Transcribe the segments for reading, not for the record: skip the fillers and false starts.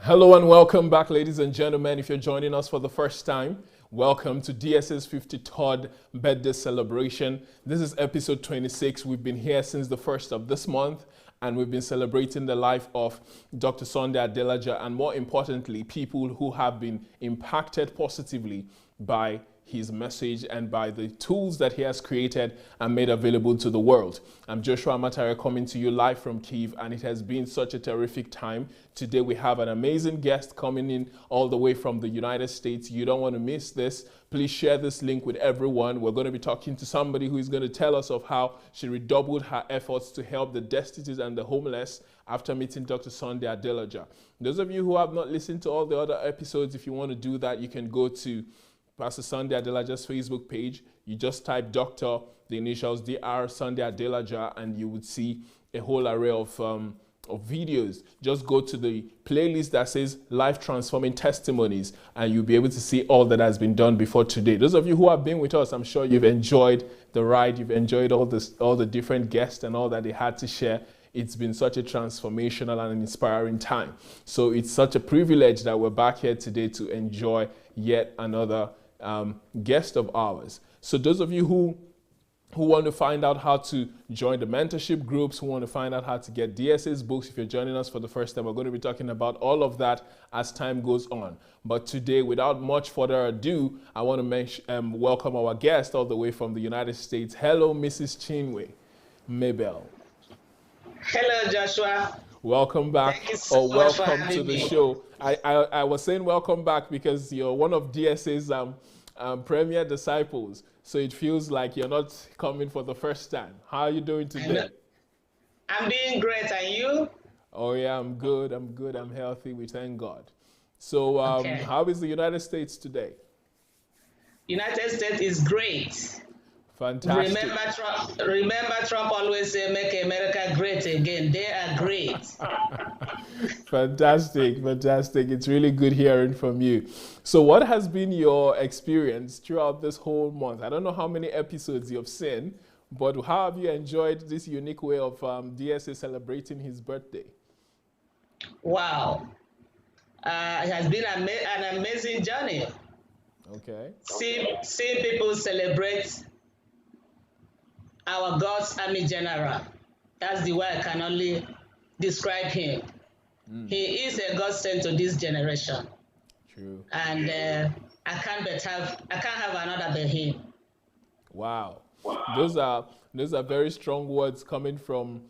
Hello and welcome back, ladies and gentlemen. If you're joining us for the first time, welcome to DS's 53rd birthday celebration. This is episode 26. We've been here since the first of this month, and we've been celebrating the life of Dr. Sunday Adelaja, and more importantly, people who have been impacted positively by his message and by the tools that he has created and made available to the world. I'm Joshua AMATARE coming to you live from Kyiv, and it has been such a terrific time. Today we have an amazing guest coming in all the way from the United States. You don't want to miss this. Please share this link with everyone. We're going to be talking to somebody who is going to tell us of how she redoubled her efforts to help the destitute and the homeless after meeting Dr. Sunday Adelaja. Those of you who have not listened to all the other episodes, if you want to do that, you can go to Pastor Sunday Adelaja's Facebook page. You just type Dr. the initials Dr. Sunday Adelaja, and you would see a whole array of videos. Just go to the playlist that says Life Transforming Testimonies, and you'll be able to see all that has been done before today. Those of you who have been with us, I'm sure you've enjoyed the ride. You've enjoyed all the different guests and all that they had to share. It's been such a transformational and inspiring time. So it's such a privilege that we're back here today to enjoy yet another guest of ours. So those of you who want to find out how to join the mentorship groups, who want to find out how to get DSA's books, if you're joining us for the first time, we're going to be talking about all of that as time goes on. But today, without much further ado, I want to welcome our guest all the way from the United States. Hello, Mrs. CHINWE, MABEL. Hello, Joshua. Welcome back, Thank you so much for welcome to having the me. show. I was saying welcome back because you're one of DSA's premier disciples. So it feels like you're not coming for the first time. How are you doing today? I'm doing great, and you? Oh yeah, I'm good, I'm healthy, we thank God. So Okay. how is the United States today? United States is great. Fantastic. Remember Trump always say, make America great again. They are great. Fantastic. It's really good hearing from you. So what has been your experience throughout this whole month? I don't know how many episodes you've seen, but how have you enjoyed this unique way of DSA celebrating his birthday? Wow. It has been an amazing journey. Okay. See people celebrate our God's Army General. That's the way I can only describe him. He is a God sent to this generation. True. And I can't have another than him. Wow. Those are very strong words coming from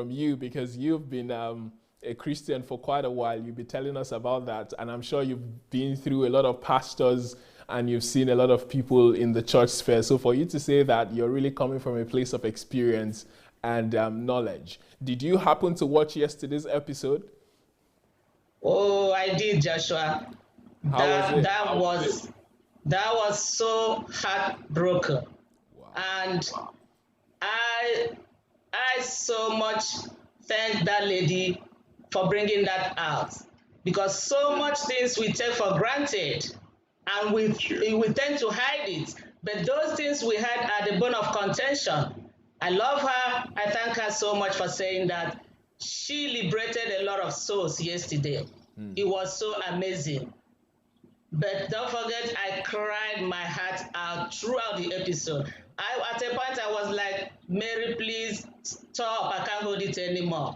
you, because you've been a Christian for quite a while. You'll be telling us about that, and I'm sure you've been through a lot of pastors and you've seen a lot of people in the church sphere. So for you to say that you're really coming from a place of experience and knowledge. Did you happen to watch yesterday's episode? Oh, I did, Joshua. How was it? That was so heartbroken. Wow. And I so much thank that lady for bringing that out, because so much things we take for granted and we tend to hide it, but those things we had are the bone of contention. I love her. I thank her so much for saying that. She liberated a lot of souls yesterday. It was so amazing. But don't forget, I cried my heart out throughout the episode. At a point, I was like, Mary, please stop. I can't hold it anymore.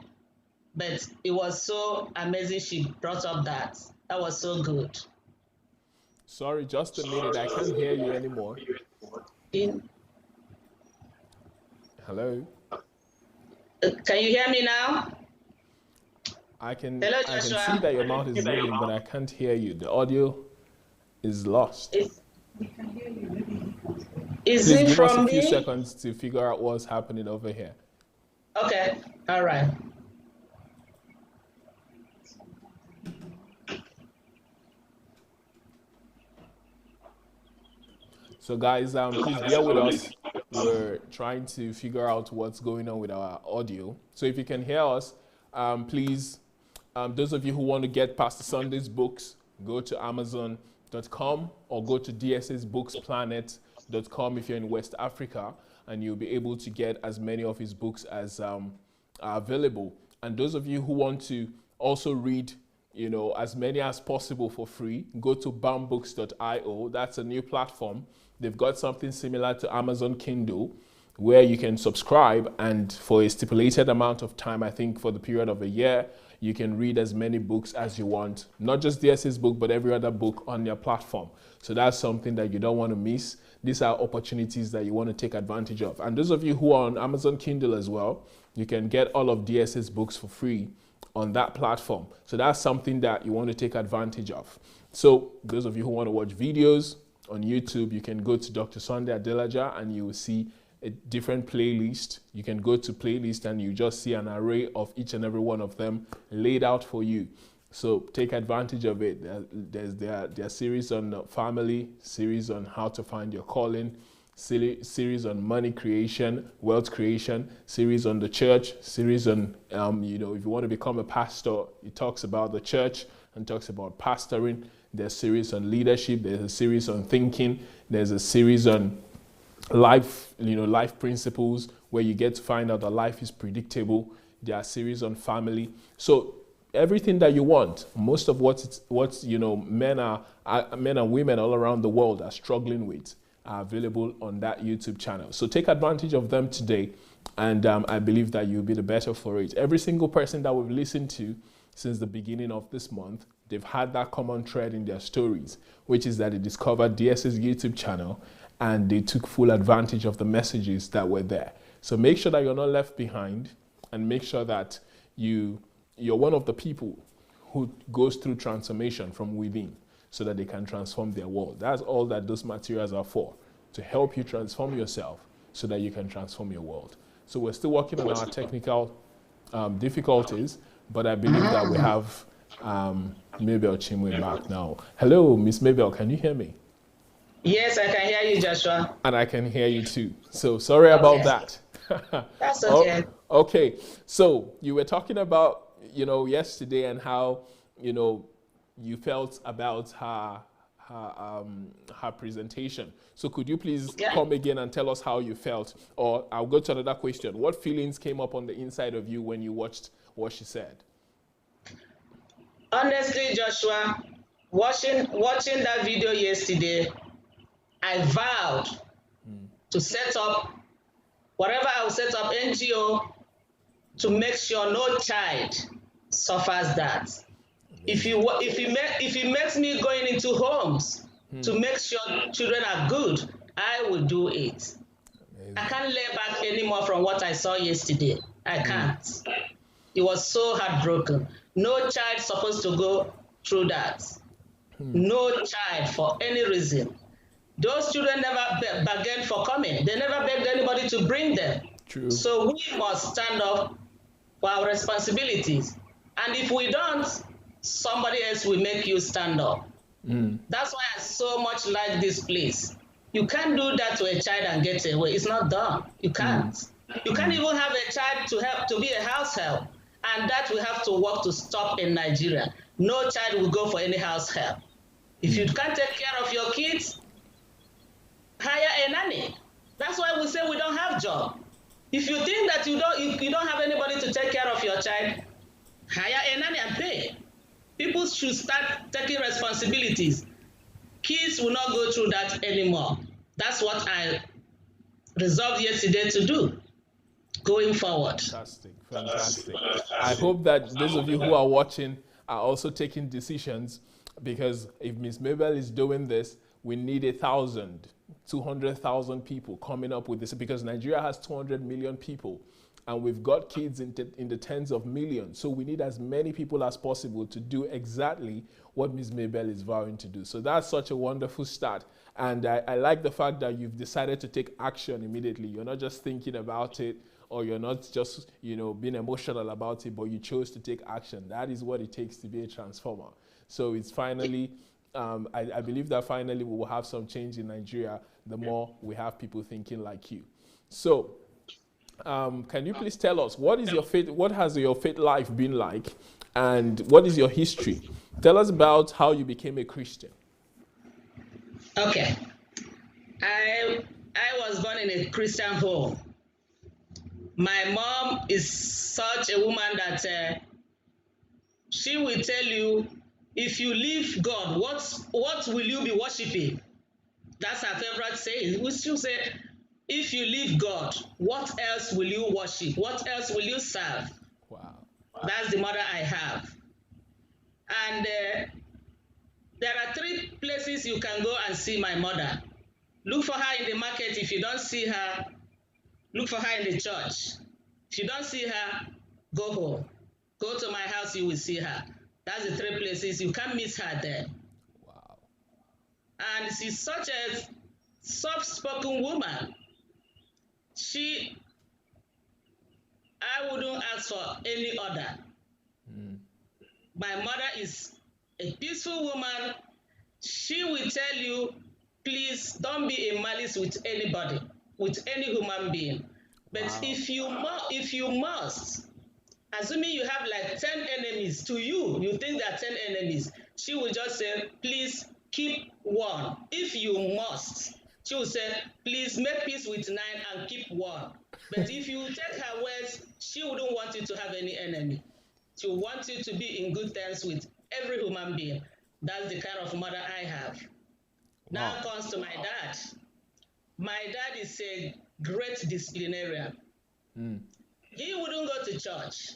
But it was so amazing she brought up that. That was so good. Sorry, just a minute. I can't hear you anymore. Hello? Can you hear me now? I can Hello, see Joshua. that your mouth is moving, but I can't hear you. The audio is lost. Is Please it give us from a few me? seconds to figure out what's happening over here. Okay, all right. So guys, please bear with us. We're trying to figure out what's going on with our audio. So if you can hear us, please, those of you who want to get Pastor Sunday's books, go to Amazon.com or go to DSSBooksPlanet.com if you're in West Africa, and you'll be able to get as many of his books as are available. And those of you who want to also read as many as possible for free, go to boundbooks.io. That's a new platform. They've got something similar to Amazon Kindle, where you can subscribe, and for a stipulated amount of time, I think for the period of a year, you can read as many books as you want, not just DS's book, but every other book on their platform. So that's something that you don't want to miss. These are opportunities that you want to take advantage of. And those of you who are on Amazon Kindle as well, you can get all of DS's books for free on that platform. So that's something that you want to take advantage of. So those of you who want to watch videos on YouTube, you can go to Dr. Sunday Adelaja and you will see a different playlist. You can go to playlist and you just see an array of each and every one of them laid out for you. So take advantage of it. There's their series on family, series on how to find your calling, series on money creation, wealth creation, series on the church, series on, if you want to become a pastor, it talks about the church and talks about pastoring. There's a series on leadership. There's a series on thinking. There's a series on life, life principles, where you get to find out that life is predictable. There are series on family. So everything that you want, most of what men and women all around the world are struggling with, are available on that YouTube channel. So take advantage of them today, and I believe that you'll be the better for it. Every single person that we've listened to since the beginning of this month, they've had that common thread in their stories, which is that they discovered DS's YouTube channel and they took full advantage of the messages that were there. So make sure that you're not left behind, and make sure that you're one of the people who goes through transformation from within so that they can transform their world. That's all that those materials are for, to help you transform yourself so that you can transform your world. So we're still working on our technical difficulties, but I believe that we have MABEL CHINWE back now. Hello, Miss MABEL, can you hear me? Yes, I can hear you, Joshua. And I can hear you too. So sorry about that. That's okay. Okay, so you were talking about, yesterday, and how, you felt about her presentation. So could you please come again and tell us how you felt? Or I'll go to another question. What feelings came up on the inside of you when you watched what she said? Honestly, Joshua, watching that video yesterday, I vowed to set up whatever I will set up NGO to make sure no child suffers that. If it makes me going into homes to make sure children are good, I will do it. Amazing. I can't lay back anymore from what I saw yesterday. I can't. It was so heartbroken. No child supposed to go through that. No child for any reason. Those children never bargained for coming. They never begged anybody to bring them. True. So we must stand up for our responsibilities. And if we don't, somebody else will make you stand up. That's why I so much like this place. You can't do that to a child and get away. It's not done. You can't. You can't even have a child to be a house help. And that we have to work to stop in Nigeria. No child will go for any house help. If you can't take care of your kids, hire a nanny. That's why we say we don't have job. If you think that you don't have anybody to take care of your child, hire a nanny and pay. People should start taking responsibilities. Kids will not go through that anymore. That's what I resolved yesterday to do, going forward. Fantastic, fantastic. I hope that those of you who are watching are also taking decisions, because if Ms. MABEL is doing this, we need 200,000 people coming up with this, because Nigeria has 200 million people and we've got kids in the tens of millions. So we need as many people as possible to do exactly what Ms. MABEL is vowing to do. So that's such a wonderful start. And I like the fact that you've decided to take action immediately. You're not just thinking about it, or you're not just, being emotional about it, but you chose to take action. That is what it takes to be a transformer. So it's finally, I believe that finally we will have some change in Nigeria the more we have people thinking like you. So can you please tell us, what has your faith life been like, and what is your history? Tell us about how you became a Christian. Okay. I was born in a Christian home. My mom is such a woman that She will tell you, if you leave God, what will you be worshiping? That's her favorite saying. She'll say, if you leave God, what else will you worship? What else will you serve? Wow. That's the mother I have. And there are 3 places you can go and see my mother. Look for her in the market. If you don't see her, look for her in the church. If you don't see her, go home. Go to my house, you will see her. That's the 3 places. You can't miss her there. Wow. And she's such a soft-spoken woman. I wouldn't ask for any other. My mother is a peaceful woman. She will tell you, please don't be in malice with anybody, with any human being. But Wow. if you must, assuming you have like 10 enemies to you, you think there are 10 enemies, she will just say, please keep 1. If you must, she will say, please make peace with 9 and keep 1. But if you take her words, she wouldn't want you to have any enemy. She will want you to be in good terms with every human being. That's the kind of mother I have. Now Wow. comes to my dad. My dad is a great disciplinarian. He wouldn't go to church.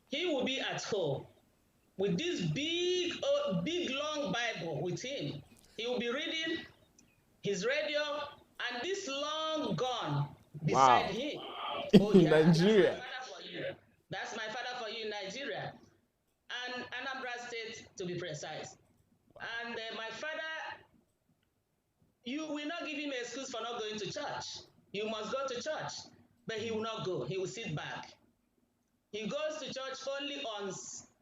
He would be at home with this big long Bible with him. He will be reading his radio and this long gun beside him. Oh In yeah, Nigeria. that's my father for you. That's my father for you in Nigeria. And Anambra State, to be precise. And my father, you will not give him an excuse for not going to church. You must go to church. But he will not go. He will sit back. He goes to church only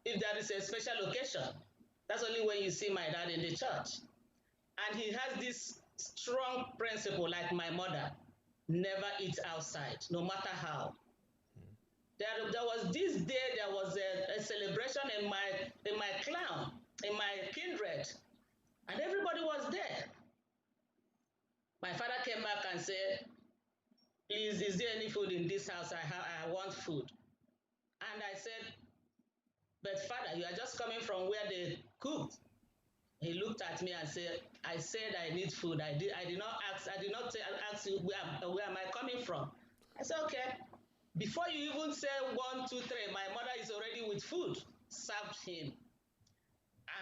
if there is a special occasion. That's only when you see my dad in the church. And he has this strong principle, like my mother: never eat outside, no matter how. There was this day, there was a celebration in my clan, in my kindred, and everybody was there. My father came back and said, please, is there any food in this house? I want food. And I said, but father, you are just coming from where they cooked. He looked at me and said, I said I need food. I did not ask you where am I coming from. I said, okay. Before you even say 1, 2, 3, my mother is already with food, served him.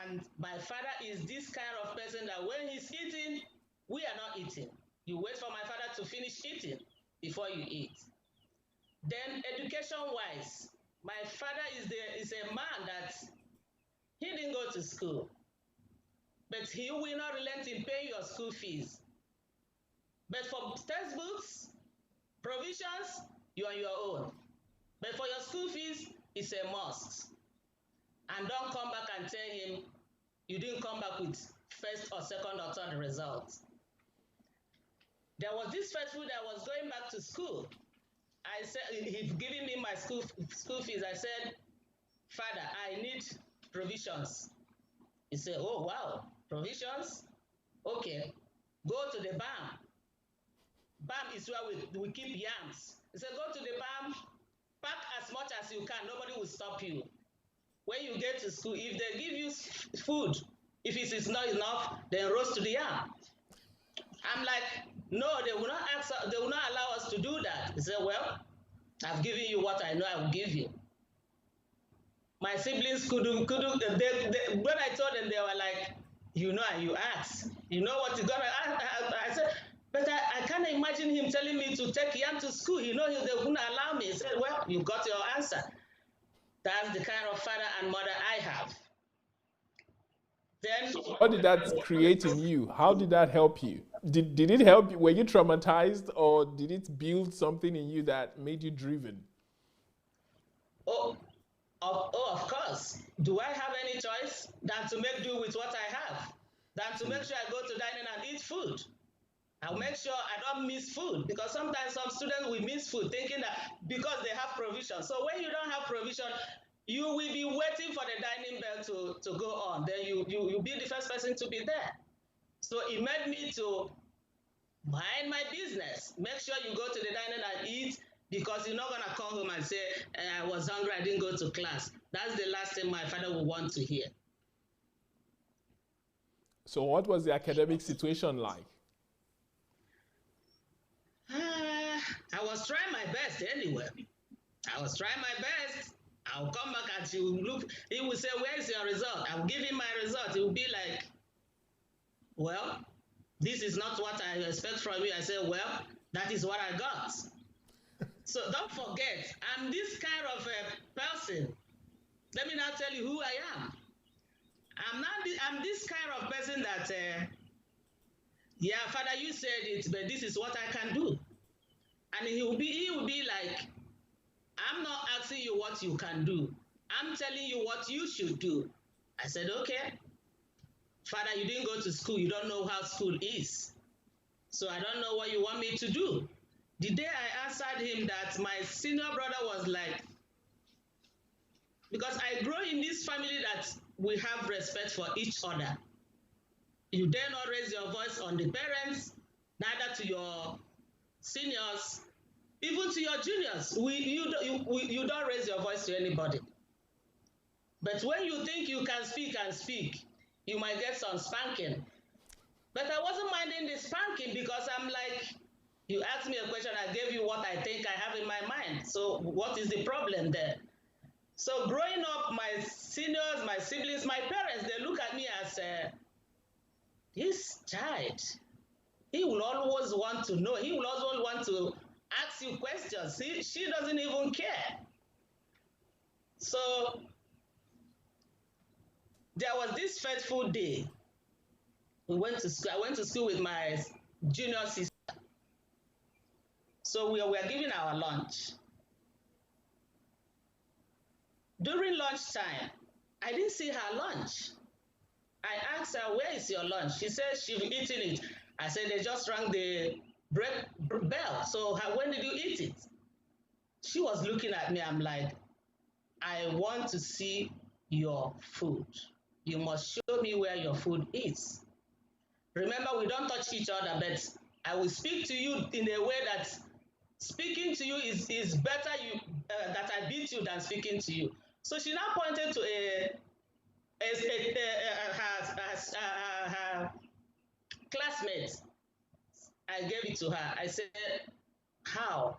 And my father is this kind of person that when he's eating, we are not eating. You wait for my father to finish eating before you eat. Then education-wise, my father is a man that he didn't go to school, but he will not relent in paying your school fees. But for textbooks, provisions, you are on your own. But for your school fees, it's a must. And don't come back and tell him you didn't come back with first or second or third results. There was this first week that I was going back to school. I said, he's giving me my school fees. I said, Father, I need provisions. He said, oh, wow, provisions? Okay, go to the BAM. BAM is where we keep yams. He said, go to the BAM, pack as much as you can. Nobody will stop you. When you get to school, if they give you food, if it is not enough, then roast to the yam. I'm like, no, they will not allow us to do that. He said, well, I've given you what I know I will give you. My siblings couldn't, when I told them, they were like, you know, and you asked, you know what you're gonna ask? I said, but I can't imagine him telling me to take yam to school. You know, they wouldn't allow me. He said, well, you got your answer. That's the kind of father and mother I have. Then, so what did that create in you? How did that help you? Did it help you? Were you traumatized, or did it build something in you that made you driven? Of course. Do I have any choice than to make do with what I have? Than to make sure I go to dining and eat food? I'll make sure I don't miss food, because sometimes some students will miss food thinking that because they have provision. So when you don't have provision, you will be waiting for the dining bell to go on. Then you'll be the first person to be there. So it made me to mind my business. Make sure you go to the dining and eat. because you're not going to come home and say, I was hungry, I didn't go to class. That's the last thing my father would want to hear. So what was the academic situation like? I was trying my best anyway. I was trying my best. I'll come back and he will say, where is your result? I'll give him my result. He will be like, well, this is not what I expect from you. I say, well, that is what I got. So don't forget, I'm this kind of a person. Let me now tell you who I am. I'm this kind of person that, yeah, Father, you said it, but this is what I can do. And he will be like, I'm not asking you what you can do. I'm telling you what you should do. I said, okay. Father, you didn't go to school. You don't know how school is. So I don't know what you want me to do. The day I answered him that, my senior brother was like, because I grow in this family that we have respect for each other. You dare not raise your voice on the parents, neither to your seniors, even to your juniors. You don't raise your voice to anybody. But when you think you can speak and speak, you might get some spanking. But I wasn't minding the spanking because I'm like, you asked me a question, I gave you what I think I have in my mind. So what is the problem there? So growing up, my seniors, my siblings, my parents, they look at me as this child. He will always want to know. He will always want to ask you questions. She doesn't even care. So there was this fateful day. We went to school. I went to school with my junior sister. So we were giving our lunch. During lunchtime, I didn't see her lunch. I asked her, where is your lunch? She said she's eating it. I said, they just rang the bell. So when did you eat it? She was looking at me. I'm like, I want to see your food. You must show me where your food is. Remember, we don't touch each other, but I will speak to you in a way that speaking to you is better that I beat you than speaking to you. So she now pointed to her classmate. I gave it to her. I said, how?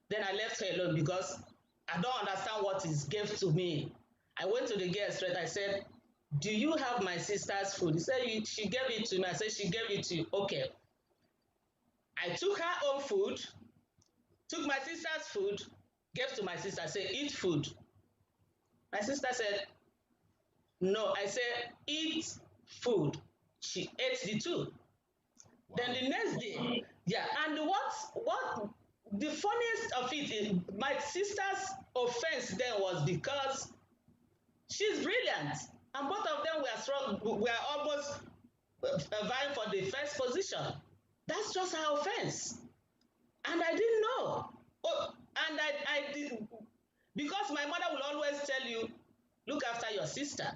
Then I left her alone because I don't understand what is gave to me. I went to the girl straight. I said, do you have my sister's food? He said, she gave it to me. I said, she gave it to you. Okay. I took her own food, took my sister's food, gave to my sister. I said, eat food. My sister said, no. I said, eat food. She ate the two. Wow. Then the next day, yeah. And what the funniest of it is, my sister's offense then was because she's brilliant, and both of them were almost vying for the first position. That's just her offense, and I didn't know. Oh, and I did, because my mother will always tell you, look after your sister.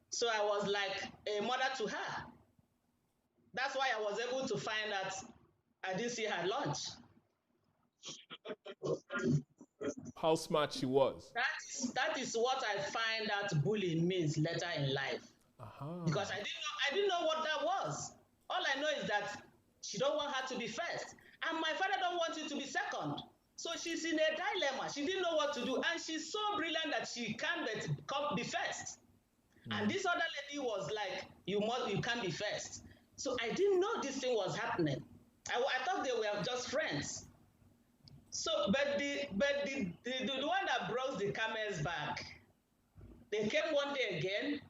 So I was like a mother to her. That's why I was able to find out I didn't see her lunch. How smart she was. That is what I find out bullying means later in life. Because I didn't know what that was. All I know is that she don't want her to be first. And my father don't want you to be second. So she's in a dilemma. She didn't know what to do. And she's so brilliant that she can't be first. And this other lady was like, you can't be first. So I didn't know this thing was happening. I thought they were just friends. So, but the one that broke the camel's back, they came one day again,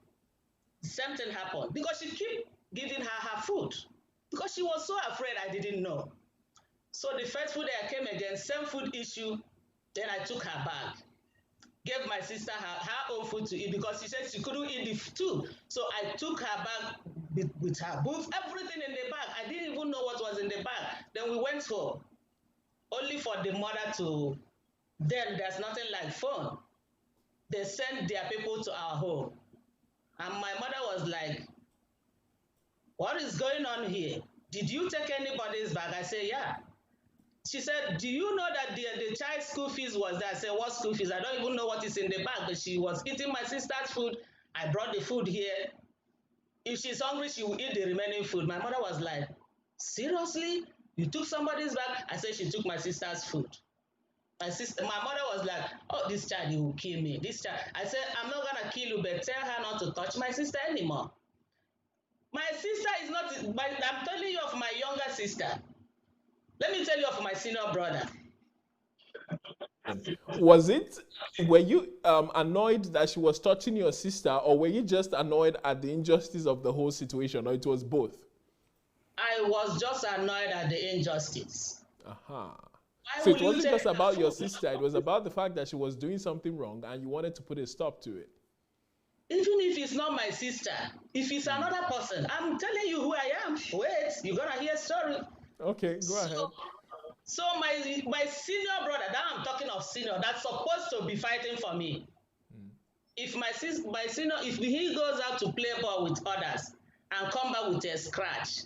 something happened. Because she kept giving her food. Because she was so afraid I didn't know. So the first food day I came again, same food issue, then I took her bag. Gave my sister her own food to eat because she said she couldn't eat the two. So I took her bag with her books, everything in the bag. I didn't even know what was in the bag. Then we went home, only for the mother to, then there's nothing like phone. They sent their people to our home. And my mother was like, what is going on here? Did you take anybody's bag? I said, yeah. She said, do you know that the child's school fees was there? I said, what school fees? I don't even know what is in the bag, but she was eating my sister's food. I brought the food here. If she's hungry, she will eat the remaining food. My mother was like, seriously? You took somebody's bag? I said, she took my sister's food. My mother was like, oh, this child, he will kill me. This child. I said, I'm not going to kill you, but tell her not to touch my sister anymore. My sister is not, I'm telling you of my younger sister. Let me tell you of my senior brother. Were you annoyed that she was touching your sister, or were you just annoyed at the injustice of the whole situation, or it was both? I was just annoyed at the injustice. So it wasn't just about your sister, it was about the fact that she was doing something wrong and you wanted to put a stop to it. Even if it's not my sister, if it's another person, I'm telling you who I am. Wait, you're going to hear a story. Okay, go ahead. So my senior brother, now I'm talking of senior, that's supposed to be fighting for me. If my senior, if he goes out to play ball with others and come back with a scratch,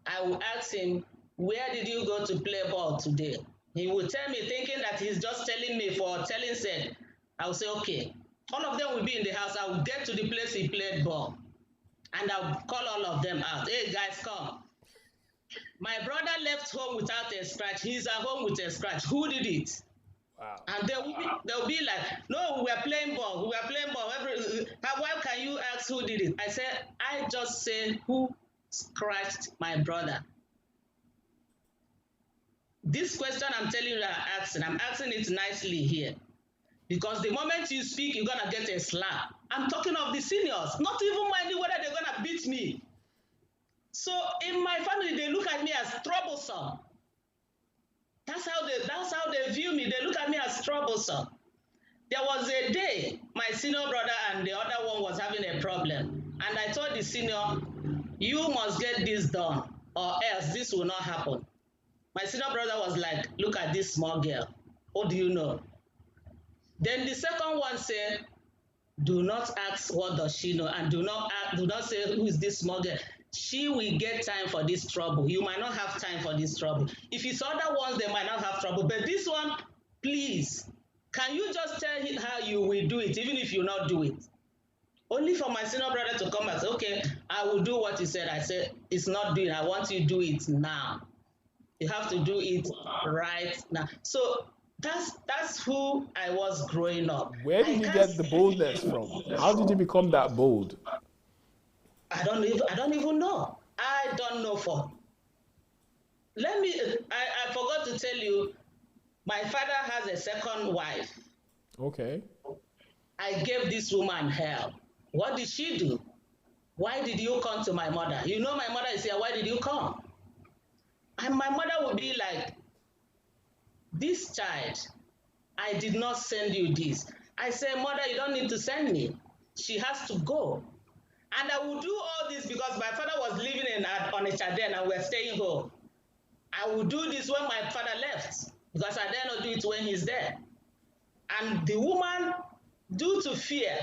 I will ask him, where did you go to play ball today? He will tell me, thinking that he's just telling me for telling said. I will say, okay. All of them will be in the house. I will get to the place he played ball. And I'll call all of them out. Hey, guys, come. My brother left home without a scratch. He's at home with a scratch. Who did it? Wow. And they'll be like, no, we were playing ball. We were playing ball. Why can you ask who did it? I said, I just said, who scratched my brother? This question I'm telling you I'm asking it nicely here. Because the moment you speak, you're going to get a slap. I'm talking of the seniors, not even minding whether they're going to beat me. So in my family, they look at me as troublesome. That's how they view me. They look at me as troublesome. There was a day my senior brother and the other one was having a problem. And I told the senior, you must get this done or else this will not happen. My senior brother was like, look at this small girl. What do you know? Then the second one said, do not ask what does she know, and do not say who is this small girl. She will get time for this trouble. You might not have time for this trouble. If it's other ones, they might not have trouble. But this one, please, can you just tell him how you will do it, even if you not do it? Only for my senior brother to come back and say, okay, I will do what he said. I said, it's not doing. I want you to do it now. You have to do it right now. So that's who I was growing up. Where did you get the boldness from? How did you become that bold? I don't even know. I don't know I forgot to tell you, my father has a second wife. Okay. I gave this woman hell. What did she do? Why did you come to my mother? You know my mother is here, why did you come? And my mother would be like, this child, I did not send you this. I said, mother, you don't need to send me. She has to go. And I would do all this because my father was living on a then and we were staying home. I would do this when my father left because I dare not do it when he's there. And the woman, due to fear,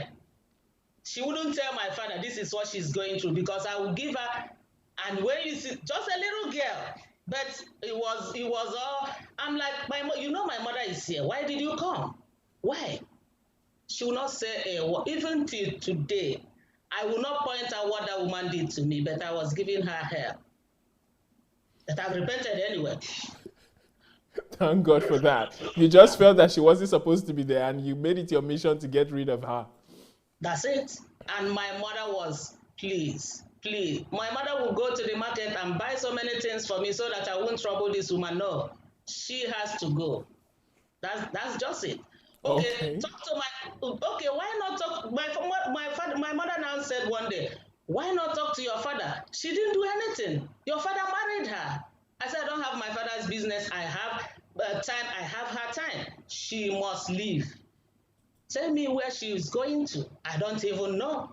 she wouldn't tell my father this is what she's going through because I would give her, and when you see, just a little girl, but it was all, I'm like, you know my mother is here. Why did you come? Why? She will not say a word. Even till today, I will not point out what that woman did to me, but I was giving her help. But I've repented anyway. Thank God for that. You just felt that she wasn't supposed to be there and you made it your mission to get rid of her. That's it. And my mother was, please. My mother will go to the market and buy so many things for me so that I won't trouble this woman. No, she has to go. That's just it. Okay. Talk to why not talk? My mother now said one day, why not talk to your father? She didn't do anything. Your father married her. I said, I don't have my father's business. I have time. I have her time. She must leave. Tell me where she is going to. I don't even know.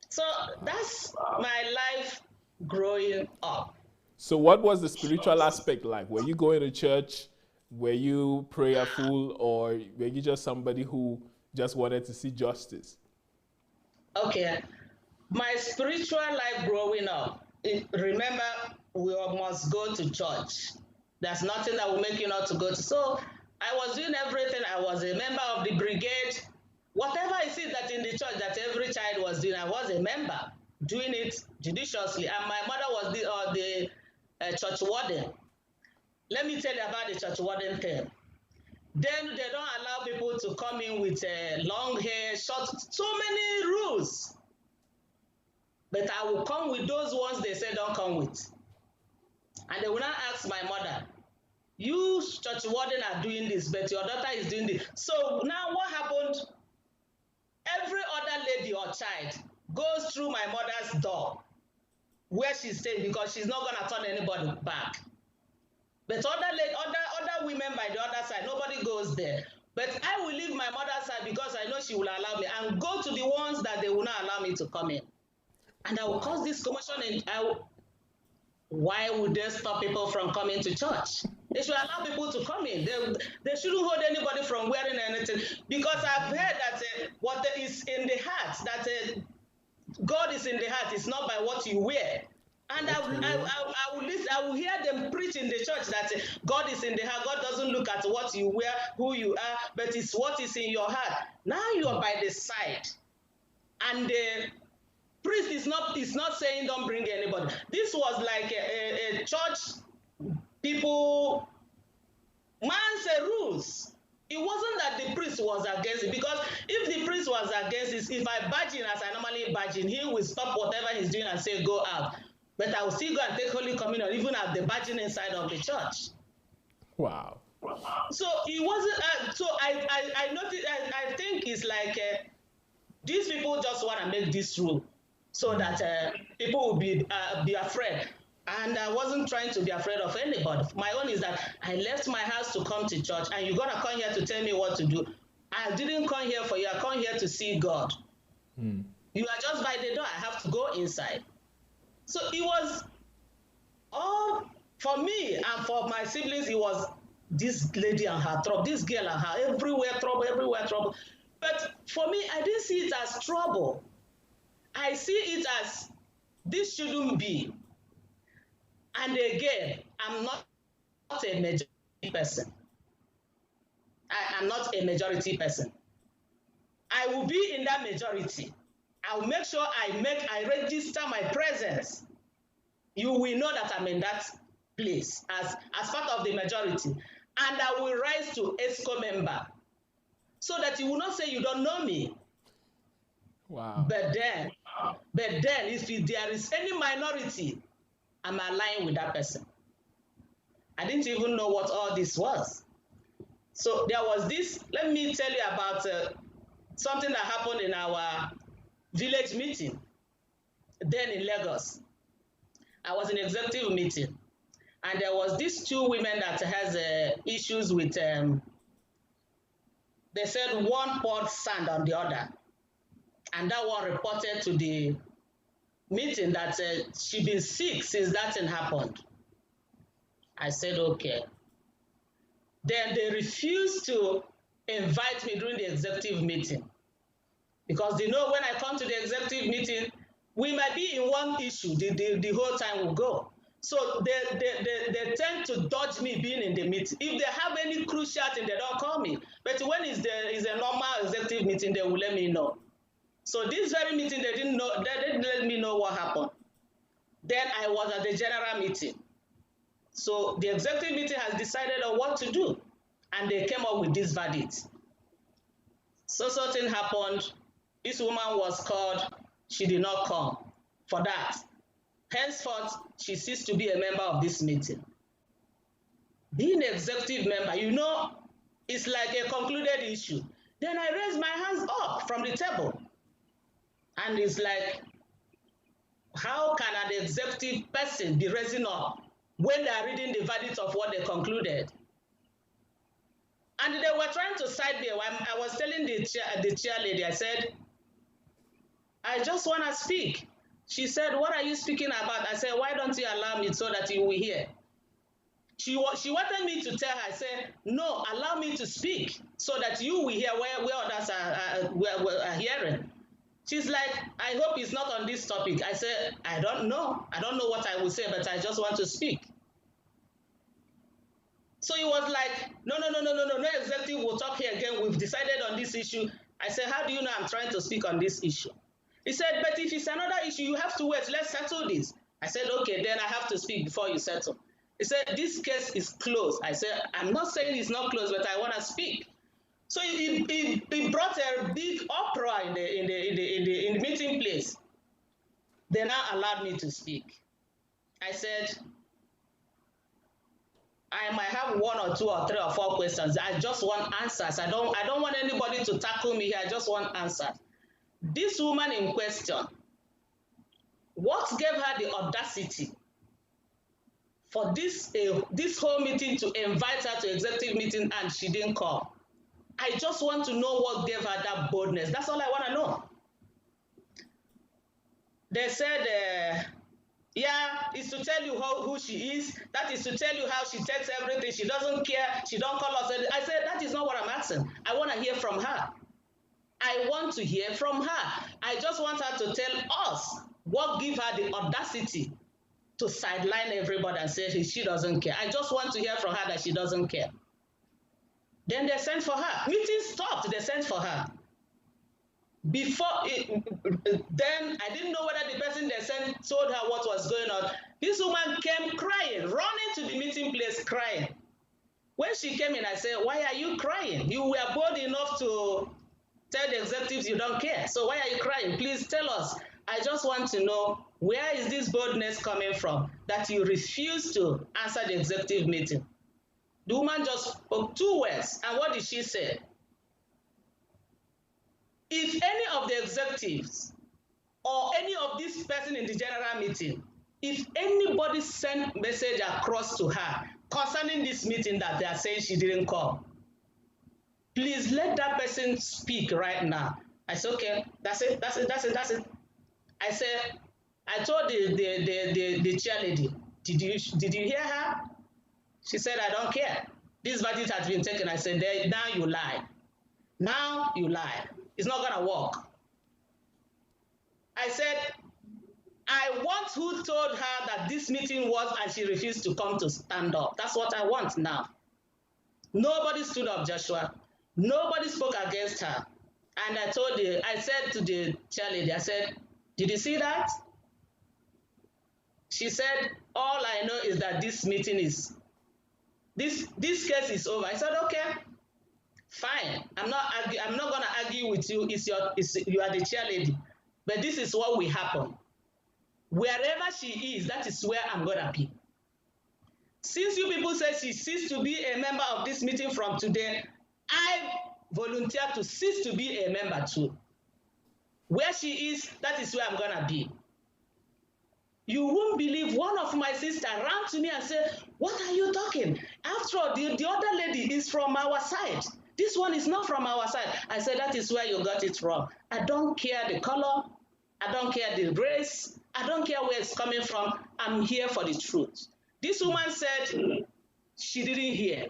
So that's my life growing up. So what was the spiritual aspect like? Were you going to church? Were you prayerful, or were you just somebody who just wanted to see justice? Okay. My spiritual life growing up, remember, we must go to church. There's nothing that will make you not to go to. So I was doing everything. I was a member of the brigade. Whatever I see that in the church that every child was doing, I was a member, doing it judiciously. And my mother was the church warden. Let me tell you about the church warden thing. Then they don't allow people to come in with long hair, short, so many rules. But I will come with those ones they say don't come with. And they will not ask my mother, you church warden are doing this, but your daughter is doing this. So now what happened? Every other lady or child goes through my mother's door where she's staying because she's not going to turn anybody back. But other women by the other side, nobody goes there. But I will leave my mother's side because I know she will allow me and go to the ones that they will not allow me to come in. And I will cause this commotion. And why would they stop people from coming to church? They should allow people to come in. They shouldn't hold anybody from wearing anything. Because I've heard that what is in the heart, that God is in the heart, it's not by what you wear. And I will hear them preach in the church that God is in the heart. God doesn't look at what you wear, who you are, but it's what is in your heart. Now you are by the side. And the priest is not saying don't bring anybody. This was like a church people man's rules. It wasn't that the priest was against it, because if the priest was against it, if I barge in as I normally barge in, he will stop whatever he's doing and say go out. But I will still go and take Holy Communion even at the barging inside of the church. Wow. So it wasn't. So I noticed. I think it's like these people just want to make this rule so that people will be afraid. And I wasn't trying to be afraid of anybody. My own is that I left my house to come to church, and you're gonna come here to tell me what to do. I didn't come here for you. I come here to see God. You are just by the door. I have to go inside. So it was all for me and for my siblings. It was this lady and her trouble, this girl and her everywhere trouble. But for me, I didn't see it as trouble. I see it as this shouldn't be. And again, I'm not a majority person. I am not a majority person. I will be in that majority. I will make sure I register my presence. You will know that I'm in that place as part of the majority. And I will rise to ESCO member so that you will not say you don't know me. Wow. But then if there is any minority, I'm aligned with that person. I didn't even know what all this was. So there was this, let me tell you about something that happened in our village meeting, then in Lagos. I was in executive meeting, and there was these two women that has issues with, they said one poured sand on the other, and that one reported to the meeting that she been sick since that thing happened. I said, okay. Then they refused to invite me during the executive meeting, because they know when I come to the executive meeting, we might be in one issue, the whole time will go. So they tend to dodge me being in the meeting. If they have any crucial thing, they don't call me. But when it's a normal executive meeting, they will let me know. So this very meeting, they didn't let me know what happened. Then I was at the general meeting. So the executive meeting has decided on what to do, and they came up with this verdict. So something happened. This woman was called. She did not come for that. Henceforth, she ceased to be a member of this meeting. Being an executive member, you know, it's like a concluded issue. Then I raised my hands up from the table. And it's like, how can an executive person be raising up when they are reading the verdict of what they concluded? And they were trying to side me. I was telling the chair lady, I said, I just want to speak. She said, what are you speaking about? I said, why don't you allow me so that you will hear? She wanted me to tell her, I said, no, allow me to speak so that you will hear where others are hearing. She's like, I hope it's not on this topic. I said, I don't know. I don't know what I will say, but I just want to speak. So he was like, no executive will talk here again. We've decided on this issue. I said, how do you know I'm trying to speak on this issue? He said, but if it's another issue, you have to wait. Let's settle this. I said, okay, then I have to speak before you settle. He said, this case is closed. I said, I'm not saying it's not closed, but I want to speak. So he brought a big uproar in the meeting place. They now allowed me to speak. I said, I might have 1 or 2 or 3 or 4 questions. I just want answers. I don't want anybody to tackle me here. I just want answers. This woman in question, what gave her the audacity for this whole meeting to invite her to executive meeting and she didn't come? I just want to know what gave her that boldness. That's all I want to know. They said, yeah, it's to tell you who she is. That is to tell you how she takes everything. She doesn't care. She don't call us. I said, that is not what I'm asking. I want to hear from her. I want to hear from her. I just want her to tell us what gave her the audacity to sideline everybody and say she doesn't care. I just want to hear from her that she doesn't care. Then they sent for her. Meeting stopped. They sent for her. Then I didn't know whether the person they sent told her what was going on. This woman came crying, running to the meeting place crying. When she came in, I said, why are you crying? You were bold enough to tell the executives you don't care. So why are you crying? Please tell us. I just want to know, where is this boldness coming from that you refuse to answer the executive meeting? The woman just spoke 2 words. And what did she say? If any of the executives or any of this person in the general meeting, if anybody sent message across to her concerning this meeting that they are saying she didn't come, please let that person speak right now. I said, okay, that's it. I said, I told the chair lady, did you hear her? She said, I don't care. This verdict has been taken. I said, now you lie. Now you lie. It's not going to work. I said, I want who told her that this meeting was and she refused to come to stand up. That's what I want now. Nobody stood up, Joshua. Nobody spoke against her. And I said to the chairlady, I said, did you see that? She said, all I know is that this meeting is, this case is over. I said, okay, fine. I'm not going to argue with you. You are the chairlady. But this is what will happen. Wherever she is, that is where I'm going to be. Since you people say she ceased to be a member of this meeting from today, I volunteer to cease to be a member too. Where she is, that is where I'm going to be. You won't believe one of my sisters ran to me and said, what are you talking? After all, the other lady is from our side. This one is not from our side. I said, that is where you got it wrong. I don't care the color. I don't care the race. I don't care where it's coming from. I'm here for the truth. This woman said she didn't hear.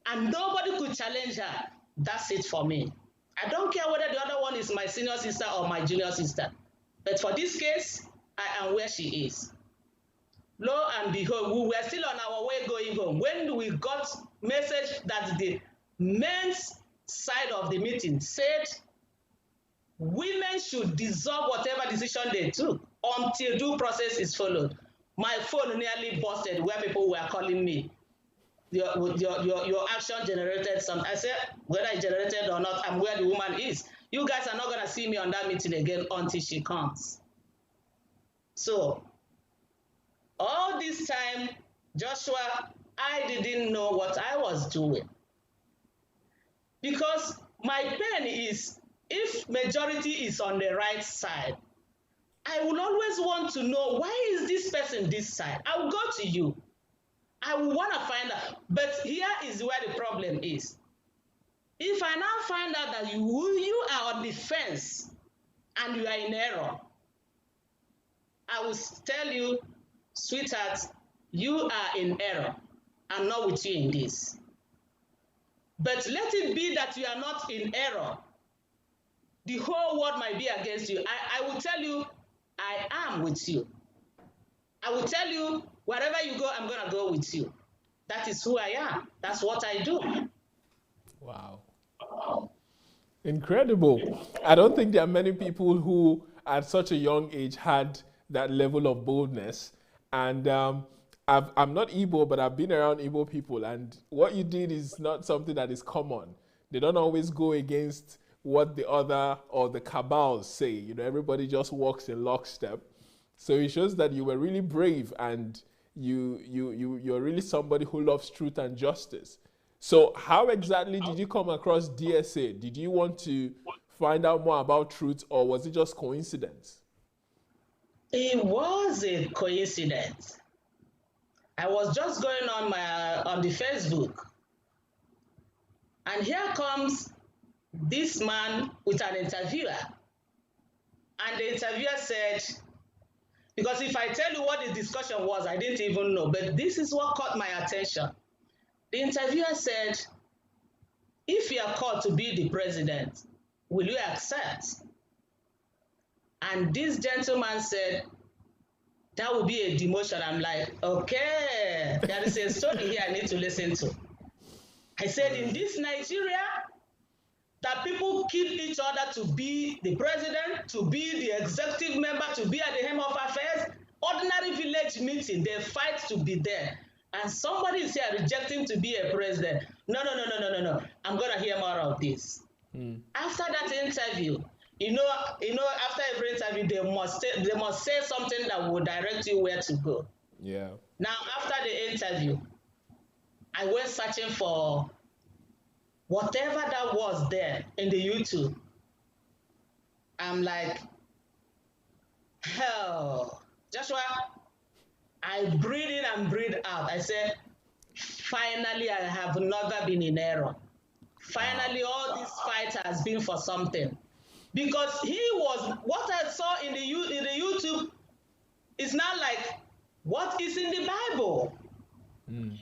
And nobody could challenge her. That's it for me. I don't care whether the other one is my senior sister or my junior sister. But for this case, I am where she is. Lo and behold, we were still on our way going home when we got message that the men's side of the meeting said women should dissolve whatever decision they took until due process is followed. My phone nearly busted where people were calling me. Your action generated something. I said, whether it generated or not, I'm where the woman is. You guys are not going to see me on that meeting again until she comes. So, all this time, Joshua, I didn't know what I was doing. Because my pain is, if majority is on the right side, I will always want to know, why is this person this side? I will go to you. I will want to find out. But here is where the problem is. If I now find out that you are on the fence and you are in error, I will tell you, sweetheart, you are in error. I'm not with you in this. But let it be that you are not in error. the whole world might be against you, I will tell you, I am with you. I will tell you, wherever you go, I'm going to go with you. That is who I am. That's what I do. Wow. Incredible. I don't think there are many people who, at such a young age, had that level of boldness. And I'm not Igbo, but I've been around Igbo people. And what you did is not something that is common. They don't always go against what the other or the cabals say. You know, everybody just walks in lockstep. So it shows that you were really brave, and you're really somebody who loves truth and justice. So how exactly did you come across DSA? Did you want to find out more about truth, or was it just coincidence? It was a coincidence. I was just going on the Facebook, and here comes this man with an interviewer. And the interviewer said, because if I tell you what the discussion was, I didn't even know, but this is what caught my attention. The interviewer said, if you are called to be the president, will you accept? And this gentleman said, that will be a demotion. I'm like, okay, there is a story here I need to listen to. I said, in this Nigeria, that people kill each other to be the president, to be the executive member, to be at the helm of affairs, ordinary village meeting, they fight to be there. And somebody is here rejecting to be a president. No. I'm going to hear more of this. After that interview, you know, after every interview, they must say something that will direct you where to go. Yeah. Now, after the interview, I went searching for whatever that was there in the YouTube. I'm like, hell, Joshua, I breathe in and breathe out. I said, finally, I have never been in error. Finally, all this fight has been for something. Because what I saw in the YouTube is not like what is in the Bible.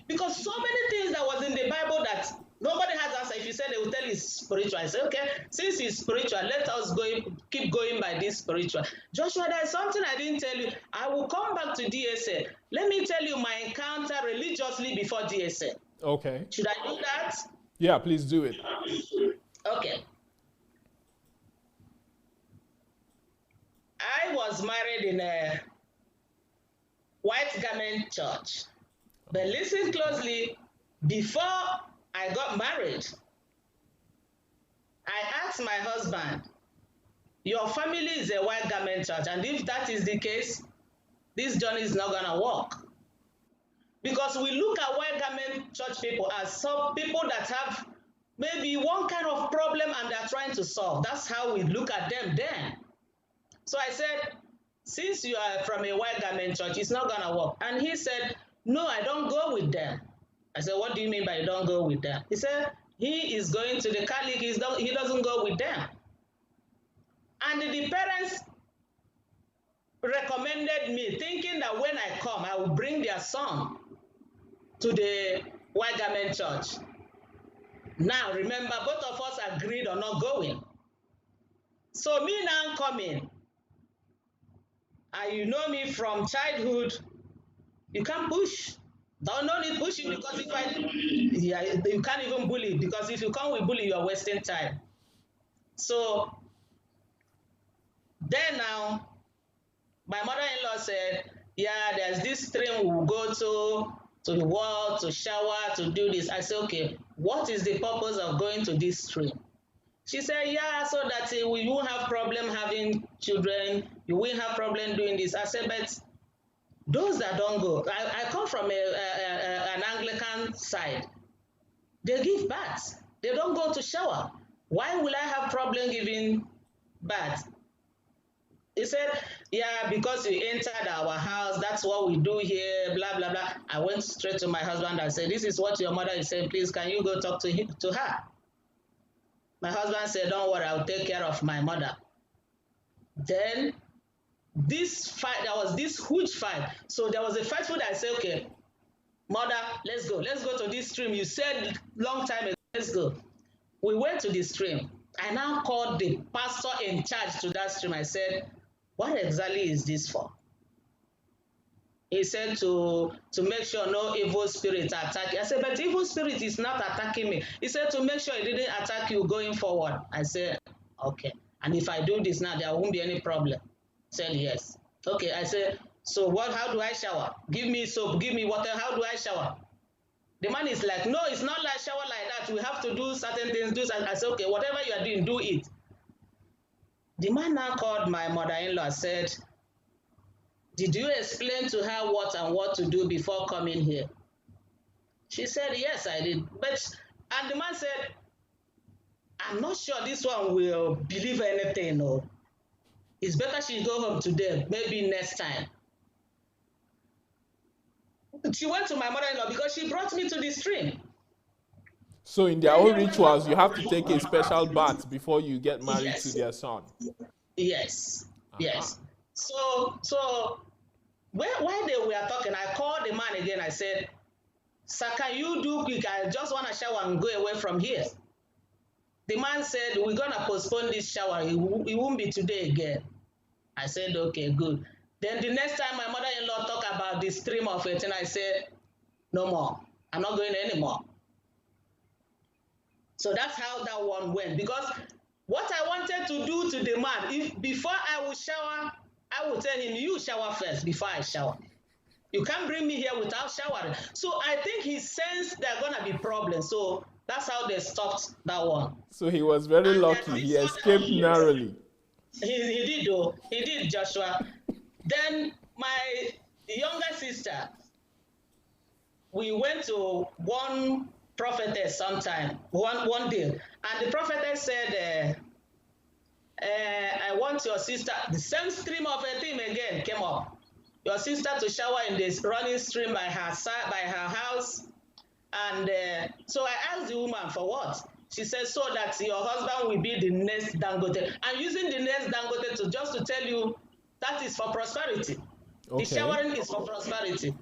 Because so many things that was in the Bible that nobody has answer. If you say, they will tell you it's spiritual. I say, okay, since it's spiritual, let us keep going by this spiritual. Joshua, there's something I didn't tell you. I will come back to DSA. Let me tell you my encounter religiously before DSA. Okay. Should I do that? Yeah, please do it. Okay. I was married in a white garment church. But listen closely, before I got married, I asked my husband, your family is a white garment church, and if that is the case, this journey is not going to work. Because we look at white garment church people as some people that have maybe one kind of problem and they're trying to solve. That's how we look at them then. So I said, since you are from a white garment church, it's not going to work. And he said, no, I don't go with them. I said, what do you mean by you don't go with them? He said, he is going to the Catholic, he doesn't go with them. And the parents recommended me, thinking that when I come, I will bring their son to the white garment church. Now, remember, both of us agreed on not going. So me now coming, and you know me from childhood, you can't push. Don't need pushing, because you can't even bully, because if you come with bully, you are wasting time. So then now, my mother-in-law said, yeah, there's this stream we'll go to the wall, to shower, to do this. I said, okay, what is the purpose of going to this stream? She said, yeah, so that we won't have problem having children, you won't have problem doing this. I said, but those that don't go, I come from an Anglican side. They give baths. They don't go to shower. Why will I have problem giving baths? He said, yeah, because you entered our house, that's what we do here, blah, blah, blah. I went straight to my husband and said, this is what your mother is saying, please, can you go talk to her? My husband said, don't worry, I'll take care of my mother. Then this fight, there was this huge fight. So there was a fight food. I said, okay, mother, let's go to this stream. You said long time ago, let's go. We went to the stream. I now called the pastor in charge to that stream. I said, what exactly is this for? He said to make sure no evil spirit attack you. I said, but evil spirit is not attacking me. He said to make sure it didn't attack you going forward. I said, okay. And if I do this now, there won't be any problem. He said, yes. Okay, I said, so how do I shower? Give me soap, give me water, how do I shower? The man is like, no, it's not like shower like that. We have to do certain things, do something. I said, okay, whatever you are doing, do it. The man now called my mother-in-law, said, did you explain to her what and what to do before coming here? She said, yes, I did. And the man said, I'm not sure this one will believe anything. No. It's better she go home today, maybe next time. She went to my mother-in-law because she brought me to the stream. So in their own rituals, you have to take a special bath before you get married to their son. Yes, yes. So while they were talking, I called the man again. I said, sir, can you do quick? I just want to shower and go away from here. The man said, we're going to postpone this shower. It won't be today again. I said, okay, good. Then the next time my mother-in-law talked about the stream of it, and I said, no more. I'm not going anymore. So that's how that one went. Because what I wanted to do to the man, if before I would shower, I would tell him, you shower first before I shower. You can't bring me here without showering. So I think he sensed there are going to be problems. So that's how they stopped that one. So he was very lucky. He escaped narrowly. He did, though. He did, Joshua. Then my younger sister, we went to one prophetess sometime, one day. And the prophetess said, I want your sister, the same stream of a theme again came up. Your sister to shower in this running stream by her house. And so I asked the woman for what? She said, so that your husband will be the next Dangote. I'm using the next Dangote to tell you that is for prosperity. Okay. The showering is for prosperity.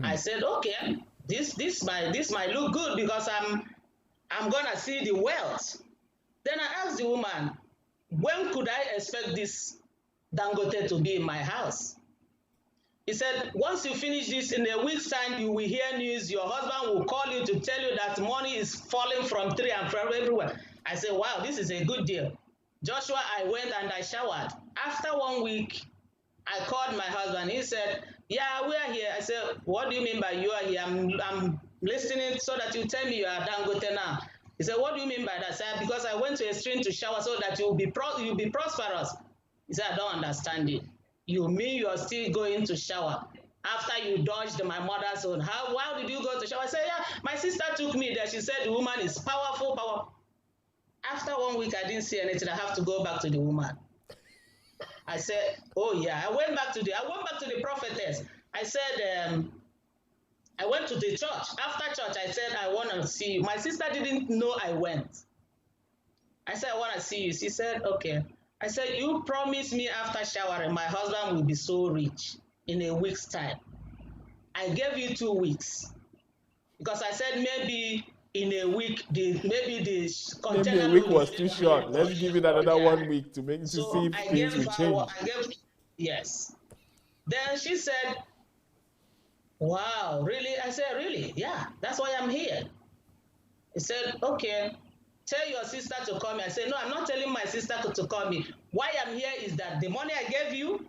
I said, okay, this might look good because I'm gonna see the wealth. Then I asked the woman, when could I expect this Dangote to be in my house? He said, once you finish this, in a week's time, you will hear news. Your husband will call you to tell you that money is falling from tree and from everywhere. I said, wow, this is a good deal. Joshua, I went and I showered. After 1 week, I called my husband. He said, yeah, we are here. I said, what do you mean by you are here? I'm listening so that you tell me you are Dangote now. He said, what do you mean by that? I said, because I went to a stream to shower so that you'll be prosperous. He said, I don't understand it. You mean you are still going to shower after you dodged my mother's own? How did you go to shower? I said, yeah, my sister took me there. She said the woman is powerful. After 1 week, I didn't see anything. I have to go back to the woman. I said, oh yeah. I went back to the prophetess. I said, I went to the church. After church, I said, I want to see you. My sister didn't know I went. I said, I want to see you. She said, okay. I said, you promised me after showering, my husband will be so rich in a week's time. I gave you 2 weeks. Because I said maybe in a week, maybe a week was too short. Let's give it another 1 week to see if things will change. Yes. Then she said, wow, really? I said, really? Yeah, that's why I'm here. He said, okay. Tell your sister to call me. I said, no, I'm not telling my sister to call me. Why I'm here is that the money I gave you,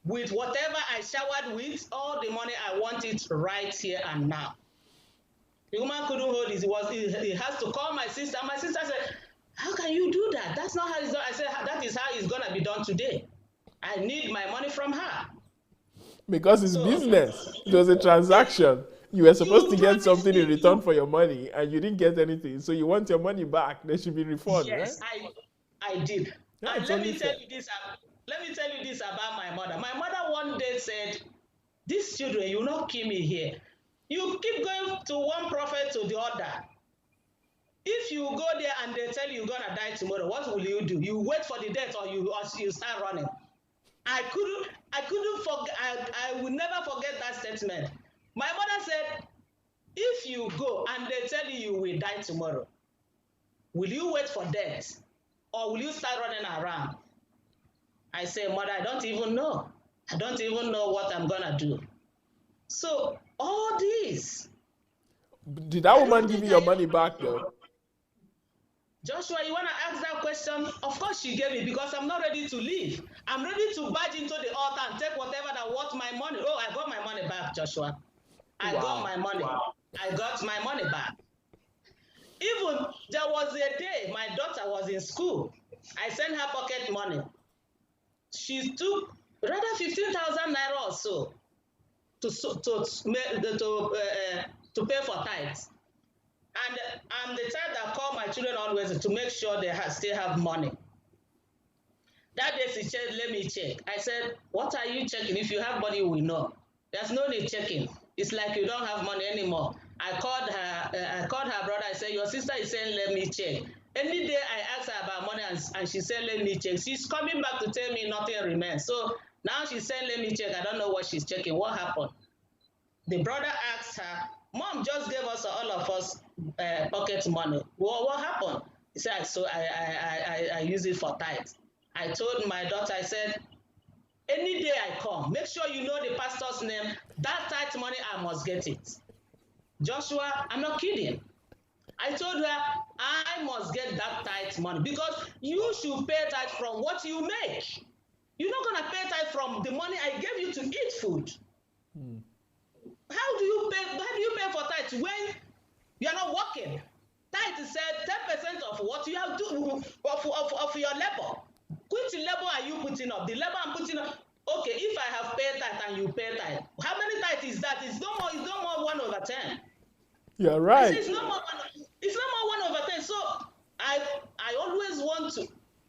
with whatever I showered with, all the money, I want it right here and now. The woman couldn't hold it. He has to call my sister. My sister said, how can you do that? That's not how it's done. I said, that is how it's going to be done today. I need my money from her. Because it's business. It was a transaction. You were supposed to get something in return for your money, and you didn't get anything. So you want your money back. There should be refund, yes, right? I did. Yeah, and let me tell you this about my mother. My mother one day said, these children, you not kill me here. You keep going to one prophet to the other. If you go there and they tell you you're going to die tomorrow, what will you do? You wait for the death or you start running. I couldn't forget. I will never forget that statement. My mother said, if you go and they tell you you will die tomorrow, Will you wait for death or will you start running around? I say, Mother, I don't even know. I don't even know what I'm going to do. So all this. Did that woman give you your money back though? Joshua, you want to ask that question? Of course she gave me, because I'm not ready to leave. I'm ready to barge into the altar and take whatever that worth my money. Oh, I got my money back, Joshua. I got my money. I got my money back. Even there was a day my daughter was in school. I sent her pocket money. She took rather 15,000 naira or so to pay for tithes. And I'm the type that call my children always to make sure they still have money. That day she said, let me check. I said, what are you checking? If you have money, we know. There's no need checking. It's like you don't have money anymore. I called her brother. I said, your sister is saying, let me check. Any day I asked her about money and she said, let me check. She's coming back to tell me nothing remains. So now she's saying, let me check. I don't know what she's checking. What happened? The brother asked her, Mom just gave us, all of us, pocket money. What happened? He said, so I use it for tithes. I told my daughter, I said, any day I come, make sure you know the pastor's name. That tithe money, I must get it. Joshua, I'm not kidding. I told her, I must get that tithe money, because you should pay tithe from what you make. You're not going to pay tithe from the money I gave you to eat food. How do you pay for tithe when you're not working? Tithe is 10% of what you have to of your labor. Which labor are you putting up? The labor I'm putting up. Okay, if I have paid tithe and you pay tithe, how many tithe is that? It's no more 1/10. You're right. It's no more 1/10. So I always want to.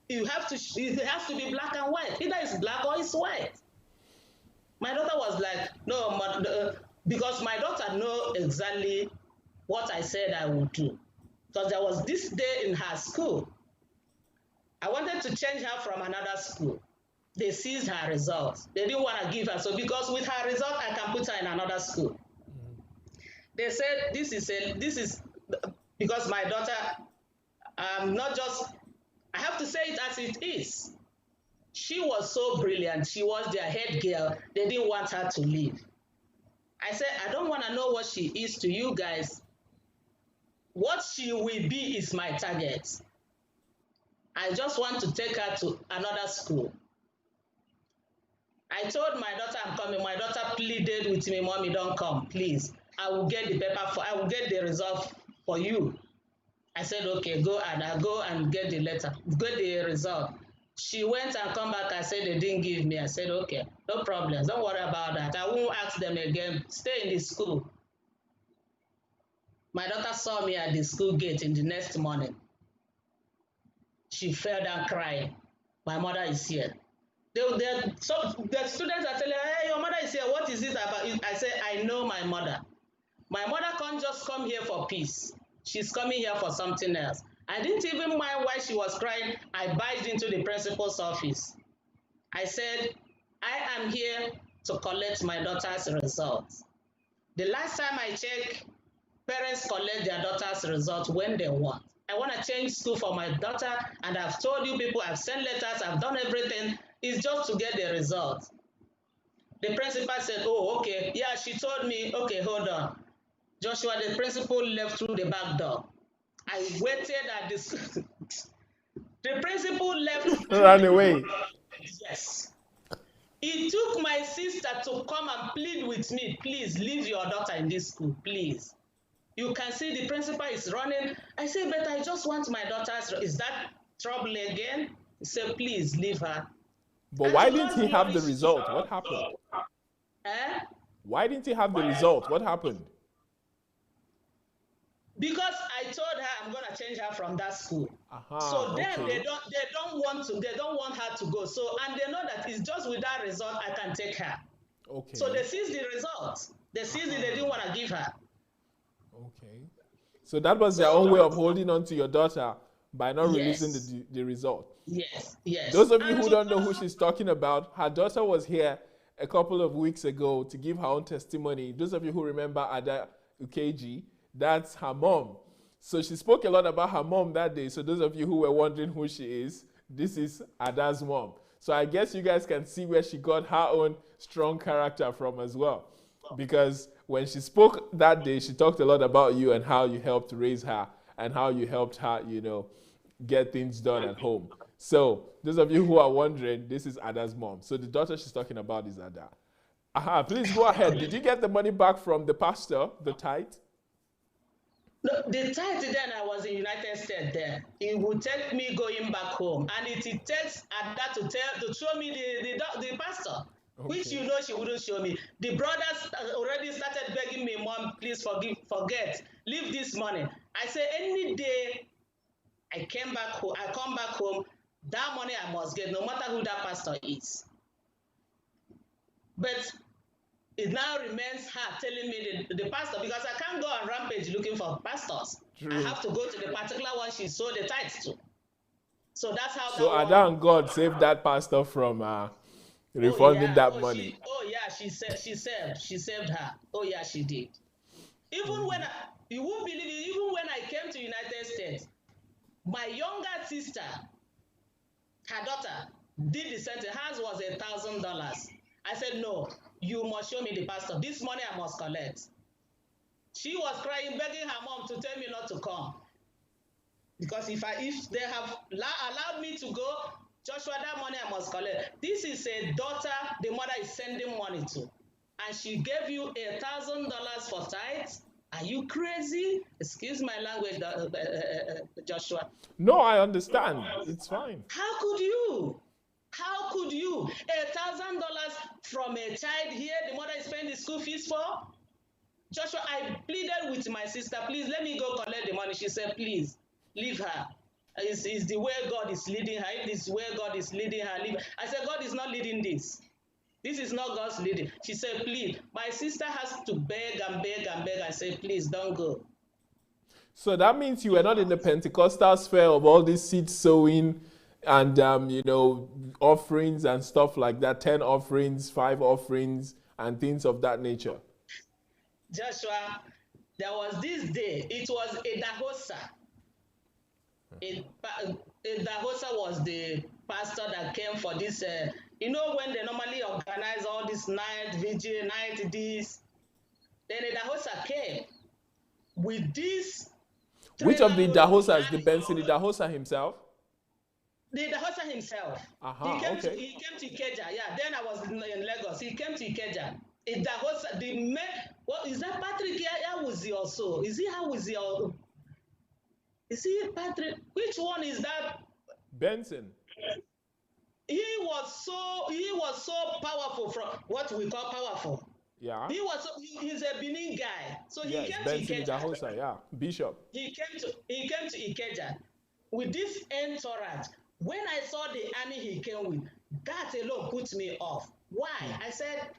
It has to be black and white. Either it's black or it's white. My daughter was like, no, because my daughter know exactly what I said I would do. Because there was this day in her school. I wanted to change her from another school. They seized her results. They didn't want to give her. So because with her result, I can put her in another school. They said this is because my daughter, not just, I have to say it as it is. She was so brilliant. She was their head girl. They didn't want her to leave. I said, I don't want to know what she is to you guys. What she will be is my target. I just want to take her to another school. I told my daughter I'm coming. My daughter pleaded with me, Mommy, don't come, please. I will get the paper I will get the result for you. I said, okay, go, and I'll go and get the letter, get the result. She went and come back. I said, they didn't give me. I said, okay, no problem. Don't worry about that. I won't ask them again. Stay in the school. My daughter saw me at the school gate in the next morning. She fell down crying. My mother is here. The students are telling her, hey, your mother is here. What is it about? I said, I know my mother. My mother can't just come here for peace. She's coming here for something else. I didn't even mind why she was crying. I barged into the principal's office. I said, I am here to collect my daughter's results. The last time I checked, parents collect their daughter's results when they want. I want to change school for my daughter, and I've told you people, I've sent letters, I've done everything. It's just to get the results. The principal said, oh, okay. Yeah, she told me, okay, hold on. Joshua, the principal left through the back door. I waited at this. The principal left. Ran away. Yes. He took my sister to come and plead with me, please leave your daughter in this school, please. You can see the principal is running. I said, but I just want my daughter's. Is that trouble again? He said, please leave her. But why didn't he have the result? What happened? Why didn't he have the result? What happened? Because I told her I'm gonna change her from that school. So then okay. they don't want her to go. So, and they know that it's just with that result I can take her. Okay. So they seized the results. They seized it, they didn't want to give her. Okay. So that was their own way of holding on to your daughter by not releasing the result. Yes, yes. Those of you who don't know who she's talking about, her daughter was here a couple of weeks ago to give her own testimony. Those of you who remember Ada Ukeji, that's her mom. So she spoke a lot about her mom that day. So those of you who were wondering who she is, this is Ada's mom. So I guess you guys can see where she got her own strong character from as well. Because when she spoke that day, she talked a lot about you and how you helped raise her and how you helped her, you know, get things done at home. So those of you who are wondering, this is Ada's mom. So the daughter she's talking about is Ada. Please go ahead. Did you get the money back from the pastor, the tithe? No, the tithe then I was in United States there. It would take me going back home. And it takes Ada to show me the pastor. Okay. Which you know she wouldn't show me. The brothers already started begging me, Mom, please forget. Leave this money. I say any day I come back home, that money I must get, no matter who that pastor is. But it now remains her telling me the pastor, because I can't go on rampage looking for pastors. True. I have to go to the particular one she sold the tithes to. So that's how. So Ada and God saved that pastor from refunding that money. She saved her. Oh yeah, she did. Even when you won't believe it, even when I came to United States, my younger sister, her daughter, did the same thing. Hers was $1,000. I said, no, you must show me the pastor. This money I must collect. She was crying, begging her mom to tell me not to come. Because if they have allowed me to go, Joshua, that money I must collect. This is a daughter the mother is sending money to. And she gave you $1,000 for tithes. Are you crazy? Excuse my language, Joshua. No, I understand. It's fine. How could you? How could you? $1,000 from a child here, the mother is paying the school fees for? Joshua, I pleaded with my sister, please let me go collect the money. She said, please, leave her. It's the way God is leading her. If this is where God is leading her, leave her. I said, God is not leading this. This is not God's leading. She said, please. My sister has to beg and beg and beg and say, please, don't go. So that means you were not in the Pentecostal sphere of all this seed sowing and, you know, offerings and stuff like that, 10 offerings, 5 offerings, and things of that nature. Joshua, there was this day, it was Edahosa. Edahosa was the pastor that came for this, you know, when they normally organize all this night vigil, night this, then Edahosa came with this. Which of the Dahosas? The Benson Dahosa himself? The Dahosa himself. He came to Ikeja. Yeah, then I was in Lagos. He came to Ikeja. Dahosa, what is that? Patrick Yawuzi also? Is he Hawuzi or? Is he Patrick? Which one is that? Benson. He was so powerful, from what we call powerful. Yeah. He's a Benin guy. So he came Benson to Ikeja. Dahosa, yeah. Bishop. He came to Ikeja with this entourage. When I saw the army he came with, that alone put me off. Why? I said,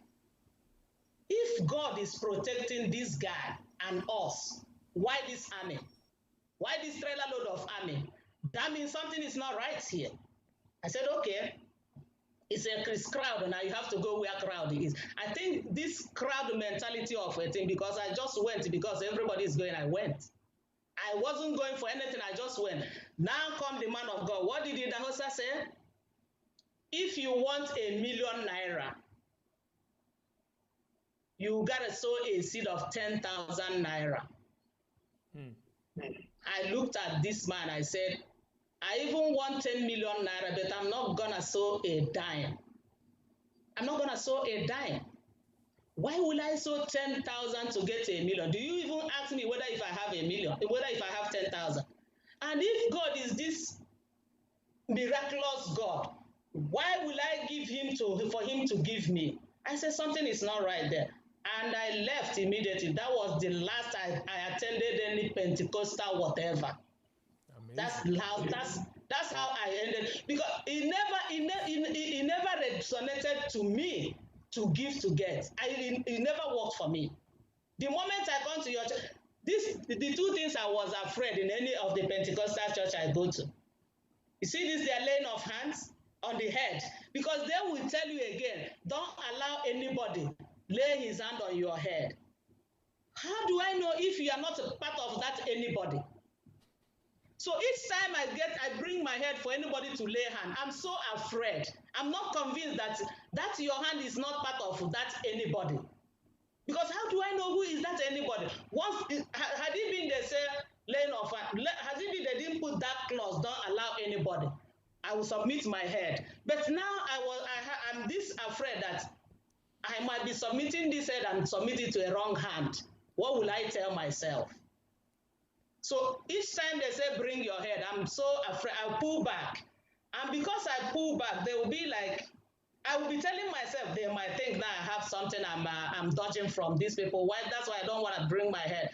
if God is protecting this guy and us, why this army? Why this trailer load of army? That means something is not right here. I said, okay, it's a Chris crowd, now you have to go where crowd is. I think this crowd mentality of a thing, because I just went because everybody is going, I went. I wasn't going for anything, I just went. Now come the man of God. What did the Dahosa say? If you want 1,000,000 naira, you gotta sow a seed of 10,000 naira. I looked at this man, I said, I even want 10 million naira, but I'm not gonna sow a dime. I'm not gonna sow a dime. Why will I sow 10,000 to get 1,000,000? Do you even ask me whether if I have 1,000,000, whether if I have 10,000? And if God is this miraculous God, why will I give him for him to give me? I said something is not right there. And I left immediately. That was the last I attended any Pentecostal whatever. Amazing. That's how I ended, because it never resonated to me to give to get. It never worked for me. The moment I come to your church, the two things I was afraid in any of the Pentecostal church I go to. You see this, they're laying of hands on the head, because they will tell you again, don't allow anybody lay his hand on your head. How do I know if you are not a part of that anybody? So each time I bring my head for anybody to lay hand, I'm so afraid. I'm not convinced that your hand is not part of that anybody. Because how do I know who is that anybody? Once had it been they say laying of hand, has it been they didn't put that clause, don't allow anybody, I will submit my head. But now I'm this afraid that I might be submitting this head and submit it to a wrong hand. What will I tell myself? So each time they say bring your head, I'm so afraid. I'll pull back. And because I pull back, they will be like, I will be telling myself, they might think now I have something I'm dodging from these people. Why? That's why I don't want to bring my head.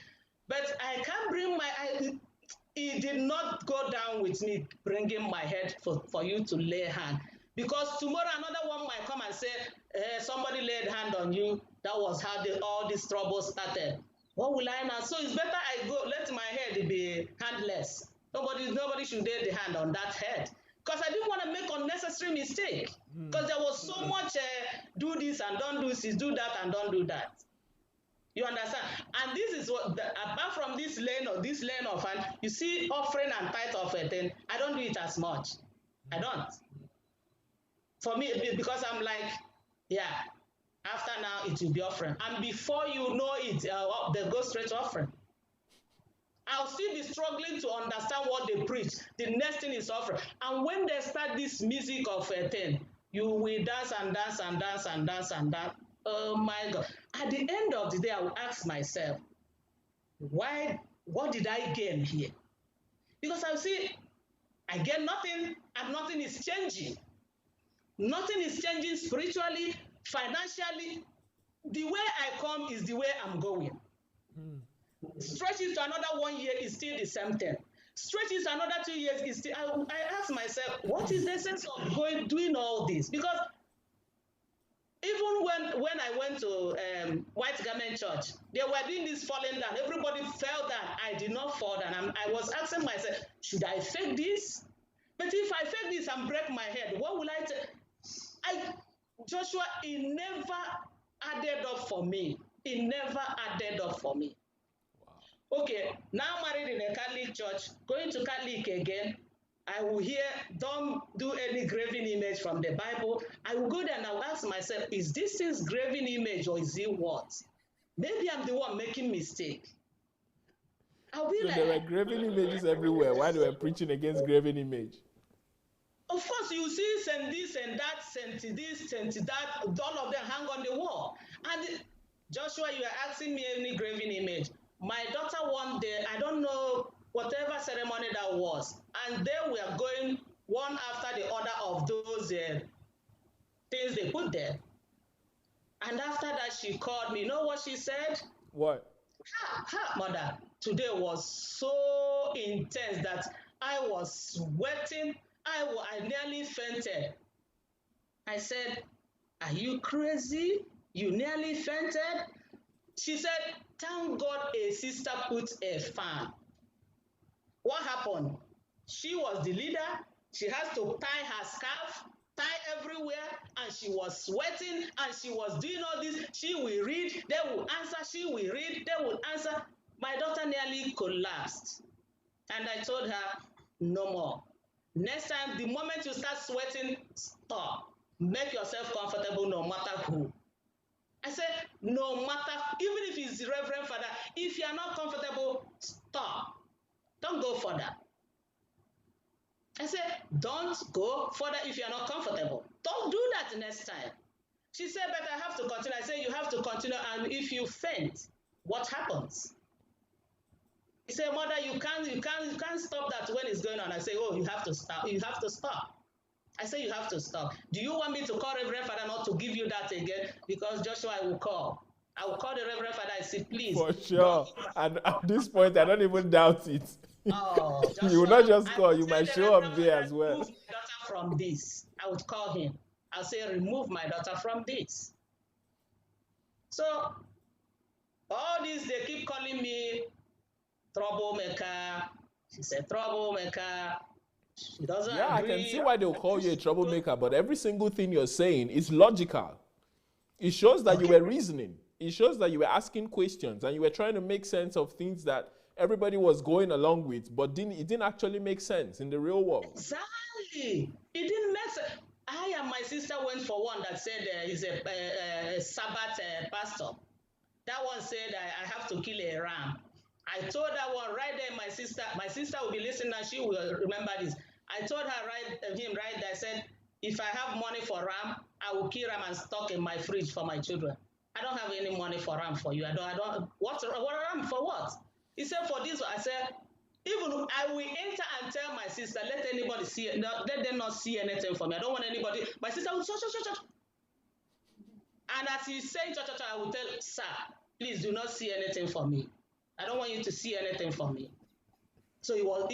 But I can't bring it did not go down with me bringing my head for you to lay hand. Because tomorrow another one might come and say, somebody laid hand on you. That was how all this trouble started. What will I now? So it's better I go, let my head be handless. Nobody should lay the hand on that head. Because I didn't want to make unnecessary mistake. Because there was so much do this and don't do this, do that and don't do that. You understand? And this is what, apart from this lane of hand, you see offering and tithe of a thing, I don't do it as much. I don't. For me, because I'm like, yeah, after now it will be offering. And before you know it, they go straight to offering. I'll still be struggling to understand what they preach. The next thing is offering. And when they start this music of a thing, you will dance and dance and dance and dance and dance. Oh my God. At the end of the day, I will ask myself, what did I gain here? Because I see, I get nothing and nothing is changing. Nothing is changing spiritually, financially. The way I come is the way I'm going. Stretches to another 1 year is still the same thing. Stretches to another 2 years is still. I ask myself, what is the sense of doing all this? Because even when I went to White Garment Church, they were doing this falling down. Everybody fell down. I did not fall down. I was asking myself, should I fake this? But if I fake this and break my head, what will I tell? Joshua, it never added up for me. It never added up for me. Wow. Okay, now married in a Catholic church, going to Catholic again, I will hear, don't do any graven image from the Bible. I will go there and I will ask myself, is this thing's graven image or is it what? Maybe I'm the one making mistake. I'll be so like, there were graven images everywhere while they were preaching against graven image. Of course, you see send this and that, send this, send that, all of them hang on the wall. And Joshua, you are asking me any graven image. My daughter one day, I don't know, whatever ceremony that was, and they were going one after the other of those things they put there. And after that, she called me. You know what she said? What? Mother, today was so intense that I was sweating. I nearly fainted. I said, are you crazy? You nearly fainted? She said, thank God a sister put a fan. What happened? She was the leader. She has to tie her scarf, tie everywhere, and she was sweating, and she was doing all this. She will read, they will answer. She will read, they will answer. My daughter nearly collapsed. And I told her, no more. Next time, the moment you start sweating, stop. Make yourself comfortable no matter who. I said, no matter, even if it's the Reverend Father, if you are not comfortable, stop. Don't go further. I said, don't go further if you are not comfortable. Don't do that next time. She said, but I have to continue. I said, you have to continue, and if you faint, what happens? He said, Mother, you can't stop that when it's going on. I say, oh, you have to stop. You have to stop. I say, you have to stop. Do you want me to call Reverend Father not to give you that again? Because Joshua, I will call. I will call the Reverend Father. I say, please. For sure. And at this point, I don't even doubt it. Oh, Joshua, you will not just call. You might show up there as well. Remove my daughter from this. I would call him. I'll say, remove my daughter from this. So, all this, they keep calling me troublemaker. She said, troublemaker. She doesn't agree. I can see why they'll call you a troublemaker, but every single thing you're saying is logical. It shows that you were reasoning. It shows that you were asking questions and you were trying to make sense of things that everybody was going along with, but it didn't actually make sense in the real world. Exactly. It didn't make sense. I and my sister went for one that said he's a Sabbath pastor. That one said I have to kill a ram. I told that one right there, my sister will be listening and she will remember this. I told him right there, I said, if I have money for ram, I will kill ram and stock in my fridge for my children. I don't have any money for ram for you. I don't, what ram for what? He said, for this, I said, even I will enter and tell my sister, let anybody see it, let them not see anything from me. I don't want anybody. My sister will shut. And as he's saying, I will tell, sir, please do not see anything from me. I don't want you to see anything from me. So it was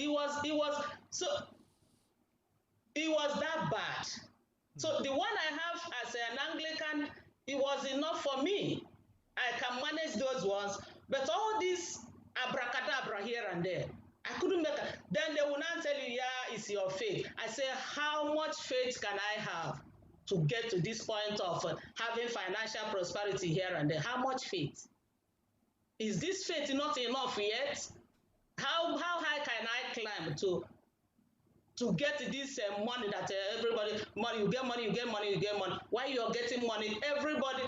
that bad. So the one I have as an Anglican, it was enough for me. I can manage those ones, but all this abracadabra here and there, I couldn't make it. Then they will not tell you, yeah, it's your faith. I say, how much faith can I have to get to this point of having financial prosperity here and there? How much faith? Is this faith not enough yet? How high can I climb to get this money that everybody, money, you get money. While you're getting money, everybody,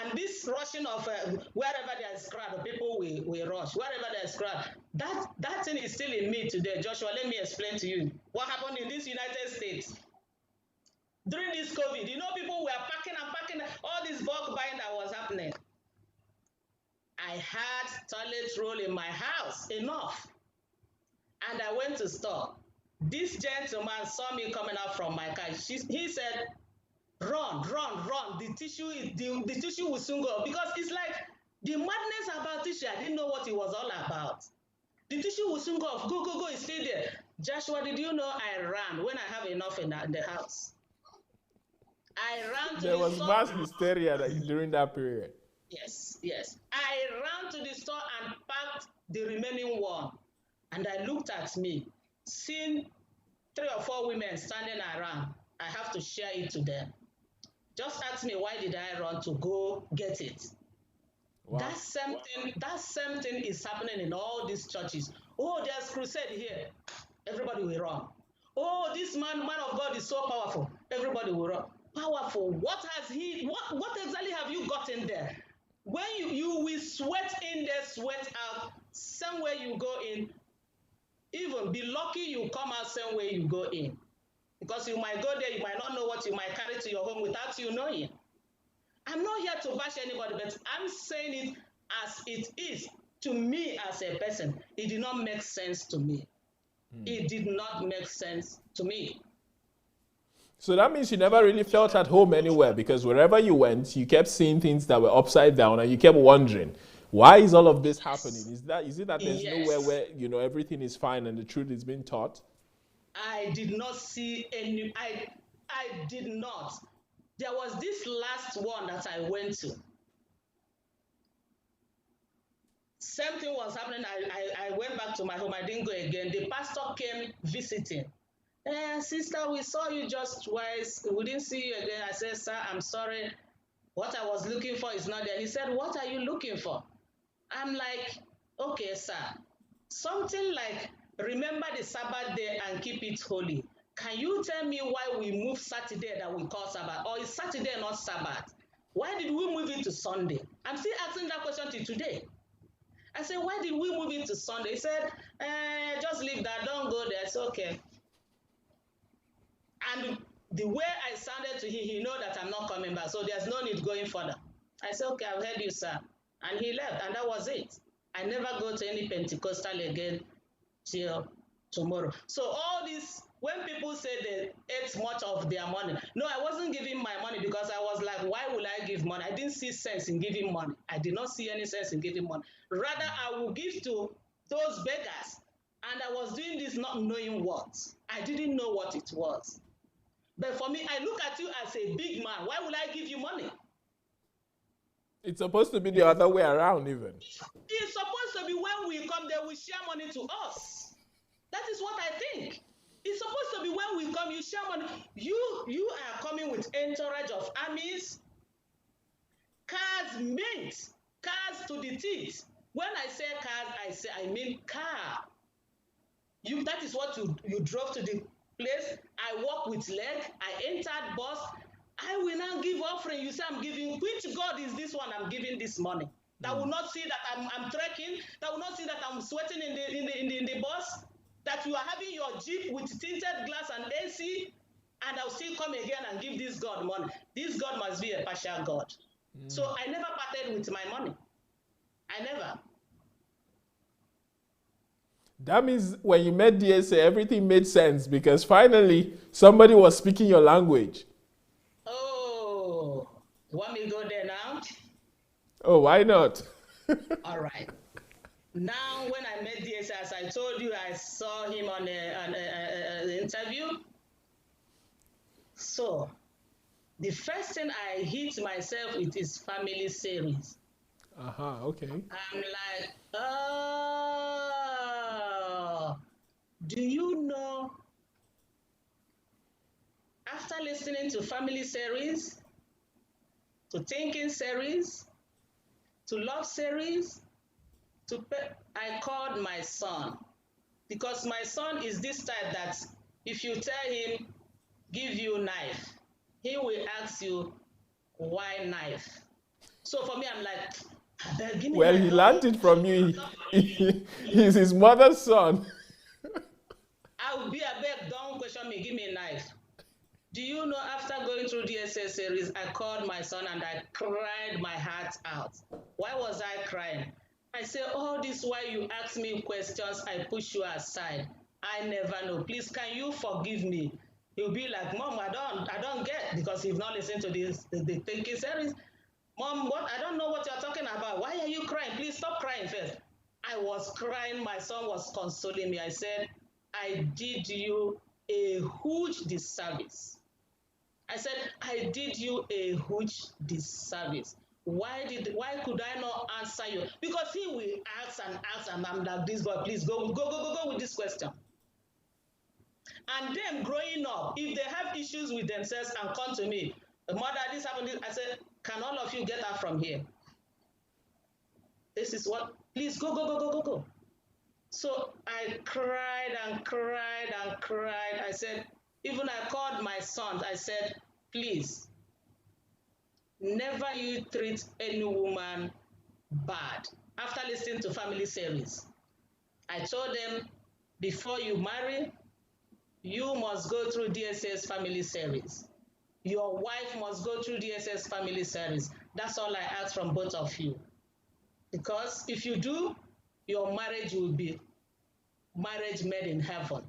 and this rushing of wherever there's crowd, people will rush. Wherever there's crowd, that thing is still in me today. Joshua, let me explain to you what happened in this United States. During this COVID, people were packing, all this bulk buying that was happening. I had toilet roll in my house, enough. And I went to store. This gentleman saw me coming out from my car. He said, run. The tissue will soon go. Because it's like the madness about tissue, I didn't know what it was all about. The tissue will soon go off. Go, it's still there. Joshua, did you know I ran when I have enough in the house? I ran to there was mass hysteria during that period. Yes. I ran to the store and packed the remaining one. And I looked at me, seeing 3 or 4 women standing around. I have to share it to them. Just ask me, why did I run to go get it? Wow. That same thing is happening in all these churches. Oh, there's crusade here. Everybody will run. Oh, this man of God is so powerful. Everybody will run. Powerful. What exactly have you got in there? When you will sweat in there, sweat out, somewhere you go in, even be lucky you come out somewhere you go in. Because you might go there, you might not know what you might carry to your home without you knowing. I'm not here to bash anybody, but I'm saying it as it is to me as a person. It did not make sense to me. It did not make sense to me. So that means you never really felt at home anywhere, because wherever you went, you kept seeing things that were upside down and you kept wondering, why is all of this happening? Is it that there's nowhere where, everything is fine and the truth is being taught? I did not see any, I did not. There was this last one that I went to. Same thing was happening. I went back to my home. I didn't go again. The pastor came visiting. Sister, we saw you just twice. We didn't see you again. I said, sir, I'm sorry. What I was looking for is not there. He said, what are you looking for? I'm like, okay, sir. Something like, remember the Sabbath day and keep it holy. Can you tell me why we move Saturday that we call Sabbath? Or is Saturday not Sabbath? Why did we move it to Sunday? I'm still asking that question till today. I said, why did we move it to Sunday? He said, just leave that. Don't go there. It's okay. And the way I sounded to him, he know that I'm not coming back. So there's no need going further. I said, okay, I've heard you, sir. And he left, and that was it. I never go to any Pentecostal again till tomorrow. So all this, when people say they ate much of their money, no, I wasn't giving my money because I was like, why will I give money? I didn't see sense in giving money. I did not see any sense in giving money. Rather, I will give to those beggars. And I was doing this not knowing what. I didn't know what it was. But for me, I look at you as a big man. Why would I give you money? It's supposed to be the other way around even. It's supposed to be when we come there, we share money to us. That is what I think. It's supposed to be when we come, you share money. You are coming with entourage of armies, cars mint, cars to the teeth. When I say cars, I mean car. That is what you drove to the place. I walk with leg. I entered bus. I will now give offering. You say I'm giving. Which God is this one I'm giving this money? That will not see that I'm trekking. That will not see that I'm sweating in the bus. That you are having your Jeep with tinted glass and AC, and I'll still come again and give this God money. This God must be a partial God. So I never parted with my money. I never. That means when you met DSA, everything made sense because finally somebody was speaking your language. Oh, you want me to go there now? Oh, why not? All right. Now, when I met DSA, as I told you, I saw him on an interview. So, the first thing I hit myself with is family series. Okay. I'm like, oh, do you know, after listening to family series, to thinking series, to love series, I called my son, because my son is this type that if you tell him, give you knife, he will ask you, why knife? So for me, I'm like, give me Well, knife. he learned it from you. He's his mother's son. I will be a beg, don't question me, give me a knife. Do you know, after going through DSS series, I called my son and I cried my heart out. Why was I crying? I say, all this while you ask me questions, I push you aside. I never know. Please, can you forgive me? He'll be like, Mom, I don't get, because he's not listening to the thinking series. Mom, what? I don't know what you're talking about. Why are you crying? Please stop crying first. I was crying. My son was consoling me. I said, I did you a huge disservice. I said, I did you a huge disservice. Why could I not answer you? Because he will ask and I'm like, this boy, please go with this question. And them growing up, if they have issues with themselves and come to me, mother, this happened, I said, can all of you get out from here? This is what, please go. So I cried and cried and cried. I said, even I called my son, I said, please, never you treat any woman bad. After listening to family series, I told them, before you marry, you must go through DSS family series. Your wife must go through DSS family series. That's all I ask from both of you. Because if you do, your marriage will be marriage made in heaven.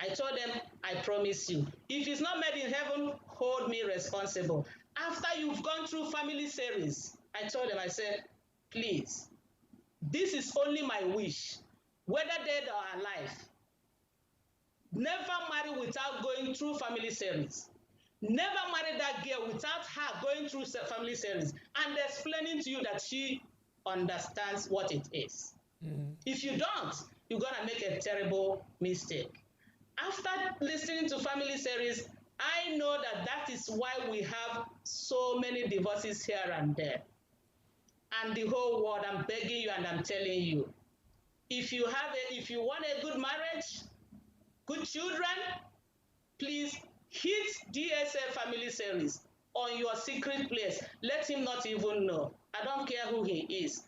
I told them, I promise you, if it's not made in heaven, hold me responsible. After you've gone through family series, I told them, I said, please, this is only my wish, whether dead or alive. Never marry without going through family series. Never marry that girl without her going through family series and explaining to you that she understands what it is. If you don't, you're going to make a terrible mistake. After listening to family series, I know that is why we have so many divorces here and there. And the whole world, I'm begging you and I'm telling you, if you want a good marriage, good children, please hit DSA family series on your secret place. Let him not even know. I don't care who he is.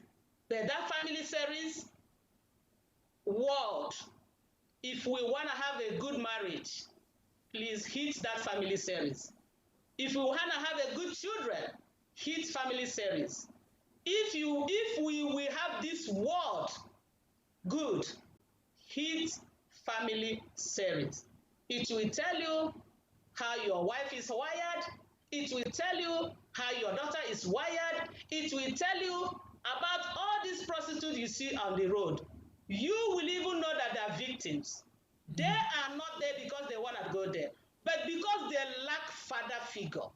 But that family series, world, if we want to have a good marriage, please hit that family series. If we want to have a good children, hit family series. If we will have this world good, hit family series. It will tell you how your wife is wired. It will tell you how your daughter is wired. It will tell you about all these prostitutes you see on the road. You will even know that they are victims. They are not there because they want to go there, but because they lack father figure.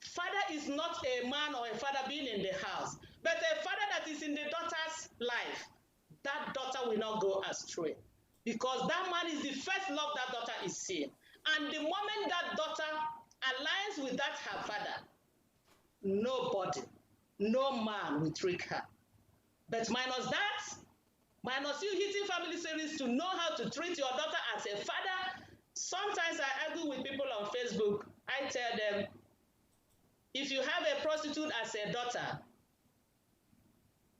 Father is not a man or a father being in the house, but a father that is in the daughter's life. That daughter will not go astray, because that man is the first love that daughter is seeing. And the moment that daughter aligns with that her father, nobody, no man will trick her. But minus you hitting family series to know how to treat your daughter as a father. Sometimes I argue with people on Facebook. I tell them, if you have a prostitute as a daughter,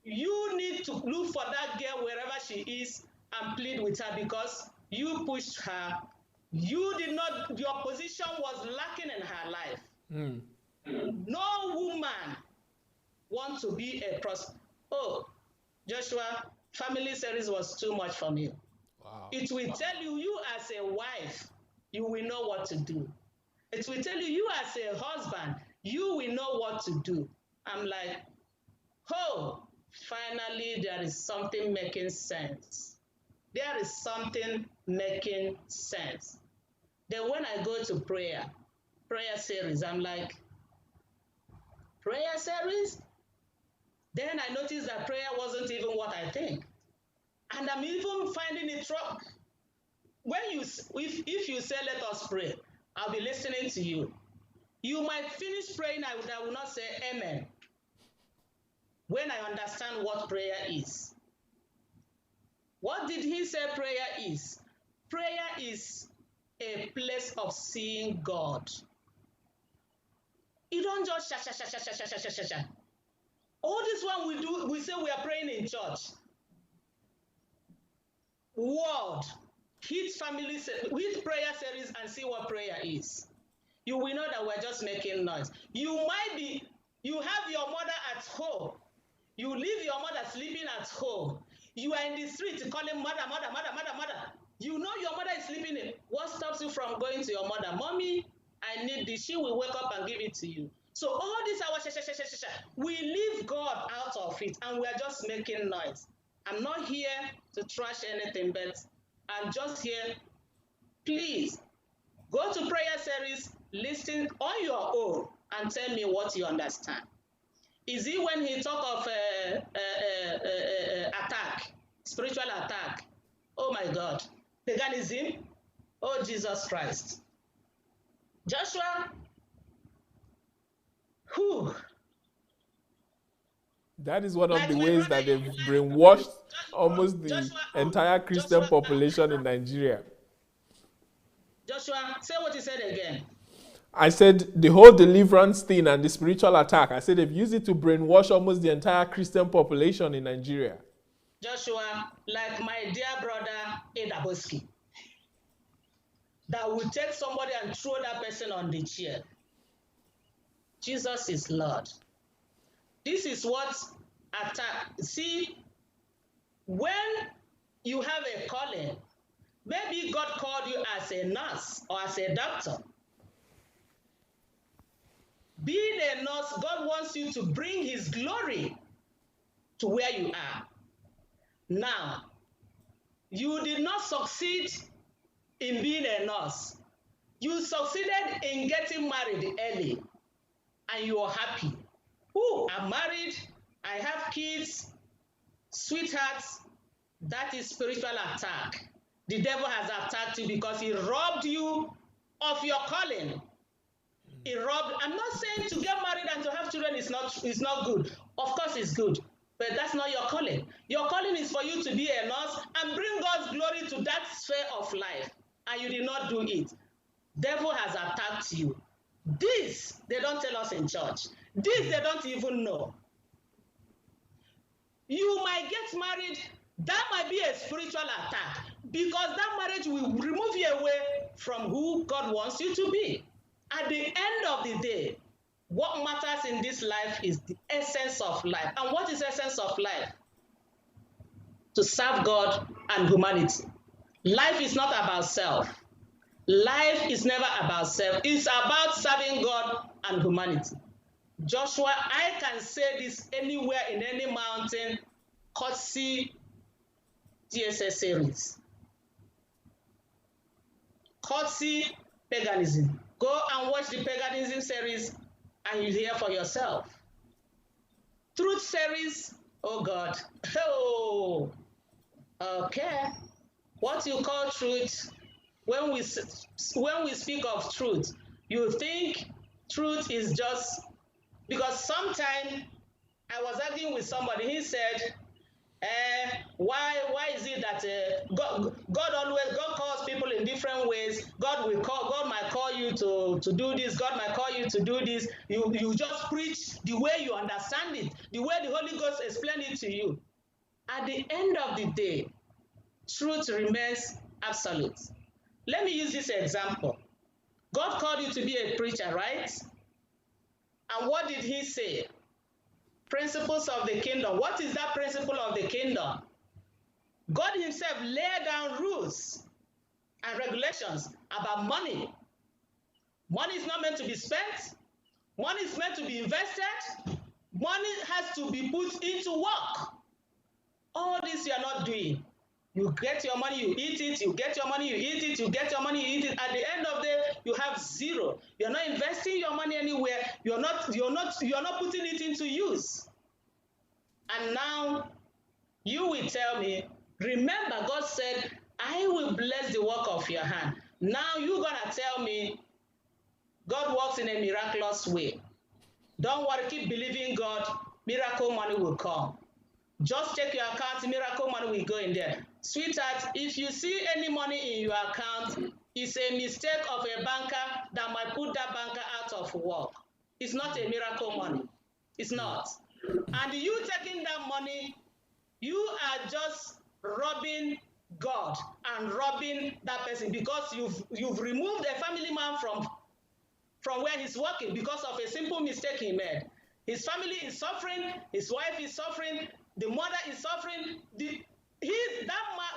you need to look for that girl wherever she is and plead with her because you pushed her. You did not, your position was lacking in her life. No woman wants to be a prostitute. Oh, Joshua, family series was too much for me. Wow. It will tell you, you as a wife, you will know what to do. It will tell you, you as a husband, you will know what to do. I'm like, oh, finally there is something making sense. There is something making sense. Then when I go to prayer series, I'm like, prayer series? Then I noticed that prayer wasn't even what I think. And I'm even finding it trouble. If you say, let us pray, I'll be listening to you. You might finish praying, I will not say amen. When I understand what prayer is. What did he say prayer is? Prayer is a place of seeing God. You don't just sha. All this one we do, we say we are praying in church. Word, hit prayer series and see what prayer is. You will know that we're just making noise. You have your mother at home. You leave your mother sleeping at home. You are in the street calling mother. You know your mother is sleeping in. What stops you from going to your mother? Mommy, I need this. She will wake up and give it to you. So all this our we leave God out of it and we are just making noise. I'm not here to trash anything, but I'm just here. Please go to prayer series, listen on your own and tell me what you understand. Is it when he talk of attack, spiritual attack? Oh my God. Paganism? Oh Jesus Christ. Joshua? Whew. That is one of the ways that they've brainwashed almost the entire Christian population in Nigeria. Joshua, say what you said again. I said the whole deliverance thing and the spiritual attack, I said they've used it to brainwash almost the entire Christian population in Nigeria. Joshua, like my dear brother Edaboski, that will take somebody and throw that person on the chair. Jesus is Lord. This is what attack. See, when you have a calling, maybe God called you as a nurse or as a doctor. Being a nurse, God wants you to bring his glory to where you are. Now, you did not succeed in being a nurse. You succeeded in getting married early, and you are happy. Ooh, I'm married, I have kids, sweethearts. That is spiritual attack. The devil has attacked you because he robbed you of your calling. He robbed. I'm not saying to get married and to have children is not good. Of course it's good, but that's not your calling. Your calling is for you to be a nurse and bring God's glory to that sphere of life, and you did not do it. Devil has attacked you. This, they don't tell us in church. This, they don't even know. You might get married. That might be a spiritual attack because that marriage will remove you away from who God wants you to be. At the end of the day, what matters in this life is the essence of life. And what is essence of life? To serve God and humanity. Life is not about self. Life is never about self. It's about serving God and humanity. Joshua, I can say this anywhere in any mountain, courtesy DSS series. Courtesy paganism. Go and watch the paganism series and you hear for yourself. Truth series, oh God. Oh, okay. What you call truth, when we speak of truth, you think truth is just, because sometime I was arguing with somebody, he said, Why is it that God calls people in different ways? God might call you to do this. God might call you to do this. You just preach the way you understand it, the way the Holy Ghost explained it to you. At the end of the day, truth remains absolute. Let me use this example. God called you to be a preacher, right? And what did he say? Principles of the kingdom. What is that principle of the kingdom? God himself laid down rules and regulations about money. Money is not meant to be spent. Money is meant to be invested. Money has to be put into work. All this you are not doing. You get your money, you eat it, you get your money, you eat it, you get your money, you eat it. At the end of the day, you have zero. You're not investing your money anywhere. You're not putting it into use. And now you will tell me, remember, God said, I will bless the work of your hand. Now you're gonna tell me God works in a miraculous way. Don't worry, keep believing God, miracle money will come. Just check your account, miracle money will go in there. Sweetheart, if you see any money in your account, it's a mistake of a banker that might put that banker out of work. It's not a miracle money. It's not. And you taking that money, you are just robbing God and robbing that person, because you've removed a family man from where he's working because of a simple mistake he made. His family is suffering, his wife is suffering, the mother is suffering.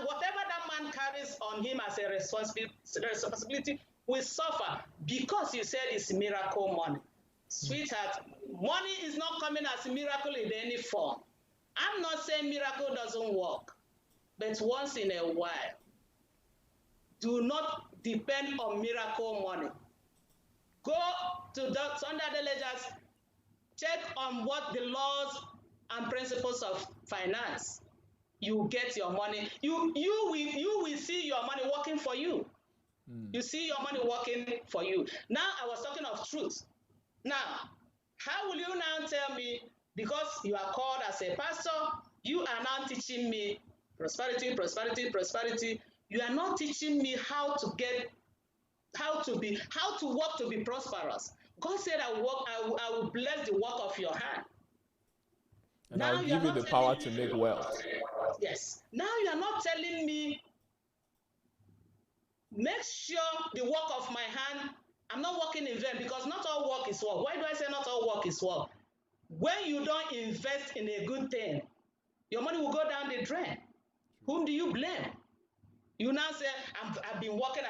Whatever that man carries on him as a responsibility will suffer because you said it's miracle money. Sweetheart, money is not coming as a miracle in any form. I'm not saying miracle doesn't work, but once in a while, do not depend on miracle money. Go to the Sunday ledgers, check on what the laws and principles of finance. You get your money. You will see your money working for you. You see your money working for you. Now I was talking of truth. Now, how will you now tell me, because you are called as a pastor, you are now teaching me prosperity, prosperity, prosperity. You are not teaching me how to work to be prosperous. God said, I will bless the work of your hand. And now I'll give you the power to make wealth. Yes. Now you are not telling me, make sure the work of my hand, I'm not working in vain, because not all work is work. Why do I say not all work is work? When you don't invest in a good thing, your money will go down the drain. Whom do you blame? You now say, I've been working,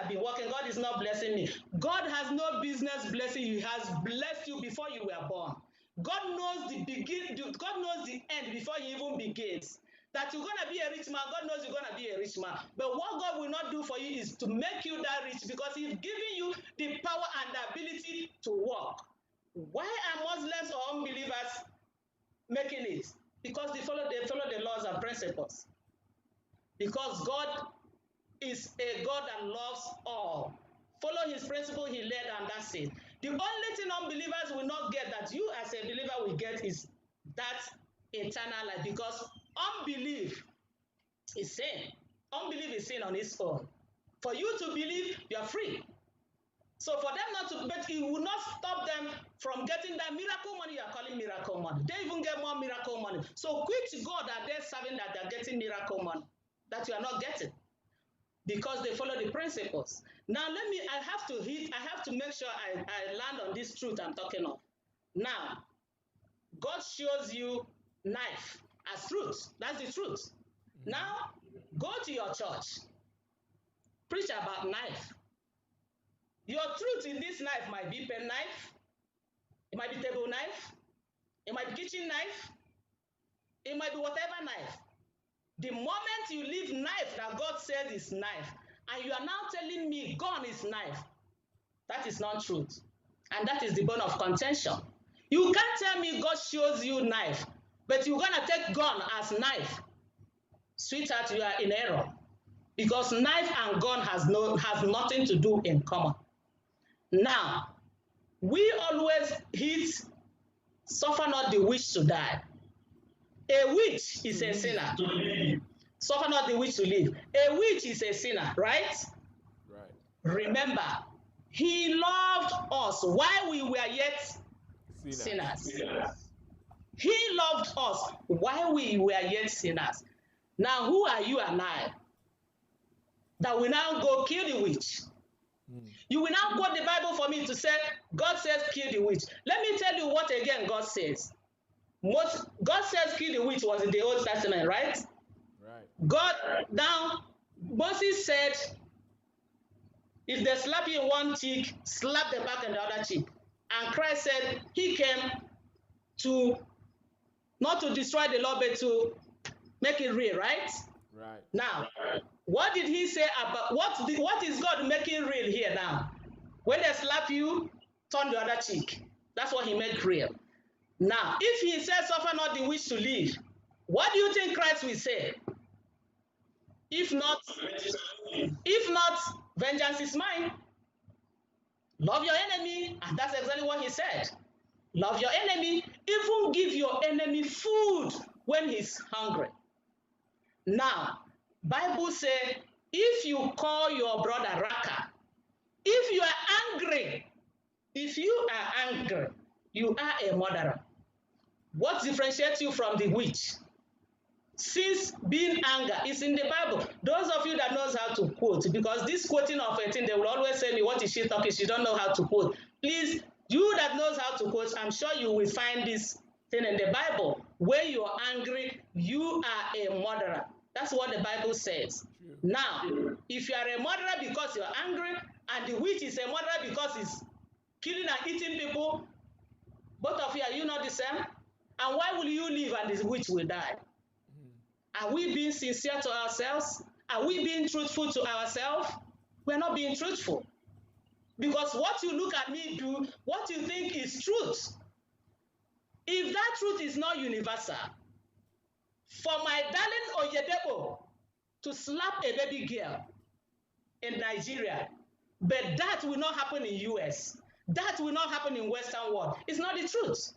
God is not blessing me. God has no business blessing you. He has blessed you before you were born. God knows God knows the end before he even begins. That you're going to be a rich man, God knows you're going to be a rich man. But what God will not do for you is to make you that rich, because he's giving you the power and the ability to work. Why are Muslims or unbelievers making it? Because they follow the laws and principles. Because God is a God that loves all. Follow his principle, he led, and that's it. The only thing unbelievers will not get that you as a believer will get is that eternal life, because unbelief is sin. Unbelief is sin on its own. For you to believe, you are free. So for them not to, but it will not stop them from getting that miracle money you are calling miracle money. They even get more miracle money. So which God are they serving that they're getting miracle money that you are not getting? Because they follow the principles. Now I have to make sure I land on this truth I'm talking of. Now, God shows you knife as truth. That's the truth. Now, go to your church. Preach about knife. Your truth in this knife might be pen knife. It might be table knife. It might be kitchen knife. It might be whatever knife. The moment you leave knife that God said is knife, and you are now telling me gun is knife, that is not truth. And that is the bone of contention. You can't tell me God shows you knife, but you're going to take gun as knife. Sweetheart, you are in error. Because knife and gun have nothing to do in common. Now, we always hit, suffer not the wish to die. A witch is a sinner. Suffer not the witch to live. A witch is a sinner, right? Right. Remember, he loved us while we were yet sinners. He loved us while we were yet sinners. Now, who are you and I that will now go kill the witch? You will now quote the Bible for me to say, God says kill the witch. Let me tell you what again God says. God says kill the witch was in the Old Testament, right? Right. God, now, Moses said, if they slap you in one cheek, slap them back in the other cheek. And Christ said he came to, not to destroy the law, but to make it real, right? Right. Now, what did he say about, what is God making real here now? When they slap you, turn the other cheek. That's what he made real. Now, if he says suffer not the witch to live, what do you think Christ will say? If not, vengeance is mine. Love your enemy. And that's exactly what he said. Love your enemy. Even give your enemy food when he's hungry. Now, Bible says, if you call your brother Raka, if you are angry, you are a murderer. What differentiates you from the witch? Since being anger is in the Bible. Those of you that knows how to quote, because this quoting of a thing, they will always say me, what is she talking? She don't know how to quote. Please, you that knows how to quote, I'm sure you will find this thing in the Bible. When you are angry, you are a murderer. That's what the Bible says. True. Now, if you are a murderer because you are angry, and the witch is a murderer because he's killing and eating people, both of you, are you not the same? And why will you live and the witch will die? Are we being sincere to ourselves? Are we being truthful to ourselves? We're not being truthful. Because what you look at me do, what you think is truth. If that truth is not universal, for my darling Oyedepo to slap a baby girl in Nigeria, but that will not happen in US, that will not happen in Western world, it's not the truth.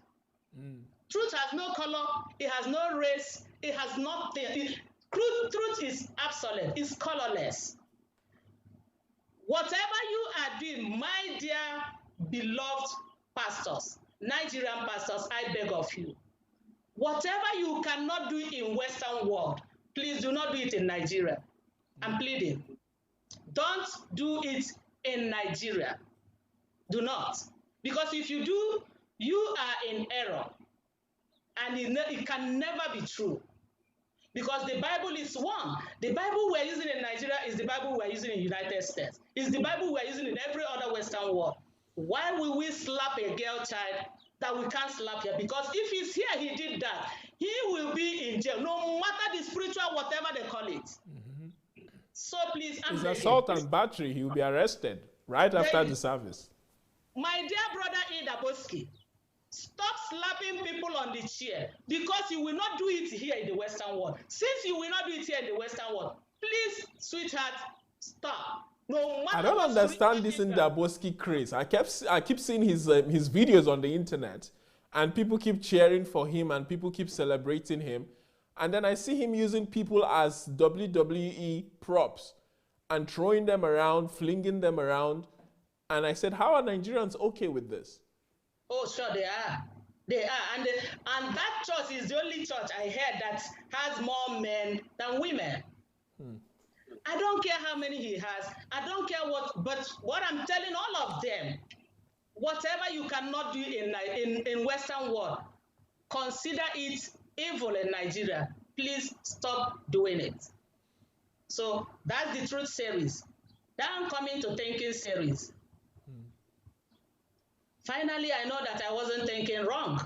Truth has no color, it has no race, it has nothing. Truth is absolute, it's colorless. Whatever you are doing, my dear beloved pastors, Nigerian pastors, I beg of you, whatever you cannot do in Western world, please do not do it in Nigeria. I'm pleading. Don't do it in Nigeria. Do not. Because if you do, you are in error. And it can never be true. Because the Bible is one. The Bible we're using in Nigeria is the Bible we're using in the United States. It's the Bible we're using in every other Western world. Why will we slap a girl child that we can't slap here? Because if he's here, he did that. He will be in jail, no matter the spiritual, whatever they call it. So please, it's assault and battery. He will be arrested right after the service. My dear brother Ida Boski, stop slapping people on the chair because you will not do it here in the Western world. Since you will not do it here in the Western world, please, sweetheart, stop. No matter. I don't understand this Ndaboski craze. I keep seeing his videos on the internet, and people keep cheering for him, and people keep celebrating him, and then I see him using people as WWE props and throwing them around, flinging them around, and I said, how are Nigerians okay with this? Oh, sure, they are. They are. And that church is the only church I heard that has more men than women. I don't care how many he has. I don't care what, but what I'm telling all of them, whatever you cannot do in Western world, consider it evil in Nigeria. Please stop doing it. So that's the truth series. Now I'm coming to thinking series. Finally, I know that I wasn't thinking wrong.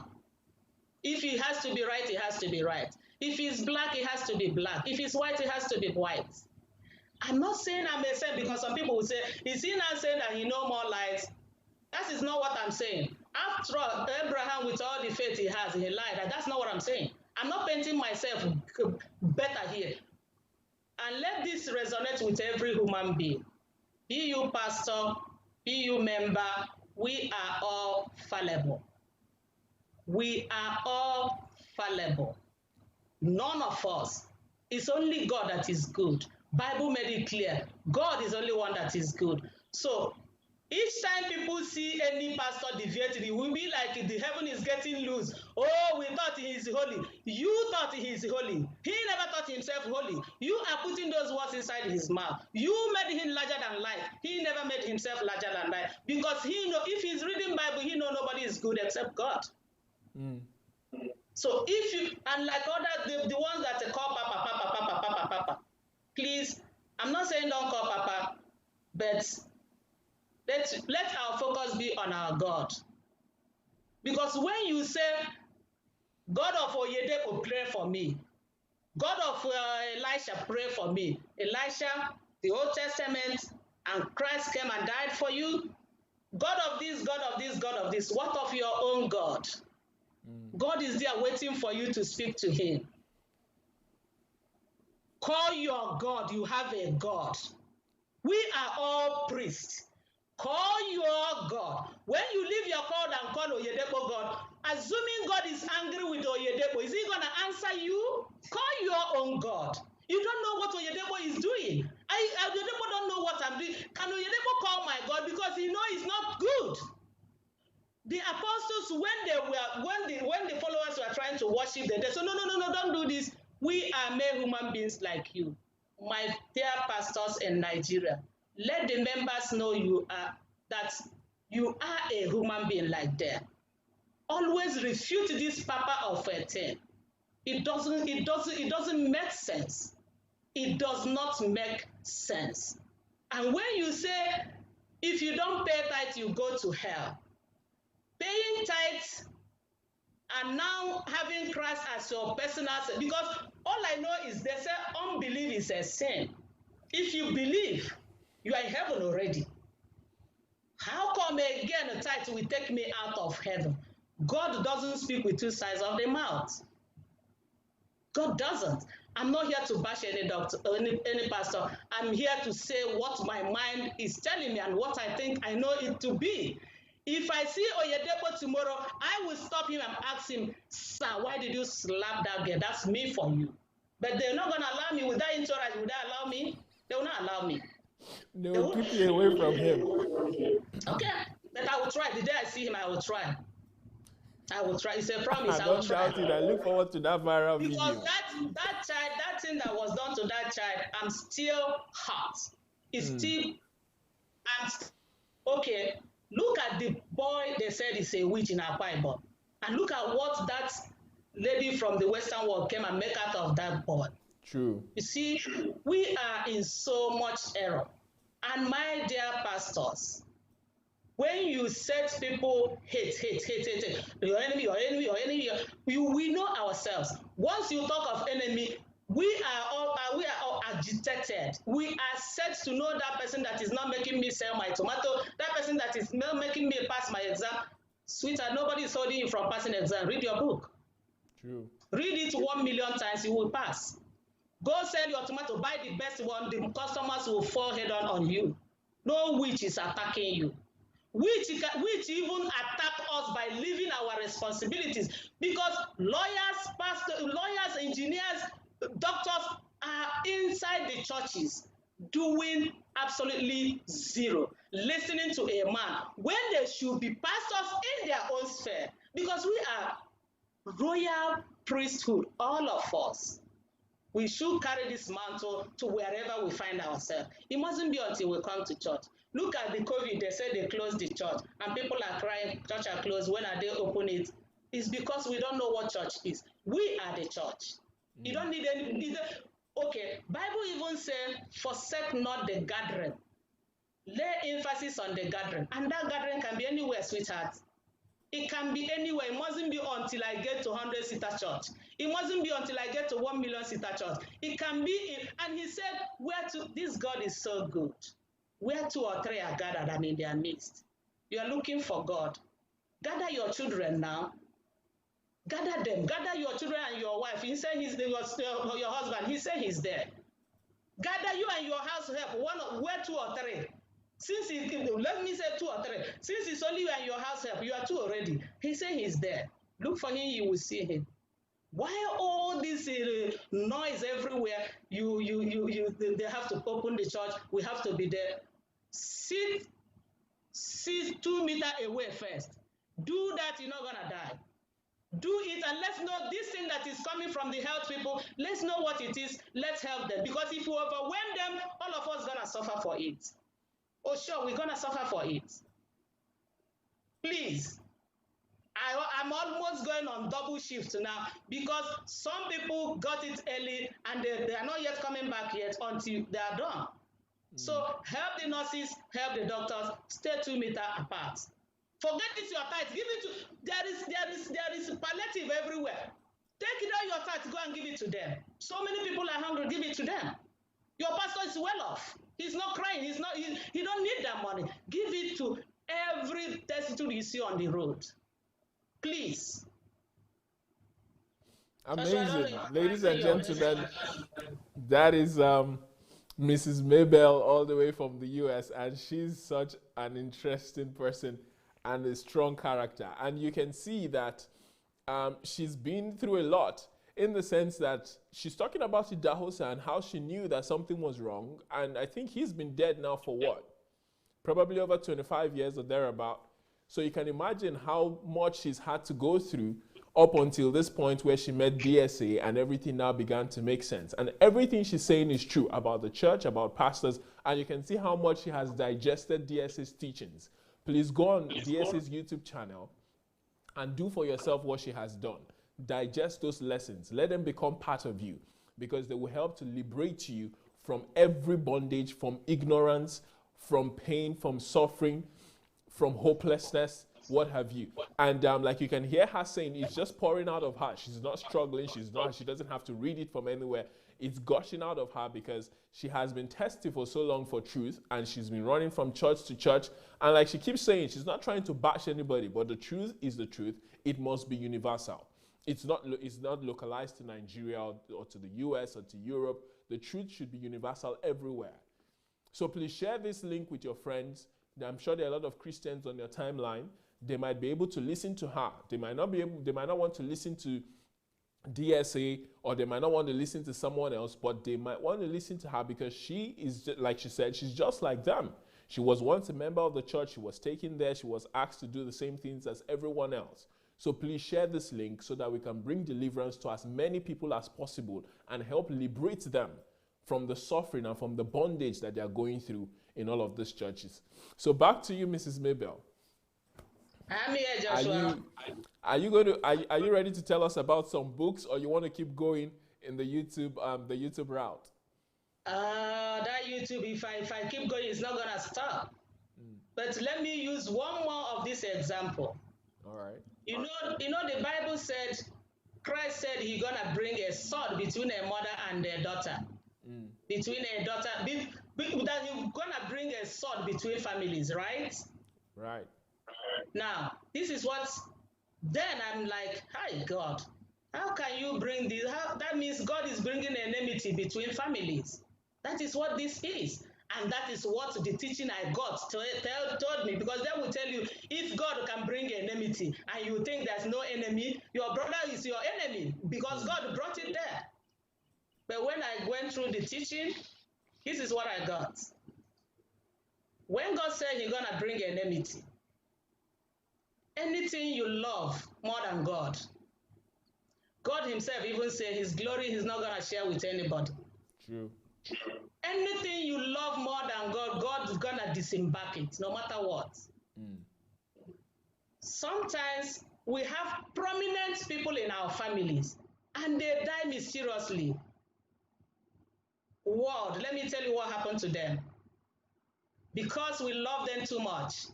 If it has to be right, it has to be right. If it's black, it has to be black. If it's white, it has to be white. I'm not saying I'm a saint because some people will say, is he not saying that he knows more lies? That is not what I'm saying. After all, Abraham, with all the faith he has, he lied. That's not what I'm saying. I'm not painting myself better here. And let this resonate with every human being. Be you pastor, be you member, we are all fallible. We are all fallible. None of us. It's only God that is good. Bible made it clear. God is only one that is good. So each time people see any pastor deviating, it will be like the heaven is getting loose. Oh, we thought he is holy. You thought he is holy. He never thought himself holy. You are putting those words inside his mouth. You made him larger than life. He never made himself larger than life. Because he know if he's reading Bible, he know nobody is good except God. Mm. So if you, and like other, the ones that call Papa, please, I'm not saying don't call Papa, but let our focus be on our God. Because when you say, God of Oyedepo, pray for me. God of Elisha, pray for me. Elisha, the Old Testament, and Christ came and died for you. God of this, God of this, God of this. What of your own God? God is there waiting for you to speak to him. Call your God. You have a God. We are all priests. Call your God. When you leave your God and call Oyedepo God, assuming God is angry with Oyedepo, is he going to answer you? Call your own God. You don't know what Oyedepo is doing. Oyedepo don't know what I'm doing. Can Oyedepo call my God because he knows it's not good? The apostles, when the followers were trying to worship them, they said, no, don't do this. We are mere human beings like you. My dear pastors in Nigeria, let the members know that you are a human being like them. Always refute this papa of a thing. It doesn't make sense. It does not make sense. And when you say, if you don't pay tithe, you go to hell. Paying tithes and now having Christ as your personal, because all I know is they say unbelief is a sin. If you believe, you are in heaven already. How come again a tithe will take me out of heaven? God doesn't speak with two sides of the mouth. God doesn't. I'm not here to bash any doctor, any pastor. I'm here to say what my mind is telling me and what I think I know it to be. If I see Oyedepo tomorrow, I will stop him and ask him, sir, why did you slap that girl? That's me for you. But they're not going to allow me. With that insurance, would they allow me? They will not allow me. They will keep you away from him. Okay, but I will try. The day I see him, I will try. I will try. It's a promise. I will Don't try. doubt it. I look forward to that viral because video. that child, that thing that was done to that child, I'm still hurt. It's still, okay. Look at the boy they said is a witch in Akwa Ibom, and look at what that lady from the Western world came and make out of that boy. True. You see, we are in so much error. And my dear pastors, when you set people hate, your enemy, we know ourselves. Once you talk of enemy, we are all agitated. We are set to know that person that is not making me sell my tomato, that person that is not making me pass my exam. Sweetheart, nobody is holding you from passing exam. Read your book. True. Read it 1 million times, you will pass. Go sell your tomato, buy the best one, the customers will fall head on you. No witch is attacking you. Which even attack us by leaving our responsibilities, because lawyers, pastors, lawyers, engineers, doctors are inside the churches doing absolutely zero, listening to a man when they should be pastors in their own sphere, because we are royal priesthood, all of us. We should carry this mantle to wherever we find ourselves. It mustn't be until we come to church. Look at the COVID, they said they closed the church, and people are crying, church are closed, when are they open it? It's because we don't know what church is. We are the church. You don't need any, okay, Bible even says, forsake not the gathering. Lay emphasis on the gathering, and that gathering can be anywhere, sweetheart. It can be anywhere. It mustn't be until I get to 100-seater church. It mustn't be until I get to 1 million-seater church. It can be in, and he said, this God is so good. Where 2 or 3 are gathered, I'm in their midst. You are looking for God. Gather your children now. Gather them. Gather your children and your wife. He said your husband. He said he's there. Gather you and your house help. Where 2 or 3. Since let me say 2 or 3. Since it's only you and your house help, you are 2 already. He said he's there. Look for him, you will see him. Why all this noise everywhere? They have to open the church. We have to be there. Sit 2 meters away first. Do that, you're not gonna die. Do it, and let's know this thing that is coming from the health people. Let's know what it is. Let's help them, because if we overwhelm them, all of us gonna suffer for it. Oh, sure, we're gonna suffer for it. Please. I'm almost going on double shift now, because some people got it early and they are not yet coming back yet until they are done. So help the nurses, help the doctors, stay 2 meters apart. Forget it's your tithe. Give it to, there is palliative everywhere. Take it out your tithe, go and give it to them. So many people are hungry, give it to them. Your pastor is well off. He's not crying, he don't need that money. Give it to every destitute you see on the road. Please. Amazing. Ladies and gentlemen, that is Mrs. Mabel all the way from the US, and she's such an interesting person and a strong character. And you can see that she's been through a lot, in the sense that she's talking about Idahosa and how she knew that something was wrong. And I think he's been dead now for what? Probably over 25 years or thereabout. So you can imagine how much she's had to go through up until this point where she met DSA, and everything now began to make sense. And everything she's saying is true about the church, about pastors, and you can see how much she has digested DSA's teachings. Please go on DSA's YouTube channel and do for yourself what she has done. Digest those lessons. Let them become part of you, because they will help to liberate you from every bondage, from ignorance, from pain, from suffering, from hopelessness, what have you. And like you can hear her saying, it's just pouring out of her. She's not struggling. She doesn't have to read it from anywhere. It's gushing out of her because she has been testing for so long for truth, and she's been running from church to church. And like she keeps saying, she's not trying to bash anybody, but the truth is the truth. It must be universal. It's not localized to Nigeria or to the US or to Europe. The truth should be universal everywhere. So please share this link with your friends. I'm sure there are a lot of Christians on your timeline. They might be able to listen to her. They might not want to listen to DSA, or they might not want to listen to someone else, but they might want to listen to her because she is, like she said, she's just like them. She was once a member of the church. She was taken there. She was asked to do the same things as everyone else. So please share this link so that we can bring deliverance to as many people as possible and help liberate them from the suffering and from the bondage that they are going through in all of these churches. So back to you, Mrs. Mabel. I'm here, Joshua. Are you ready to tell us about some books, or you want to keep going in the YouTube route? That YouTube, if I keep going, it's not gonna stop. But let me use one more of this example. All right. You know, the Bible said, Christ said He's gonna bring a sword between a mother and a daughter. Between a daughter, that He's gonna bring a sword between families, right? Right. Now, this is what, then I'm like, hi God, how can you bring this? That means God is bringing enmity between families. That is what this is. And that is what the teaching I got told me, because they will tell you, if God can bring enmity and you think there's no enemy, your brother is your enemy because God brought it there. But when I went through the teaching, this is what I got. When God said He's going to bring enmity, anything you love more than God, God Himself even said His glory He's not going to share with anybody. True. Anything you love more than God, God is going to disembark it, no matter what. Sometimes we have prominent people in our families, and they die mysteriously. World, let me tell you what happened to them. Because we love them too much.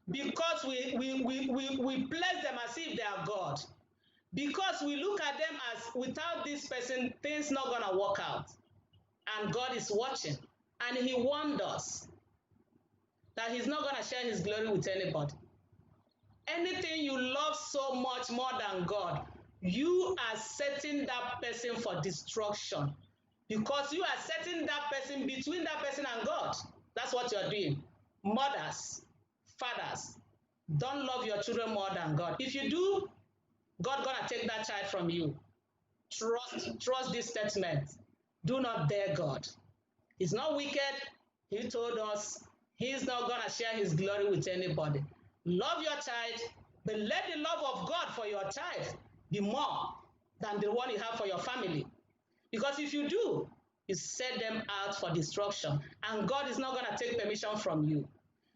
Because we bless them as if they are God. Because we look at them as, without this person, things not gonna work out. And God is watching. And He warned us that He's not gonna share His glory with anybody. Anything you love so much more than God, you are setting that person for destruction. Because you are setting that person between that person and God. That's what you're doing. Mothers, fathers, don't love your children more than God. If you do, God gonna take that child from you. Trust this statement. Do not dare God. He's not wicked. He told us he's not gonna share his glory with anybody. Love your child, but let the love of God for your child be more than the one you have for your family. Because if you do, you set them out for destruction, and God is not gonna take permission from you.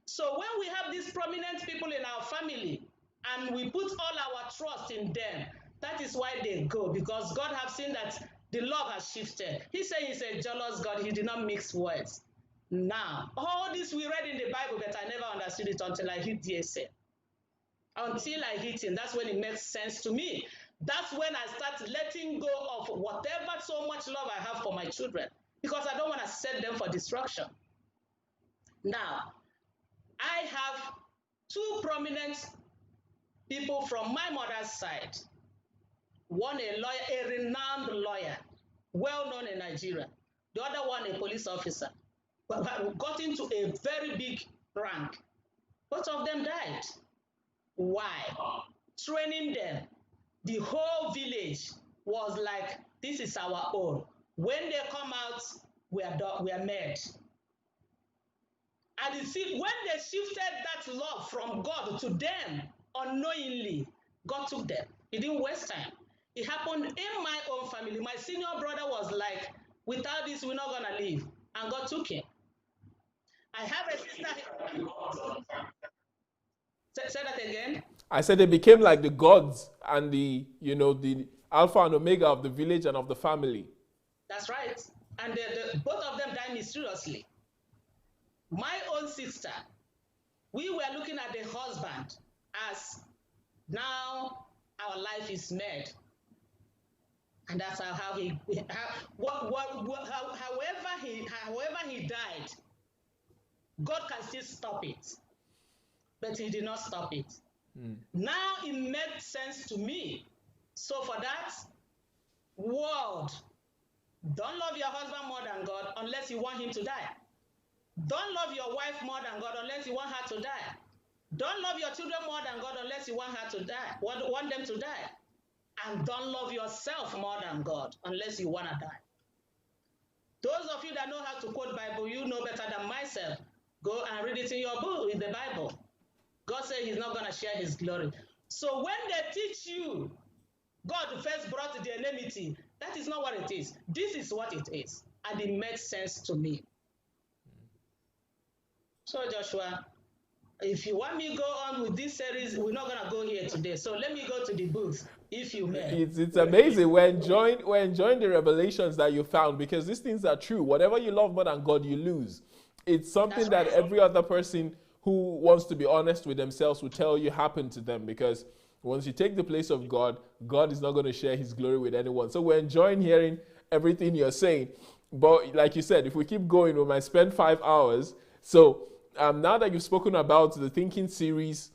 So when we have these prominent people in our family and we put all our trust in them, that is why they go, because God has seen that the love has shifted. He said he's a jealous God. He did not mix words. Now, all this we read in the Bible, but I never understood it until I hit DSA. Until I hit him, that's when it makes sense to me. That's when I start letting go of whatever so much love I have for my children, because I don't want to set them for destruction. Now, I have two prominent people from my mother's side. One a lawyer, a renowned lawyer, well known in Nigeria. The other one a police officer, got into a very big rank. Both of them died. Why? Training them. The whole village was like, this is our own. When they come out, we are mad. And you see, when they shifted that love from God to them unknowingly, God took them. It didn't waste time. It happened in my own family. My senior brother was like, without this, we're not gonna live. And God took him. I have a sister. Say that again. I said they became like the gods and the Alpha and Omega of the village and of the family. That's right. And both of them died mysteriously. My own sister, we were looking at the husband as now our life is made. And that's however he died, God can still stop it. But he did not stop it. Now it made sense to me. So for that, world, don't love your husband more than God unless you want him to die. Don't love your wife more than God unless you want her to die. Don't love your children more than God unless you want her to die, want them to die. And don't love yourself more than God unless you want to die. Those of you that know how to quote Bible, you know better than myself. Go and read it in your book, in the Bible. God said he's not going to share his glory. So when they teach you, God first brought the enmity, that is not what it is. This is what it is. And it makes sense to me. So Joshua, if you want me to go on with this series, we're not going to go here today. So let me go to the books, if you may. It's amazing. We're enjoying the revelations that you found, because these things are true. Whatever you love more than God, you lose. It's something that every other person who wants to be honest with themselves will tell you happened to them, because once you take the place of God, God is not going to share his glory with anyone. So we're enjoying hearing everything you're saying. But like you said, if we keep going, we might spend 5 hours. So now that you've spoken about the thinking series,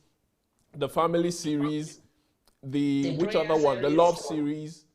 the family series, which other one? The love series.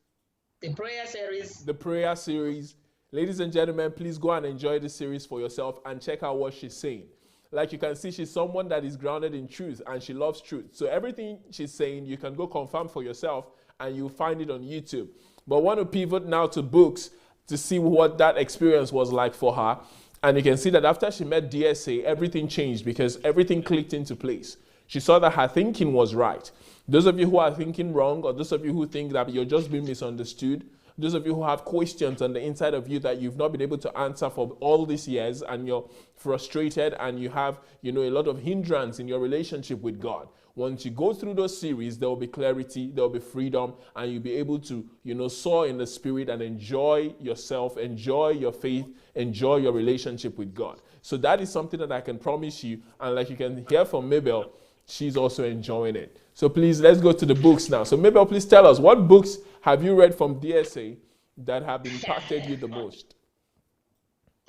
The prayer series. The prayer series. Ladies and gentlemen, please go and enjoy this series for yourself and check out what she's saying. Like you can see, she's someone that is grounded in truth and she loves truth. So everything she's saying, you can go confirm for yourself and you'll find it on YouTube. But I want to pivot now to books to see what that experience was like for her. And you can see that after she met DSA, everything changed because everything clicked into place. She saw that her thinking was right. Those of you who are thinking wrong, or those of you who think that you're just being misunderstood, those of you who have questions on the inside of you that you've not been able to answer for all these years, and you're frustrated and you have, a lot of hindrance in your relationship with God. Once you go through those series, there will be clarity, there will be freedom, and you'll be able to, soar in the spirit and enjoy yourself, enjoy your faith, enjoy your relationship with God. So that is something that I can promise you. And like you can hear from Mabel, she's also enjoying it. So please, let's go to the books now. So Mabel, please tell us, what books have you read from DSA that have impacted you the most?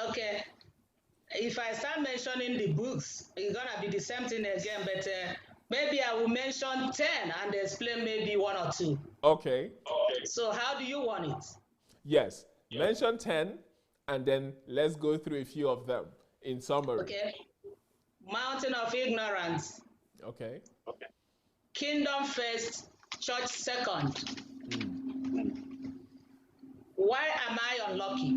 Okay. If I start mentioning the books, it's going to be the same thing again, but maybe I will mention 10 and explain maybe 1 or 2. Okay. So how do you want it? Yes. Mention 10 and then let's go through a few of them in summary. Okay. Mountain of Ignorance. Okay. Kingdom First, church second. Why am I unlucky?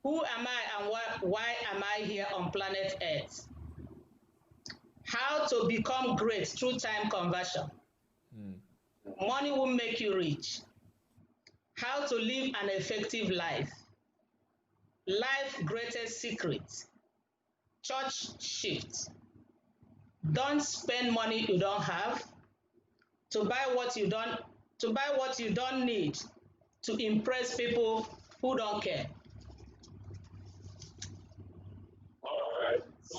Who am I and why am I here on planet Earth? How to become great through time conversion. Money will make you rich. How to live an effective life. Life greatest secret. Church shift. Don't spend money you don't have. To buy what you don't need to impress people who don't care.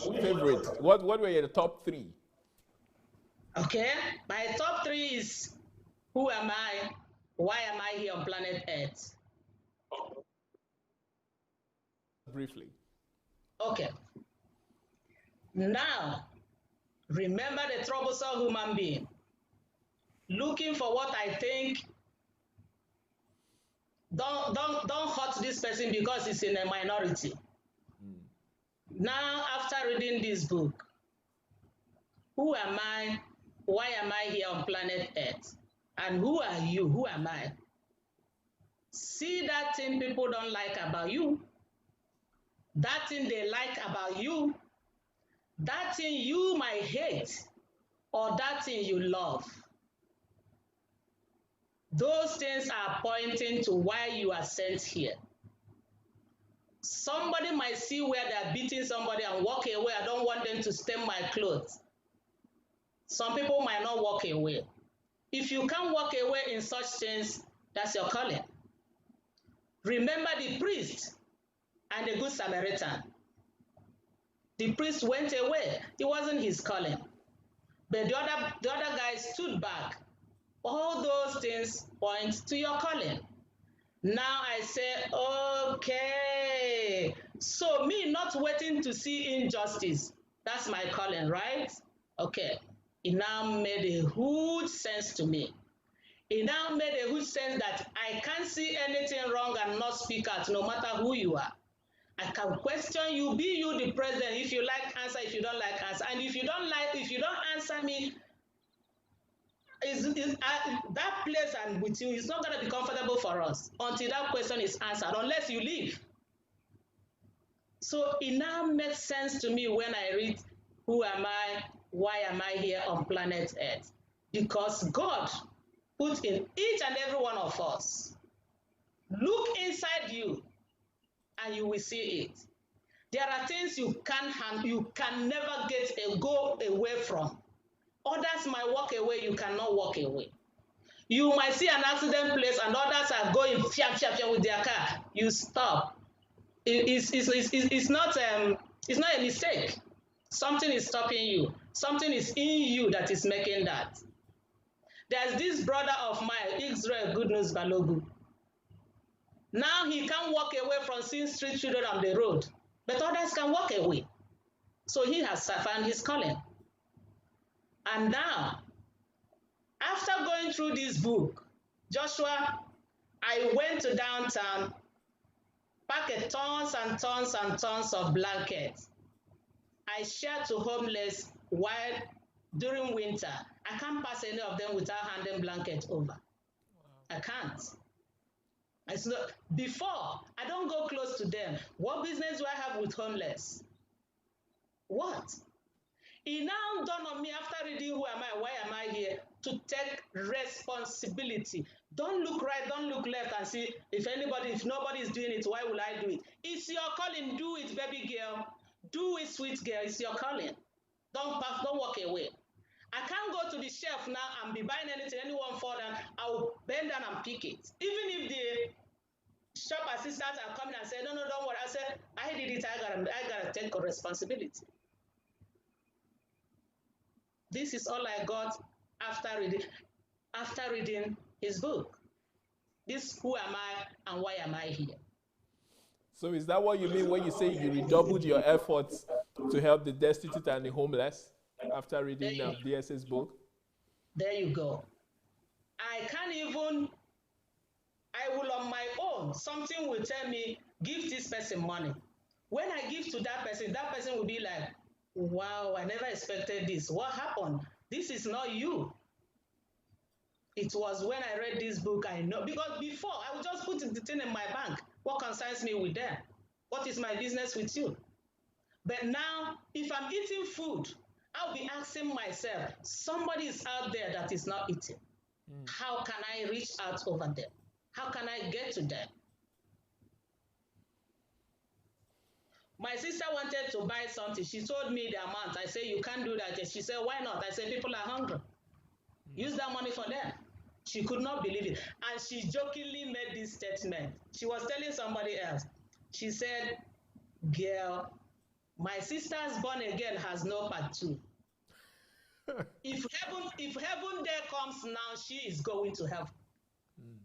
Favorite. What were your top 3? Okay, my top 3 is who am I? Why am I here on planet Earth? Briefly. Okay. Now, remember the troublesome human being. Looking for what I think. Don't hurt this person because he's in a minority. Now, after reading this book, who am I? Why am I here on planet Earth? And who are you? Who am I? See that thing people don't like about you, that thing they like about you, that thing you might hate, or that thing you love. Those things are pointing to why you are sent here. Somebody might see where they're beating somebody and walk away. I don't want them to stain my clothes. Some people might not walk away. If you can't walk away in such things, that's your calling. Remember the priest and the Good Samaritan. The priest went away. It wasn't his calling. But the other guy stood back. All those things point to your calling. Now I say, okay. So me not waiting to see injustice, that's my calling, right? Okay. It now made a huge sense to me. It now made a huge sense that I can't see anything wrong and not speak out, no matter who you are. I can question you, be you the president. If you like, answer. If you don't like, answer. And if you don't answer me, that place I'm with you is not going to be comfortable for us until that question is answered, unless you leave. So it now makes sense to me when I read, who am I? Why am I here on planet Earth? Because God put in each and every one of us. Look inside you and you will see it. There are things you can never go away from. Others might walk away, you cannot walk away. You might see an accident place and others are going fiam with their car. You stop. It's not a mistake. Something is stopping you. Something is in you that is making that. There's this brother of mine, Israel Good News Balogu. Now he can't walk away from seeing street children on the road, but others can walk away. So he has found his calling. And now, after going through this book, Joshua, I went to downtown, packed tons and tons and tons of blankets. I shared to homeless while during winter. I can't pass any of them without handing blankets over. Wow. I can't. Before, I don't go close to them. What business do I have with homeless? What? It now dawned on me after reading Who Am I, Why Am I Here, to take responsibility. Don't look right, don't look left and see if nobody is doing it, why will I do it? It's your calling, do it, baby girl. Do it, sweet girl, it's your calling. Don't walk away. I can't go to the shelf now and be buying anything, anyone fall down, I will bend down and pick it. Even if the shop assistants are coming and say, no, don't worry. I said, I did it, I gotta take responsibility. This is all I got after reading his book. This, who am I and why am I here? So is that what you mean when you say you redoubled your efforts to help the destitute and the homeless after reading DS's book? There you go. I will on my own, something will tell me, give this person money. When I give to that person will be like, wow, I never expected this. What happened? This is not you. It was when I read this book, I know, because before I would just put the thing in my bank. What concerns me with them? What is my business with you? But now, if I'm eating food, I'll be asking myself, somebody is out there that is not eating. How can I reach out over them? How can I get to them? My sister wanted to buy something. She told me the amount. I said, you can't do that. And she said, why not? I said, people are hungry. Use that money for them. She could not believe it. And she jokingly made this statement. She was telling somebody else. She said, girl, my sister's born again has no part two. If heaven there comes now, she is going to heaven.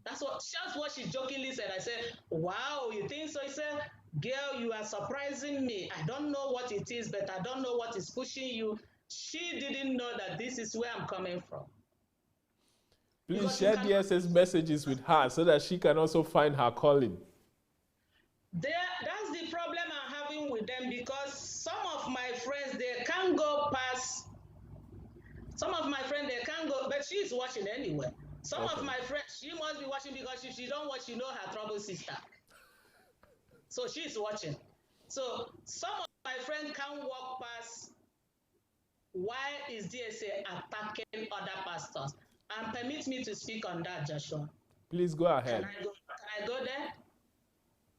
That's what she jokingly said. I said, wow, you think so? He said, girl, you are surprising me. I don't know what it is, but I don't know what is pushing you. She didn't know that this is where I'm coming from. Please share DSS messages with her so that she can also find her calling. That's the problem I'm having with them, because some of my friends, they can't go past. Some of my friends, they can't go, but she's watching anyway. Some of my friends, she must be watching, because if she don't watch, you know her trouble sister. So she's watching. So some of my friends can't walk past. Why is DSA attacking other pastors? And permit me to speak on that, Joshua. Please go ahead. Can I go there?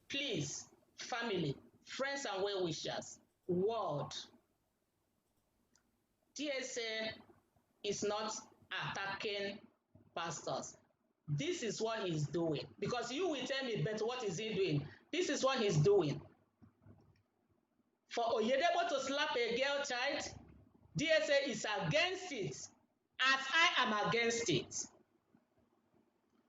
Please, family, friends and well-wishers, world. DSA is not attacking pastors. This is what he's doing. Because you will tell me, but what is he doing? This is what he's doing. For Oyedepo to slap a girl child, DSA is against it, as I am against it.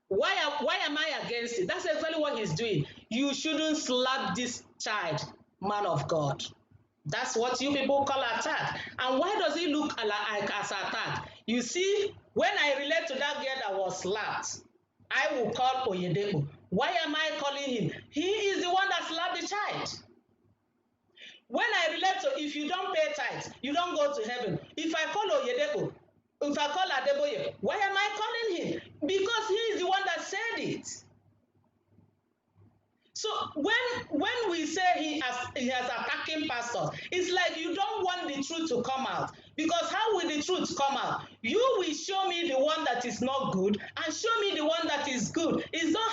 Why am I against it? That's exactly what he's doing. You shouldn't slap this child, man of God. That's what you people call attack. And why does it look like as attack? You see, when I relate to that girl that was slapped, I will call Oyedepo. Why am I calling him? He is the one that slapped the child. When I relate to, if you don't pay tithes, you don't go to heaven. If I call Oyedepo, if I call Adeboye, why am I calling him? Because he is the one that said it. So when we say he has attacking pastors, it's like you don't want the truth to come out. Because how will the truth come out? You will show me the one that is not good and show me the one that is good. It's not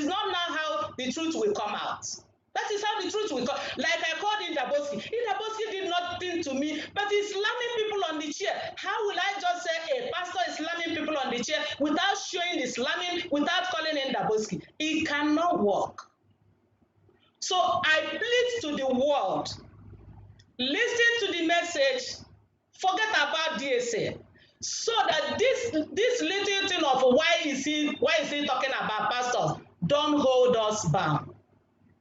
now how the truth will come out. That is how the truth will come. Like I called Indaboski. Indaboski did nothing to me, but he's slamming people on the chair. How will I just say a pastor is slamming people on the chair without showing the slamming, without calling Indaboski? It cannot work. So I plead to the world, listen to the message, forget about DSA, so that this little thing of why is he talking about pastors, don't hold us bound.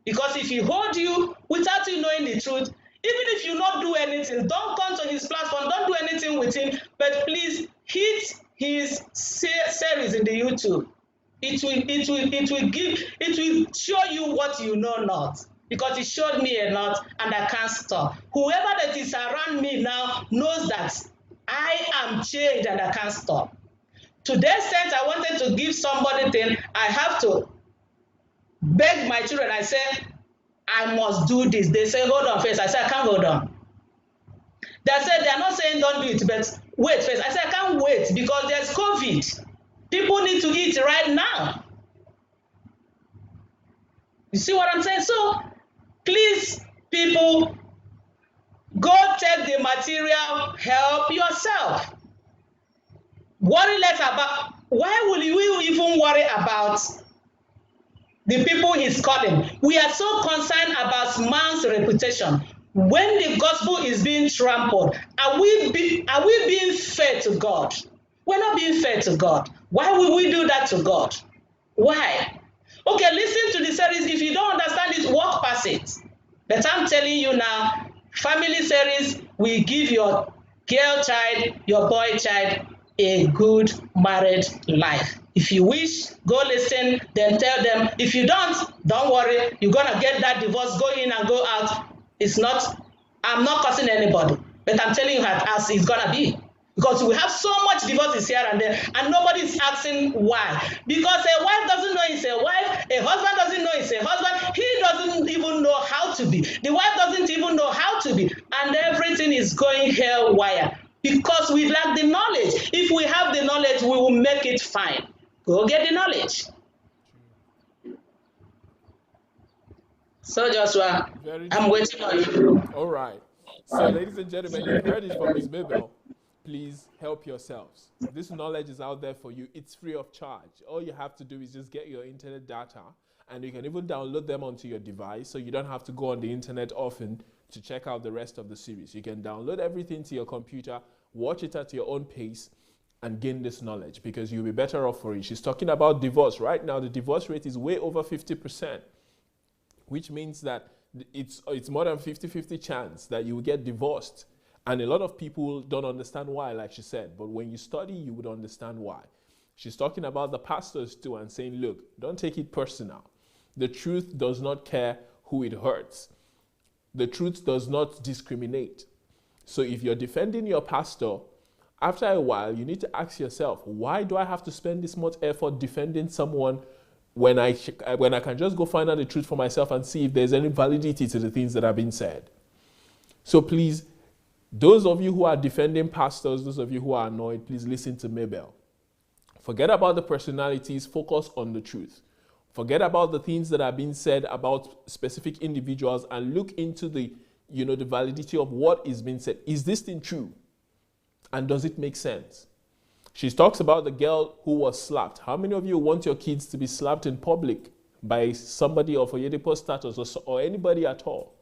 Because if he hold you without you knowing the truth, even if you not do anything, don't come to his platform, don't do anything with him, but please hit his series in the YouTube. It will show you what you know not, because it showed me a lot and I can't stop. Whoever that is around me now knows that I am changed and I can't stop. To that sense, I wanted to give somebody thing, I have to beg my children. I said, I must do this. They say, hold on first. I said, I can't hold on. They said, they're not saying don't do it, but wait first. I said, I can't wait because there's COVID. People need to eat right now. You see what I'm saying? So, please, people, go take the material, help yourself. Worry less about, why will we even worry about the people he's calling? We are so concerned about man's reputation. When the gospel is being trampled, are we being fair to God? We're not being fair to God. Why will we do that to God? Why? Okay, listen to the series. If you don't understand it, walk past it. But I'm telling you now, family series will give your girl child, your boy child, a good married life. If you wish, go listen, then tell them. If you don't worry, you're gonna get that divorce, go in and go out. I'm not cursing anybody, but I'm telling you how as it's gonna be. Because we have so much divorces here and there, and nobody is asking why. Because a wife doesn't know it's a wife, a husband doesn't know it's a husband, he doesn't even know how to be. The wife doesn't even know how to be, and everything is going haywire because we lack the knowledge. If we have the knowledge, we will make it fine. Go get the knowledge. So Joshua, I'm waiting on you. All right. So, ladies and gentlemen, you heard it from Ms. MABEL. Please help yourselves. This knowledge is out there for you. It's free of charge. All you have to do is just get your internet data, and you can even download them onto your device, so you don't have to go on the internet often to check out the rest of the series. You can download everything to your computer, watch it at your own pace, and gain this knowledge, because you'll be better off for it. She's talking about divorce. Right now, the divorce rate is way over 50%, which means that it's more than 50-50 chance that you will get divorced. And a lot of people don't understand why, like she said, but when you study, you would understand why. She's talking about the pastors too and saying, look, don't take it personal. The truth does not care who it hurts. The truth does not discriminate. So if you're defending your pastor, after a while, you need to ask yourself, why do I have to spend this much effort defending someone when I can just go find out the truth for myself and see if there's any validity to the things that have been said? So please, those of you who are defending pastors, those of you who are annoyed, please listen to MABEL. Forget about the personalities, focus on the truth. Forget about the things that are being said about specific individuals and look into the validity of what is being said. Is this thing true? And does it make sense? She talks about the girl who was slapped. How many of you want your kids to be slapped in public by somebody of Oyedepo status or anybody at all?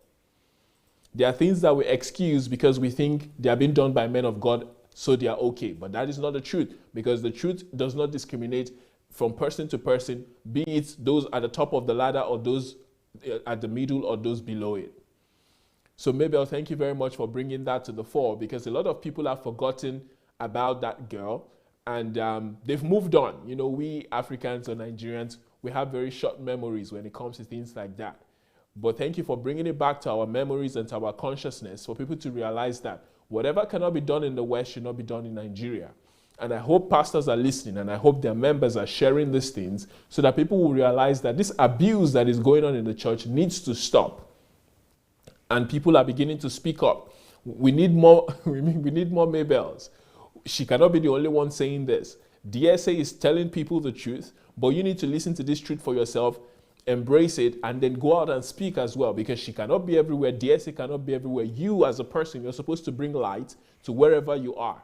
There are things that we excuse because we think they are being done by men of God, so they are okay. But that is not the truth, because the truth does not discriminate from person to person, be it those at the top of the ladder or those at the middle or those below it. So MABEL, thank you very much for bringing that to the fore, because a lot of people have forgotten about that girl and they've moved on. You know, we Africans or Nigerians, we have very short memories when it comes to things like that. But thank you for bringing it back to our memories and to our consciousness for people to realize that whatever cannot be done in the West should not be done in Nigeria. And I hope pastors are listening, and I hope their members are sharing these things so that people will realize that this abuse that is going on in the church needs to stop. And people are beginning to speak up. We need more, we need more MABELs. She cannot be the only one saying this. DSA is telling people the truth, but you need to listen to this truth for yourself, embrace it, and then go out and speak as well, because she cannot be everywhere. DSA cannot be everywhere. You as a person, you're supposed to bring light to wherever you are.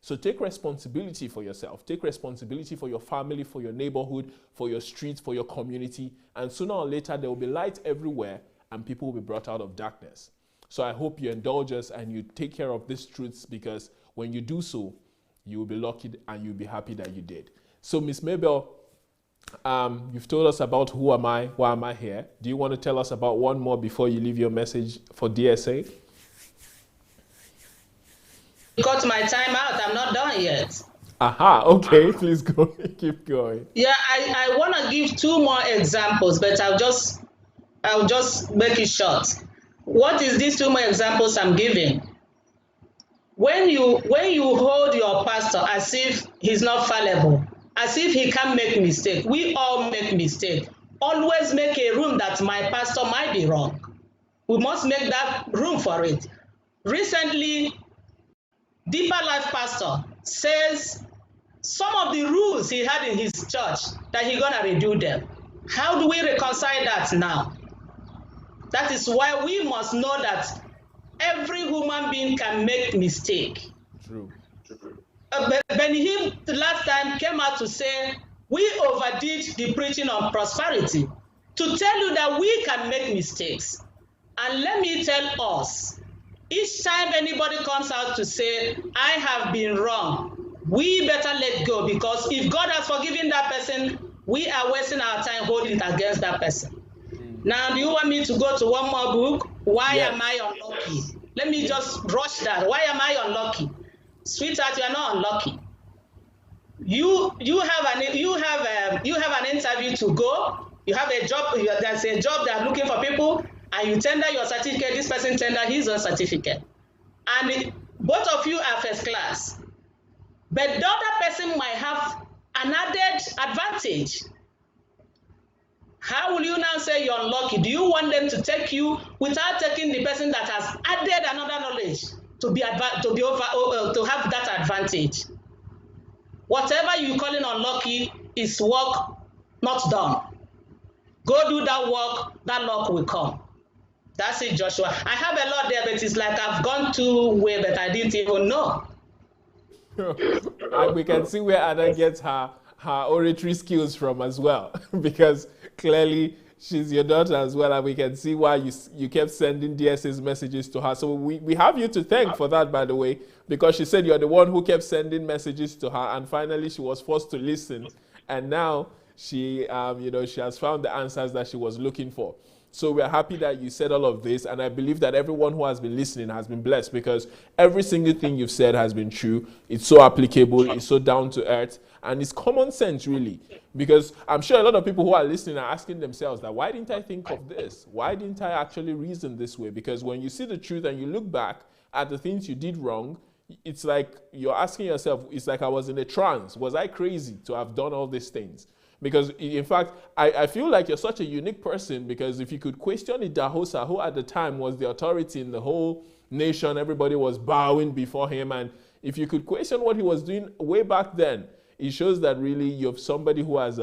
So take responsibility for yourself. Take responsibility for your family, for your neighborhood, for your streets, for your community. And sooner or later, there will be light everywhere and people will be brought out of darkness. So I hope you indulge us and you take care of these truths, because when you do so, you will be lucky and you'll be happy that you did. So Ms. MABEL, you've told us about who am I, why am I here. Do you want to tell us about one more before you leave your message for DSA? Got my time out. I'm not done yet. Aha, okay, please go. Keep going. Yeah, I want to give two more examples, but I'll just make it short. What is these two more examples I'm giving? When you hold your pastor as if he's not fallible, as if he can't make mistake. We all make mistake. Always make a room that my pastor might be wrong. We must make that room for it. Recently, Deeper Life pastor says some of the rules he had in his church that he's gonna redo them. How do we reconcile that now? That is why we must know that every human being can make mistake. True. Benny Hinn the last time came out to say we overdid the preaching on prosperity, to tell you that we can make mistakes. And let me tell us, each time anybody comes out to say, I have been wrong, we better let go, because if God has forgiven that person, we are wasting our time holding it against that person. Now, do you want me to go to one more book? Why am I unlucky? Let me just rush that. Why am I unlucky? Sweetheart, you are not unlucky. You have an interview to go. You have a job. There's a job that are looking for people, and you tender your certificate. This person tender his own certificate, and both of you are first class. but the other person might have an added advantage. How will you now say you're unlucky? Do you want them to take you without taking the person that has added another knowledge to have that advantage? Whatever you calling unlucky is work not done. Go do that work, that luck will come. That's it, Joshua. I have a lot there, but it's like I've gone too way, but I didn't even know. And we can see where Anna gets her oratory skills from as well, because clearly she's your daughter as well, and we can see why you kept sending DSA's messages to her. So we have you to thank for that, by the way, because she said you're the one who kept sending messages to her, and finally she was forced to listen, and now she she has found the answers that she was looking for. So we're happy that you said all of this, and I believe that everyone who has been listening has been blessed, because every single thing you've said has been true. It's so applicable, it's so down to earth, and it's common sense, really. Because I'm sure a lot of people who are listening are asking themselves that, why didn't I think of this? Why didn't I actually reason this way? Because when you see the truth and you look back at the things you did wrong, it's like you're asking yourself, it's like I was in a trance. Was I crazy to have done all these things? Because, in fact, I feel like you're such a unique person, because if you could question Idahosa, who at the time was the authority in the whole nation, everybody was bowing before him, and if you could question what he was doing way back then, it shows that really you're somebody who has,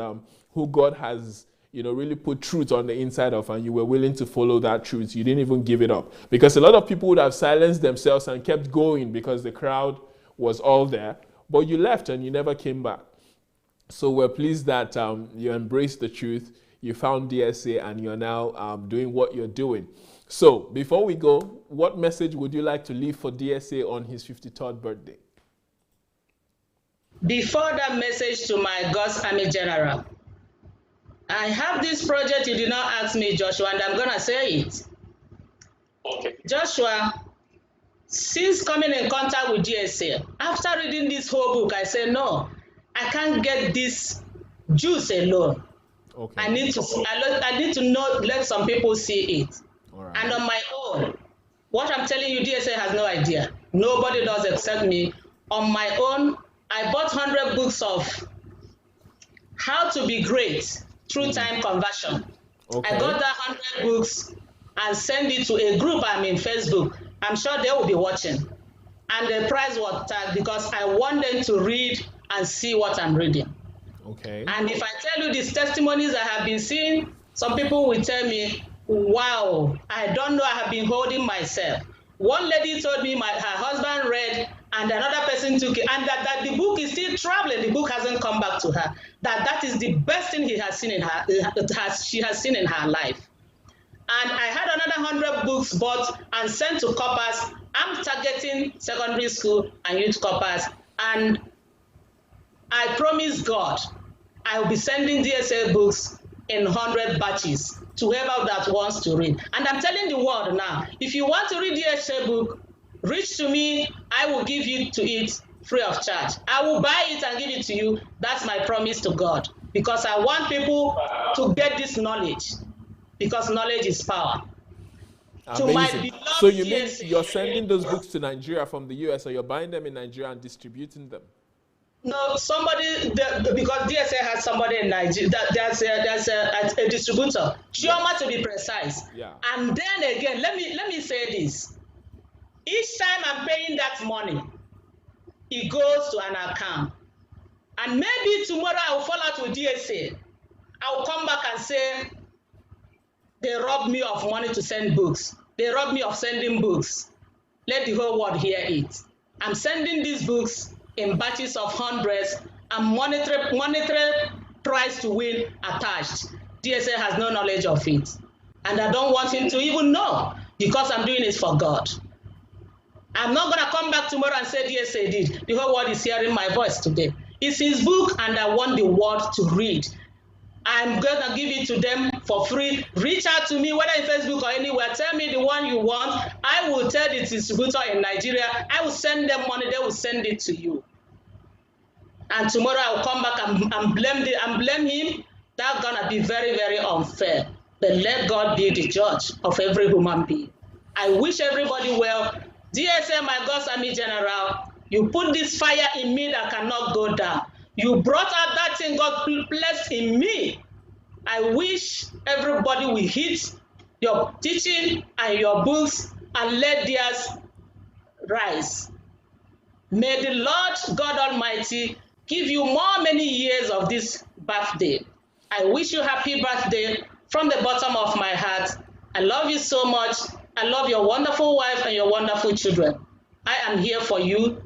who God has, really put truth on the inside of, and you were willing to follow that truth. You didn't even give it up. Because a lot of people would have silenced themselves and kept going because the crowd was all there, but you left and you never came back. So we're pleased that you embraced the truth, you found DSA, and you're now doing what you're doing. So before we go, what message would you like to leave for DSA on his 53rd birthday? Before that message to my God's Army General, I have this project you did not ask me, Joshua, and I'm going to say it. Okay. Joshua, since coming in contact with DSA, after reading this whole book, I said, no, I can't get this juice alone. Okay. I need to know, let some people see it. All right. And on my own, what I'm telling you, DSA has no idea. Nobody does except me. On my own, I bought 100 books of how to be great through time conversion. Okay. I got that 100 books and send it to a group I'm in Facebook. I'm sure they will be watching. And the price was tagged because I want them to read and see what I'm reading. Okay. And if I tell you these testimonies I have been seeing, some people will tell me, wow, I don't know, I have been holding myself. One lady told me her husband read and another person took it, and that the book is still traveling. The book hasn't come back to her. That is the best thing she has seen in her life. And I had another 100 books bought and sent to corpers. I'm targeting secondary school and youth corpers, and I promise God, I will be sending DSA books in 100 batches to whoever that wants to read. And I'm telling the world now, if you want to read DSA book, reach to me, I will give you to it free of charge. I will buy it and give it to you. That's my promise to God, because I want people to get this knowledge, because knowledge is power. Amazing. So you mean you're sending those books to Nigeria from the US, or you're buying them in Nigeria and distributing them? No, because DSA has somebody in Nigeria, there's a distributor, Chioma to be precise. Yeah. And then again, let me say this. Each time I'm paying that money, it goes to an account. And maybe tomorrow I will fall out with DSA. I will come back and say, they robbed me of money to send books. They robbed me of sending books. Let the whole world hear it. I'm sending these books in batches of hundreds and monetary prize to win attached. DSA has no knowledge of it. And I don't want him to even know, because I'm doing it for God. I'm not going to come back tomorrow and say DSA did. The whole world is hearing my voice today. It's his book, and I want the world to read. I'm going to give it to them for free. Reach out to me, whether in Facebook or anywhere. Tell me the one you want. I will tell the distributor in Nigeria. I will send them money. They will send it to you. And tomorrow I will come back and blame him. That's going to be very, very unfair. But let God be the judge of every human being. I wish everybody well. DSA, my God's Army General, You put this fire in me that cannot go down. You brought out that thing God blessed in me. I wish everybody will hit your teaching and your books and let theirs rise. May the Lord God Almighty give you many years of this birthday. I wish you happy birthday from the bottom of my heart. I love you so much. I love your wonderful wife and your wonderful children. I am here for you.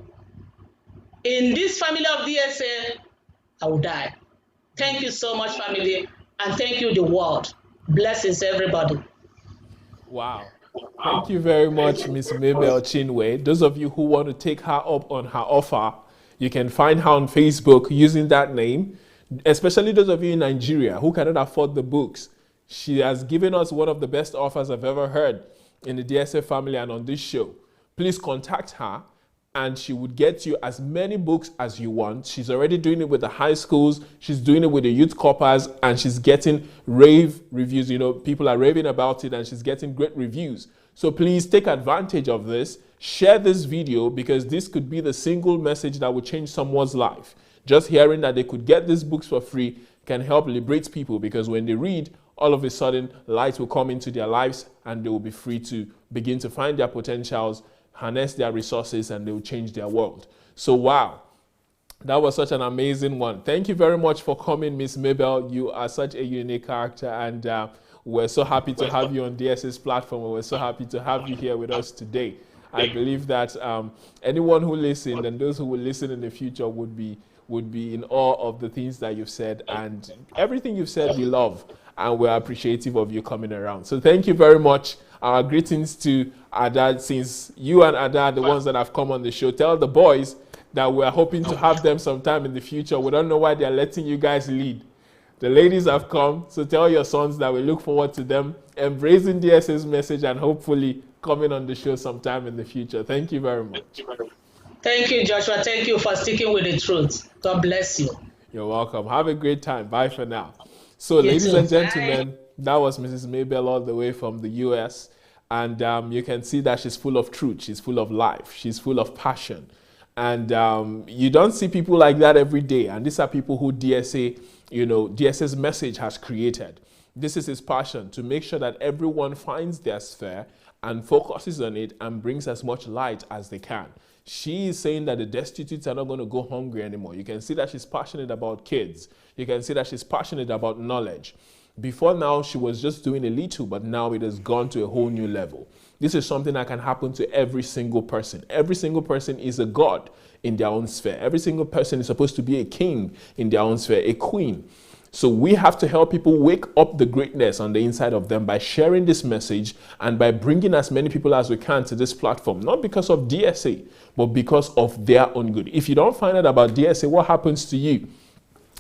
In this family of DSA, I will die. Thank you so much, family, and thank you, the world. Blessings, everybody. Wow. Thank you very much, Miss MABEL CHINWE. Those of you who want to take her up on her offer, you can find her on Facebook using that name, especially those of you in Nigeria who cannot afford the books. She has given us one of the best offers I've ever heard in the DSA family and on this show. Please contact her and she would get you as many books as you want. She's already doing it with the high schools. She's doing it with the youth corpers and she's getting rave reviews. You know, people are raving about it and she's getting great reviews. So please take advantage of this. Share this video because this could be the single message that will change someone's life. Just hearing that they could get these books for free can help liberate people because when they read, all of a sudden light will come into their lives and they will be free to begin to find their potentials, harness their resources, and they will change their world. So wow, that was such an amazing one. Thank you very much for coming, Miss MABEL. You are such a unique character and we're so happy to have you on DS's platform. We're so happy to have you here with us today. I believe that anyone who listened and those who will listen in the future would be in awe of the things that you've said, and everything you've said we love and we're appreciative of you coming around. So thank you very much. Our greetings to Ada. Since you and Ada are the ones that have come on the show, tell the boys that we're hoping to have them sometime in the future. We don't know why they're letting you guys lead. The ladies have come, so tell your sons that we look forward to them embracing DS's message and hopefully coming on the show sometime in the future. Thank you very much. Thank you, Joshua. Thank you for sticking with the truth. God bless you. You're welcome. Have a great time. Bye for now. So, ladies and gentlemen, that was Mrs. MABEL all the way from the US. And you can see that she's full of truth. She's full of life. She's full of passion. And you don't see people like that every day. And these are people who DSA, DSA's message has created. This is his passion, to make sure that everyone finds their sphere and focuses on it and brings as much light as they can. She is saying that the destitutes are not going to go hungry anymore. You can see that she's passionate about kids. You can see that she's passionate about knowledge. Before now, she was just doing a little, but now it has gone to a whole new level. This is something that can happen to every single person. Every single person is a god in their own sphere. Every single person is supposed to be a king in their own sphere, a queen. So we have to help people wake up the greatness on the inside of them by sharing this message and by bringing as many people as we can to this platform, not because of DSA, but because of their own good. If you don't find out about DSA, what happens to you?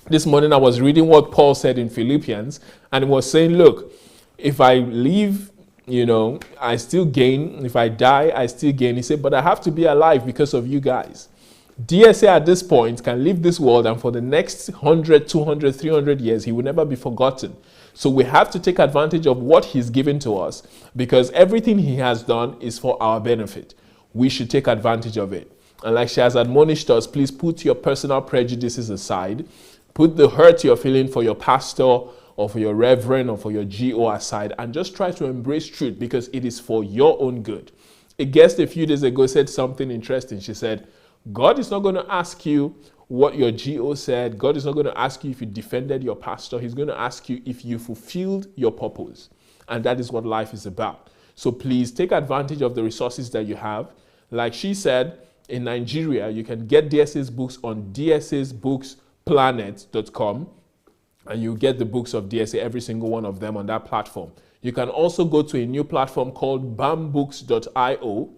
This morning I was reading what Paul said in Philippians, and he was saying, look, if I live, I still gain. If I die, I still gain. He said, but I have to be alive because of you guys. DSA at this point can leave this world, and for the next 100, 200, 300 years, he will never be forgotten. So we have to take advantage of what he's given to us, because everything he has done is for our benefit. We should take advantage of it. And like she has admonished us, please put your personal prejudices aside. Put the hurt you're feeling for your pastor or for your reverend or for your GO aside, and just try to embrace truth because it is for your own good. A guest a few days ago said something interesting. She said, God is not going to ask you what your GO said. God is not going to ask you if you defended your pastor. He's going to ask you if you fulfilled your purpose. And that is what life is about. So please take advantage of the resources that you have. Like she said, in Nigeria, you can get DSA's books on dsasbooksplanet.com, and you get the books of DSA, every single one of them on that platform. You can also go to a new platform called bambooks.io.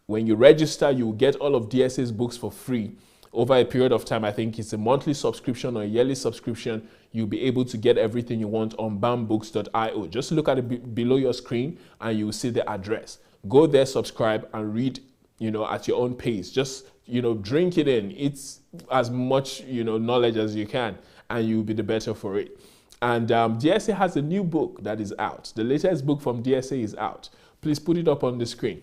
When you register, you will get all of DSA's books for free over a period of time. I think it's a monthly subscription or a yearly subscription. You'll be able to get everything you want on bambooks.io. Just look at it below your screen and you'll see the address. Go there, subscribe, and read, at your own pace. Just, drink it in. It's as much, knowledge as you can, and you'll be the better for it. And DSA has a new book that is out. The latest book from DSA is out. Please put it up on the screen.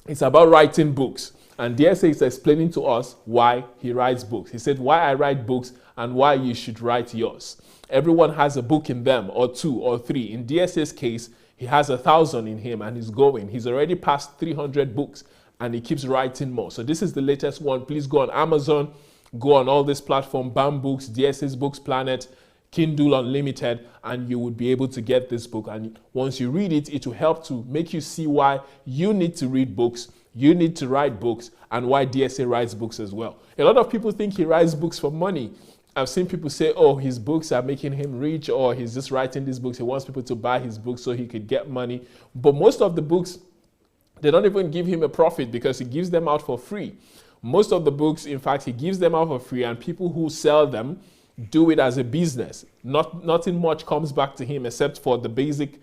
It's about writing books. And DSA is explaining to us why he writes books. He said, why I write books and why you should write yours. Everyone has a book in them, or 2 or 3. In DSA's case, he has 1,000 in him and he's going. He's already passed 300 books and he keeps writing more. So this is the latest one. Please go on Amazon, go on all this platform, BAM Books, DSA's Books Planet, Kindle Unlimited, and you would be able to get this book. And once you read it, it will help to make you see why you need to read books, you need to write books, and why DSA writes books as well. A lot of people think he writes books for money. I've seen people say, oh, his books are making him rich, or he's just writing these books. He wants people to buy his books so he could get money. But most of the books, they don't even give him a profit because he gives them out for free. Most of the books, in fact, he gives them out for free, and people who sell them do it as a business. Nothing much comes back to him except for the basic,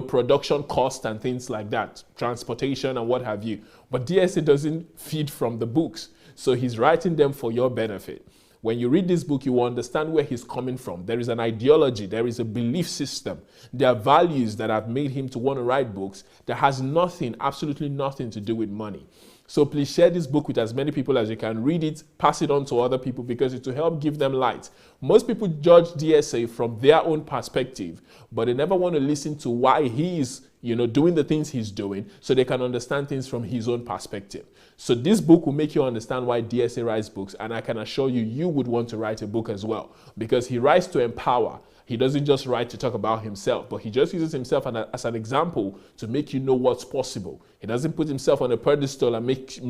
production cost and things like that, transportation and what have you. But DSA doesn't feed from the books. So he's writing them for your benefit. When you read this book, you will understand where he's coming from. There is an ideology, there is a belief system. There are values that have made him to want to write books that has nothing, absolutely nothing to do with money. So please share this book with as many people as you can. Read it, pass it on to other people because it will help give them light. Most people judge DSA from their own perspective, but they never want to listen to why he is, doing the things he's doing so they can understand things from his own perspective. So this book will make you understand why DSA writes books, and I can assure you, you would want to write a book as well because he writes to empower. He doesn't just write to talk about himself, but he just uses himself as an example to make you know what's possible. He doesn't put himself on a pedestal and make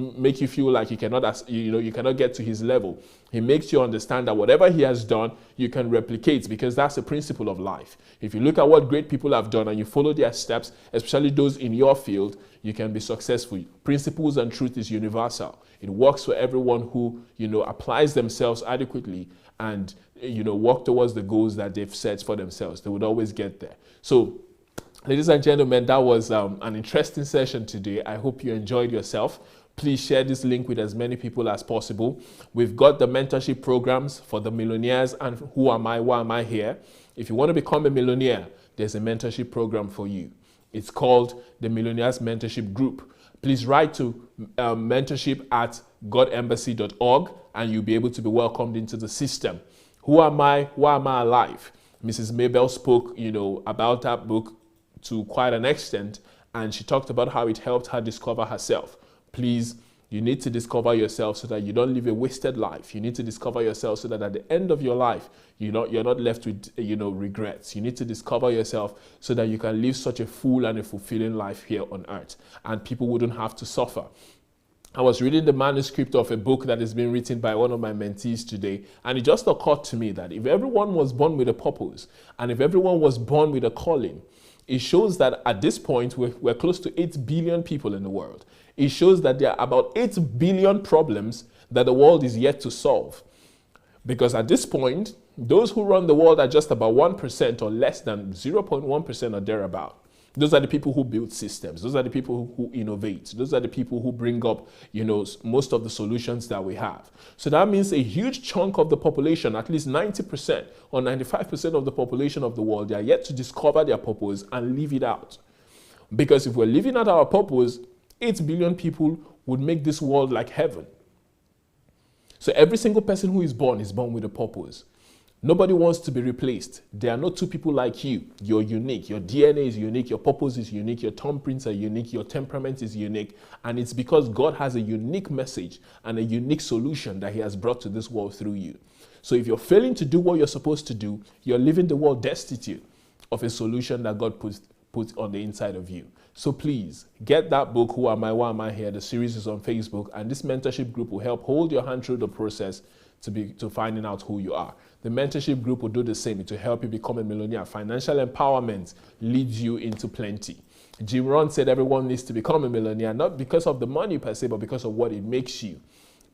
you feel like you cannot get to his level. He makes you understand that whatever he has done, you can replicate because that's the principle of life. If you look at what great people have done and you follow their steps, especially those in your field, you can be successful. Principles and truth is universal. It works for everyone who, applies themselves adequately and work towards the goals that they've set for themselves. They would always get there. So, ladies and gentlemen, that was an interesting session today. I hope you enjoyed yourself. Please share this link with as many people as possible. We've got the mentorship programs for the millionaires and why am I here? If you want to become a millionaire, there's a mentorship program for you. It's called the Millionaires Mentorship Group. Please write to mentorship@godembassy.org and you'll be able to be welcomed into the system. Who am I? Why am I alive? Mrs. Mabel spoke, about that book to quite an extent, and she talked about how it helped her discover herself. Please, you need to discover yourself so that you don't live a wasted life. You need to discover yourself so that at the end of your life, you're not left with, regrets. You need to discover yourself so that you can live such a full and a fulfilling life here on earth, and people wouldn't have to suffer. I was reading the manuscript of a book that has been written by one of my mentees today, and it just occurred to me that if everyone was born with a purpose, and if everyone was born with a calling, it shows that at this point, we're close to 8 billion people in the world. It shows that there are about 8 billion problems that the world is yet to solve. Because at this point, those who run the world are just about 1% or less than 0.1% or thereabout. Those are the people who build systems. Those are the people who innovate. Those are the people who bring up, most of the solutions that we have. So that means a huge chunk of the population, at least 90% or 95% of the population of the world, they are yet to discover their purpose and live it out. Because if we're living out our purpose, 8 billion people would make this world like heaven. So every single person who is born with a purpose. Nobody wants to be replaced. There are no two people like you. You're unique. Your DNA is unique. Your purpose is unique. Your thumbprints are unique. Your temperament is unique. And it's because God has a unique message and a unique solution that he has brought to this world through you. So if you're failing to do what you're supposed to do, you're leaving the world destitute of a solution that God put on the inside of you. So please, get that book, Who Am I, Why Am I Here? The series is on Facebook, and this mentorship group will help hold your hand through the process to finding out who you are. The mentorship group will do the same. It will help you become a millionaire. Financial empowerment leads you into plenty. Jim Rohn said everyone needs to become a millionaire, not because of the money per se, but because of what it makes you.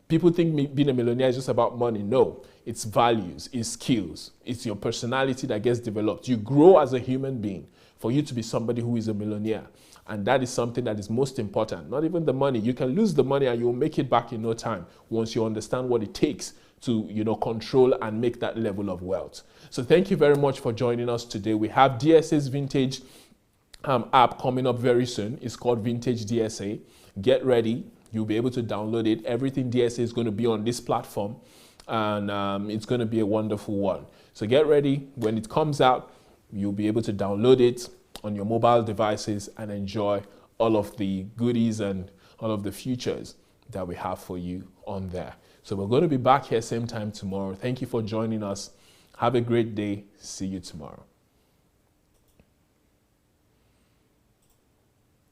People think being a millionaire is just about money. No, it's values, it's skills, it's your personality that gets developed. You grow as a human being for you to be somebody who is a millionaire. And that is something that is most important. Not even the money. You can lose the money and you'll make it back in no time once you understand what it takes to control and make that level of wealth. So thank you very much for joining us today. We have DSA's Vintage app coming up very soon. It's called Vintage DSA. Get ready. You'll be able to download it. Everything DSA is going to be on this platform, and it's going to be a wonderful one. So get ready. When it comes out, you'll be able to download it on your mobile devices and enjoy all of the goodies and all of the features that we have for you on there. So we're going to be back here same time tomorrow. Thank you for joining us. Have a great day. See you tomorrow.